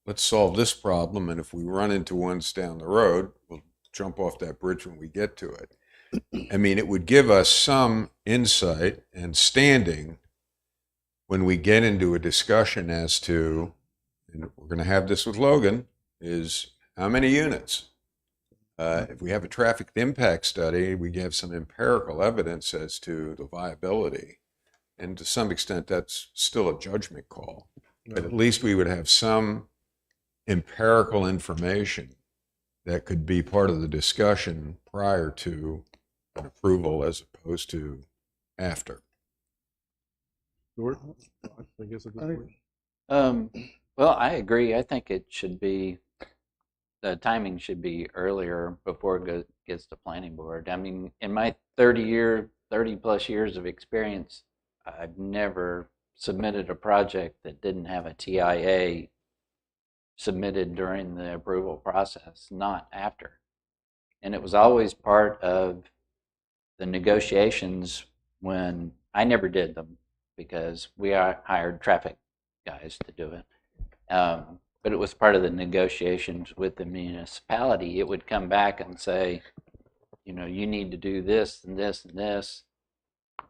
let's solve this problem, and if we run into ones down the road, we'll jump off that bridge when we get to it. I mean, it would give us some insight and standing when we get into a discussion as to, and we're going to have this with Logan, is how many units? If we have a traffic impact study, we have some empirical evidence as to the viability. And to some extent, that's still a judgment call. But at least we would have some empirical information that could be part of the discussion prior to an approval as opposed to after. Stuart, I guess at this point. Well, I agree. I think it should be, the timing should be earlier before it gets to planning board. I mean, in my 30 plus years of experience, I've never submitted a project that didn't have a TIA submitted during the approval process, not after. And it was always part of the negotiations when I never did them because we hired traffic guys to do it. But it was part of the negotiations with the municipality. It would come back and say, you need to do this and this and this.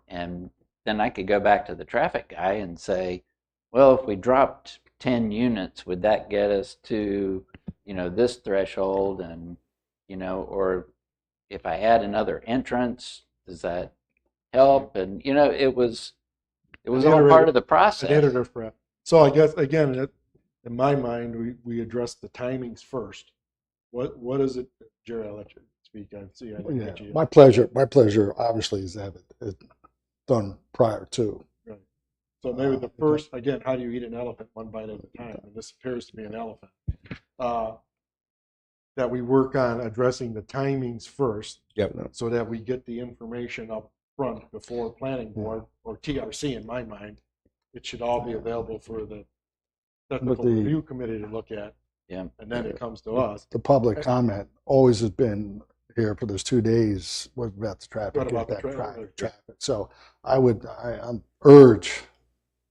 And then I could go back to the traffic guy and say, well, if we dropped 10 units, would that get us to, this threshold? And, or if I add another entrance, does that help? And, it was all part of the process. So I guess, again, in my mind, we address the timings first. What is it, Jerry? I'll let you speak. I see. My pleasure. My pleasure, obviously, is to have it done prior to. Right. So maybe the first, again, how do you eat an elephant one bite at a time? And this appears to be an elephant. That we work on addressing the timings first. Yep. So that we get the information up front before planning board or TRC. In my mind, it should all be available for the technical review committee to look at. Yeah. And then it comes to us. The public comment always has been here for those 2 days. What about the traffic? What about the traffic? So I urge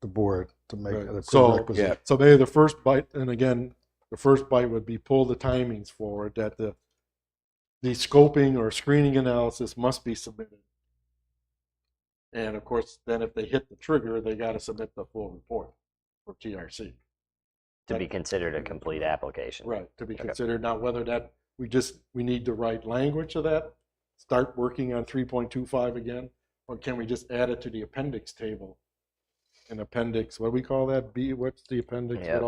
the board to make it a prerequisite. So maybe the first bite, and again, the first bite would be pull the timings forward, that the scoping or screening analysis must be submitted. And of course, then if they hit the trigger, they got to submit the full report for TRC. To be considered a complete application. Right, to be considered. Now, whether that, we need to write language of that, start working on 3.25 again, or can we just add it to the appendix table? An appendix, what do we call that? What's the appendix? Yep.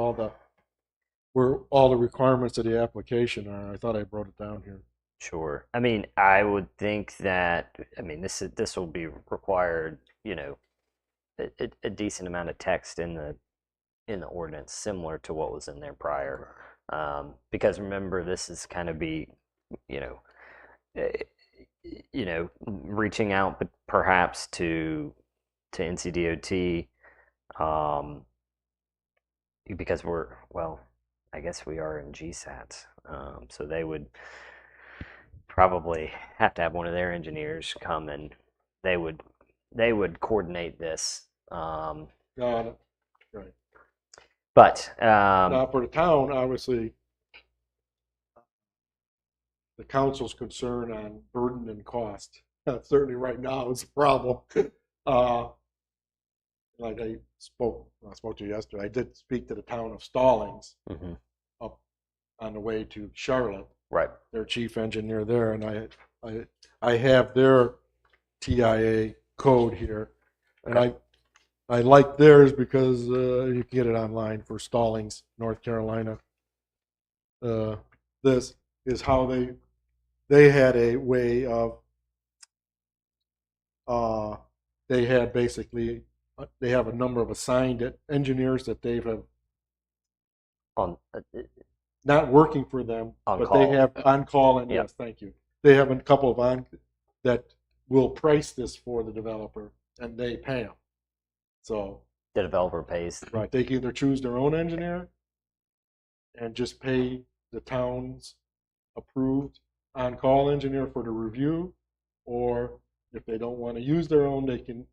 Where all the requirements of the application are. I thought I wrote it down here. Sure. I mean, I would think that, this will be required, a decent amount of text in the ordinance, similar to what was in there prior. Because remember, this is kind of be, reaching out perhaps to NCDOT, because I guess we are in GSATs, so they would probably have to have one of their engineers come and they would coordinate this. Got it. Right. But now for the town, obviously, the council's concern on burden and cost. Certainly, right now is a problem. Like I spoke to you yesterday. I did speak to the town of Stallings up on the way to Charlotte. Right. Their chief engineer there, and I have their TIA code here, and I like theirs because you can get it online for Stallings, North Carolina. is how they had a way of they had basically they have a number of assigned engineers that they've have On not working for them, On but call. they have on call, and Yep. yes, thank you. They have a couple of on that will price this for the developer, and they pay them. So the developer pays. right, they can either choose their own engineer and just pay the town's approved on-call engineer for the review, or if they don't want to use their own, they can.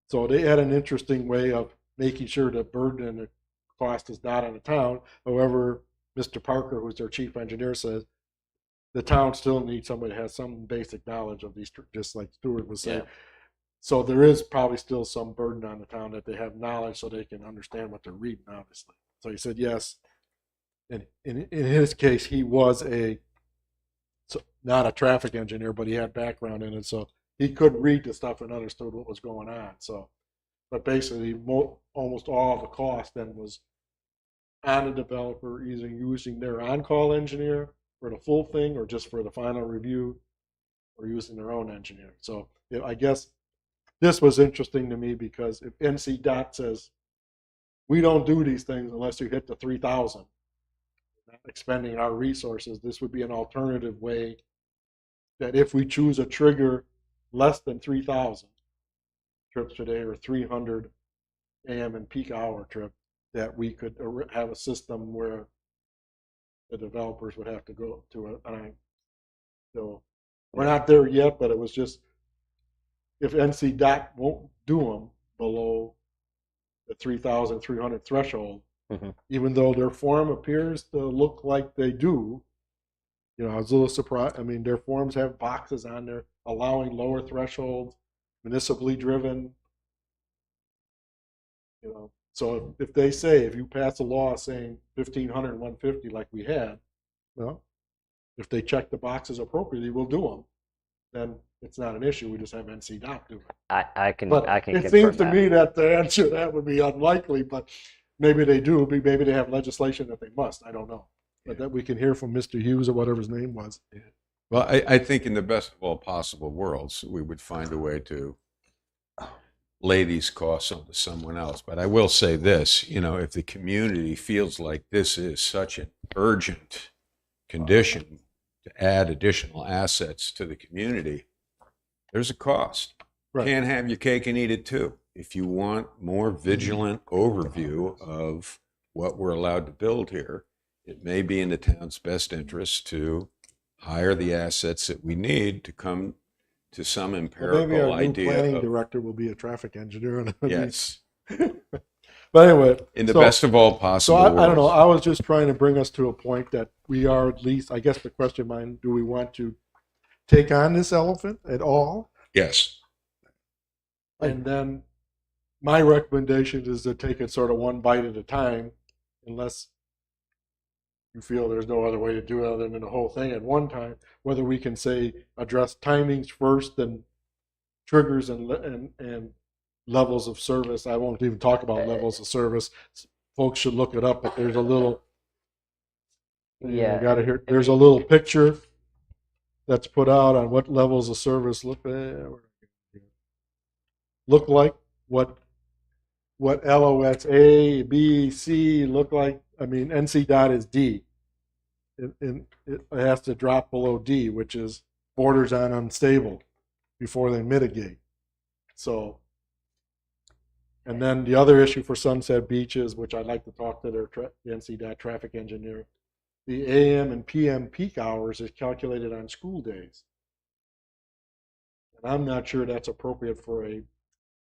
So they had an interesting way of making sure the burden and the cost is not on the town. However, Mr. Parker, who's their chief engineer, says the town still needs somebody that has some basic knowledge of these, just like Stuart was saying. Yeah. So there is probably still some burden on the town that they have knowledge so they can understand what they're reading, obviously. So he said yes. And in his case, he was not a traffic engineer, but he had background in it, so he could read the stuff and understood what was going on. So, but basically, almost all of the cost then was on the developer, either using their on-call engineer for the full thing, or just for the final review, or using their own engineer. So, I guess this was interesting to me because if NC DOT says we don't do these things unless you hit the 3,000, not expending our resources, this would be an alternative way that if we choose a trigger less than 3,000 trips per day or 300 AM and peak hour trip, that we could have a system where the developers would have to go to so we're not there yet, but it was just if NC DOT won't do them below the 3,300 threshold, even though their form appears to look like they do. I was a little surprised. I mean, their forms have boxes on there allowing lower thresholds, municipally driven. So if they say, if you pass a law saying 1,500 and 150 like we had, well, if they check the boxes appropriately, we'll do them. Then it's not an issue. We just have NC DOT do it. I can But I can it confirm seems to that. me that the answer to that would be unlikely, but maybe they do. Maybe they have legislation that they must. I don't know. But that we can hear from Mr. Hughes or whatever his name was. Well, I think in the best of all possible worlds, we would find a way to lay these costs onto someone else. But I will say this, if the community feels like this is such an urgent condition to add additional assets to the community, there's a cost. Right. Can't have your cake and eat it too. If you want more vigilant overview of what we're allowed to build here, it may be in the town's best interest to hire the assets that we need to come to some empirical Maybe our new idea planning of, director will be a traffic engineer. yes, But anyway, in the best of all so possible I don't know. worlds. I was just trying to bring us to a point that we are at least. I guess the question mine: do we want to take on this elephant at all? Yes. And then my recommendation is to take it sort of one bite at a time, unless you feel there's no other way to do it other than the whole thing at one time. Whether we can say address timings first and triggers and levels of service. I won't even talk about levels of service. Folks should look it up, but there's a little. Got to hear. There's a little picture that's put out on what levels of service look like, what LOS A, B, C look like. I mean, NC DOT is D. It has to drop below D, which is borders on unstable before they mitigate. So, and then the other issue for Sunset Beaches, which I'd like to talk to their NC DOT traffic engineer, the AM and PM peak hours is calculated on school days. And I'm not sure that's appropriate for a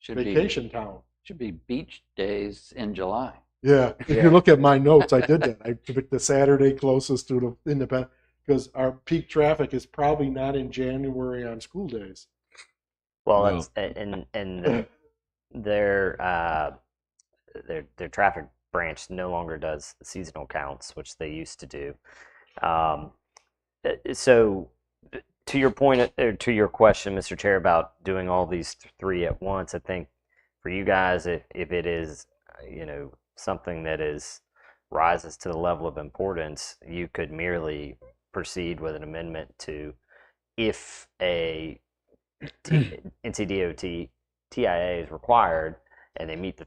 vacation town. Should be beach days in July. Yeah, if you look at my notes, I did that. I picked the Saturday closest to the independent, because our peak traffic is probably not in January on school days. Well, No. that's and their traffic branch no longer does seasonal counts, which they used to do. So, to your point, or to your question, Mr. Chair, about doing all these three at once, I think for you guys, if it is, something that rises to the level of importance, you could merely proceed with an amendment to, if a NCDOT TIA is required and they meet the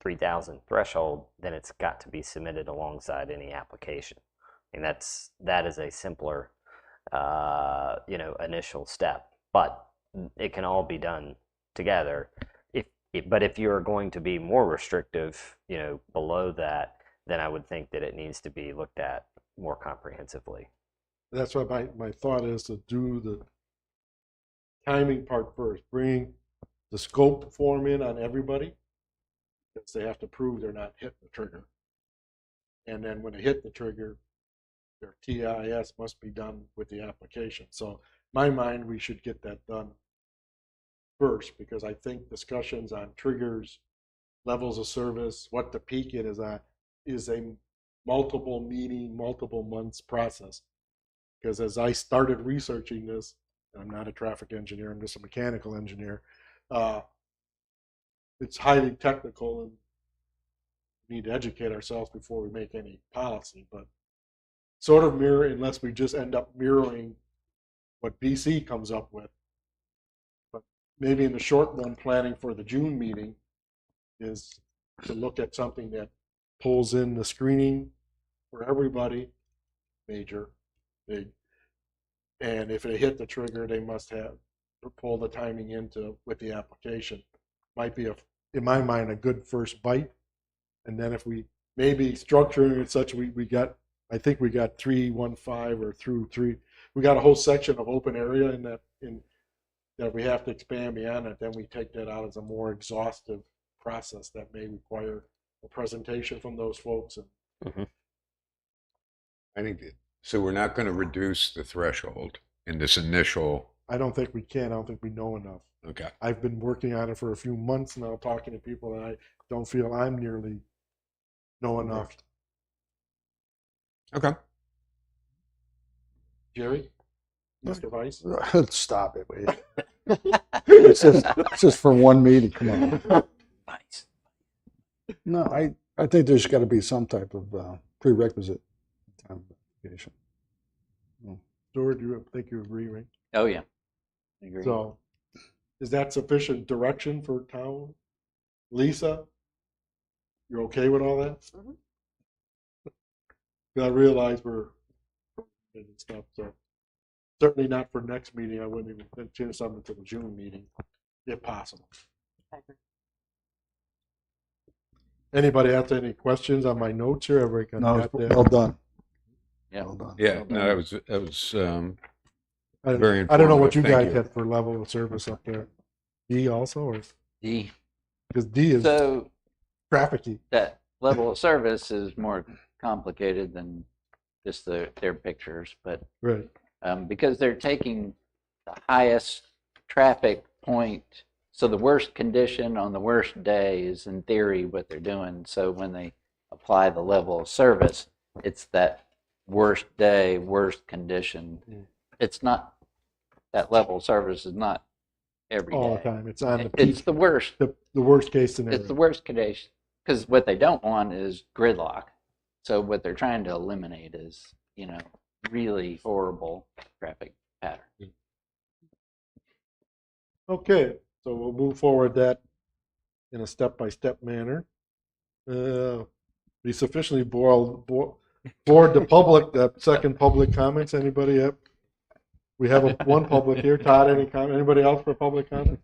3,000 threshold, then it's got to be submitted alongside any application. And that is a simpler, initial step, but it can all be done together. But if you're going to be more restrictive, below that, then I would think that it needs to be looked at more comprehensively. That's why my thought is to do the timing part first, bring the scope form in on everybody, because they have to prove they're not hitting the trigger. And then when they hit the trigger, their TIS must be done with the application. So in my mind, we should get that done first, because I think discussions on triggers, levels of service, what the peak it is at, is a multiple meeting, multiple months process. Because as I started researching this, and I'm not a traffic engineer, I'm just a mechanical engineer, it's highly technical, and we need to educate ourselves before we make any policy. But sort of mirror, unless we just end up mirroring what BC comes up with. But maybe in the short run, planning for the June meeting is to look at something that pulls in the screening for everybody, major, big. And if they hit the trigger, they must have pull the timing into with the application. Might be, in my mind, a good first bite. And then if we maybe structuring it such, I think we got 315 or through 3. We got a whole section of open area that we have to expand beyond it. Then we take that out as a more exhaustive process that may require a presentation from those folks. And I think so. We're not going to reduce the threshold in this initial. I don't think we can. I don't think we know enough. Okay. I've been working on it for a few months now, talking to people, and I don't feel I'm nearly know enough. Okay. Jerry? Mr. Vice? Stop it, wait. It's just for one meeting. Come on. Nice. No, I think there's got to be some type of prerequisite time verification. Stuart, you think you agree, right? Oh, yeah. I agree. So, is that sufficient direction for town? Lisa, you're okay with all that? I realize we're and stuff, so certainly not for next meeting. I wouldn't even change something to the June meeting, if possible. Anybody have any questions on my notes here? Everybody No, got that? well done. Yeah. Well done. Yeah. Well No, done. that was I very don't know what you informative. Thank guys you. had for level of service up there. D also, or D. because D is So trafficy. that level of service is more complicated than just their pictures, but Right. because they're taking the highest traffic point, so the worst condition on the worst day is in theory what they're doing. So when they apply the level of service, it's that worst day, worst condition. It's not, that level of service is not every All the day. time. It's on the peak. It's the worst. The worst case scenario. It's the worst condition, because what they don't want is gridlock. So what they're trying to eliminate is, really horrible traffic pattern. Okay, so we'll move forward that in a step-by-step manner. We sufficiently bored the public. Second public comments. Anybody have? We have one public here. Todd, any comment? Anybody else for public comment?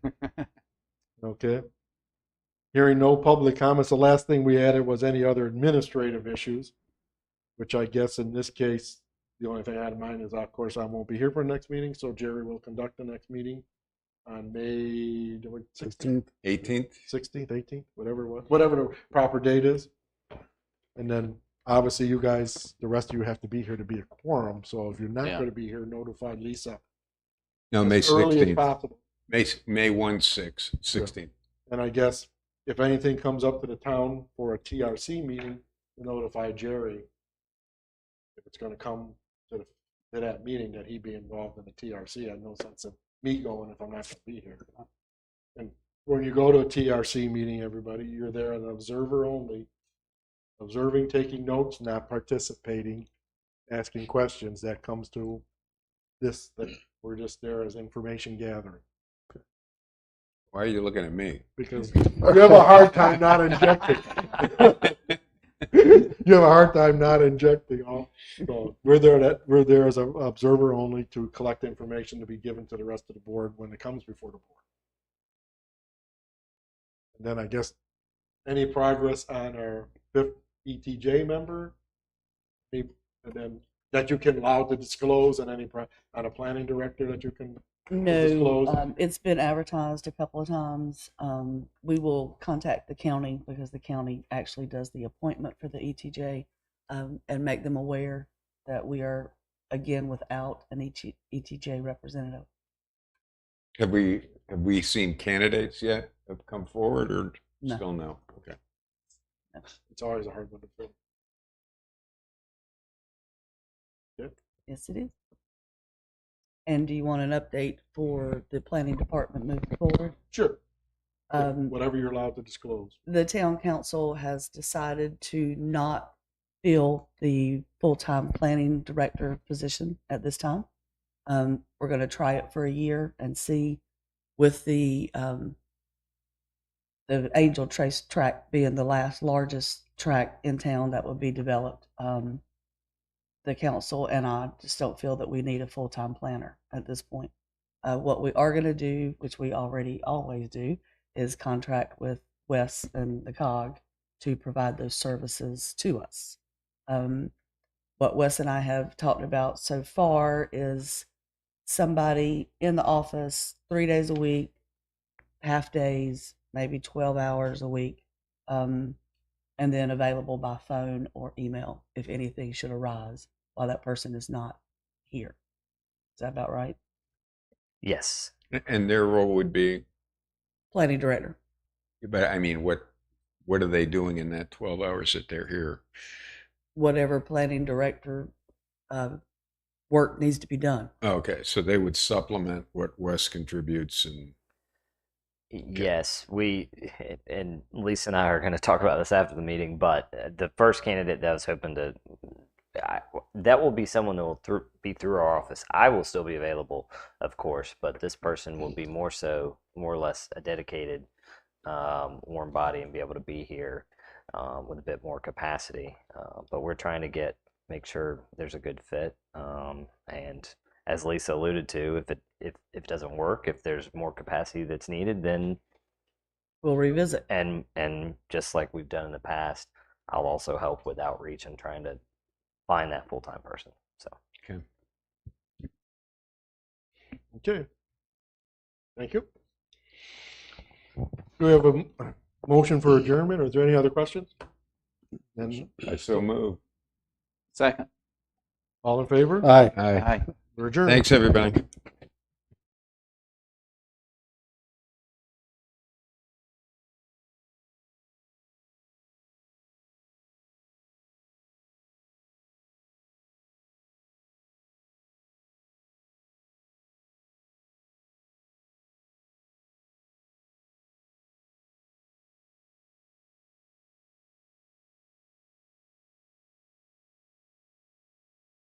Okay. Hearing no public comments, the last thing we added was any other administrative issues, which I guess in this case, the only thing I had in mind is, of course, I won't be here for the next meeting, so Jerry will conduct the next meeting on May 16th, 18th. 16th, 18th, whatever it was, whatever the proper date is. And then obviously you guys, the rest of you have to be here to be a quorum. So if you're not going to be here, notify Lisa No, May as early as 16th. possible. May 16th. And I guess if anything comes up to the town for a TRC meeting, notify Jerry if it's going to come to that meeting that he be involved in the TRC. I have no sense of me going if I'm not going to be here. And when you go to a TRC meeting, everybody, you're there as an observer only, observing, taking notes, not participating. asking questions. That comes to this thing. We're just there as information gathering. Why are you looking at me? Because you have a hard time not injecting. You have a hard time not injecting. So we're there as an observer only to collect information to be given to the rest of the board when it comes before the board. And then I guess any progress on our 5th ETJ member, and then that you can allow to disclose, and any on a planning director that you can disclose. No, it's been advertised a couple of times. We will contact the county because the county actually does the appointment for the ETJ, and make them aware that we are again without an ETJ representative. Have we seen candidates yet have come forward, or No. still no? Okay. It's always a hard one to fill. Yes, it is. And do you want an update for the planning department moving forward? Sure. Um, Whatever you're allowed to disclose. the town council has decided to not fill the full-time planning director position at this time. We're going to try it for a year and see, with the Angel Trace track being the largest track in town that will be developed. The council and I just don't feel that we need a full-time planner at this point. What we are going to do, which we already always do, is contract with Wes and the COG to provide those services to us. What Wes and I have talked about so far is somebody in the office 3 days a week, half days, maybe 12 hours a week, and then available by phone or email if anything should arise while that person is not here. Is that about right? Yes. And their role would be, Planning director. but I mean, what are they doing in that 12 hours that they're here? Whatever planning director work needs to be done. Okay, so they would supplement what Wes contributes, and Yes, and Lisa and I are going to talk about this after the meeting, but the first candidate that I was hoping to, that will be someone that will be through our office. I will still be available, of course, but this person will be more or less a dedicated, warm body and be able to be here with a bit more capacity. But we're trying to make sure there's a good fit. And as Lisa alluded to, if it doesn't work, if there's more capacity that's needed, then we'll revisit. And just like we've done in the past, I'll also help with outreach and trying to find that full-time person. So Okay. Thank you. Do we have a motion for adjournment, or is there any other questions? Then I so move. Second. all in favor? Aye. Aye. Aye. We're adjourned. Thanks, everybody.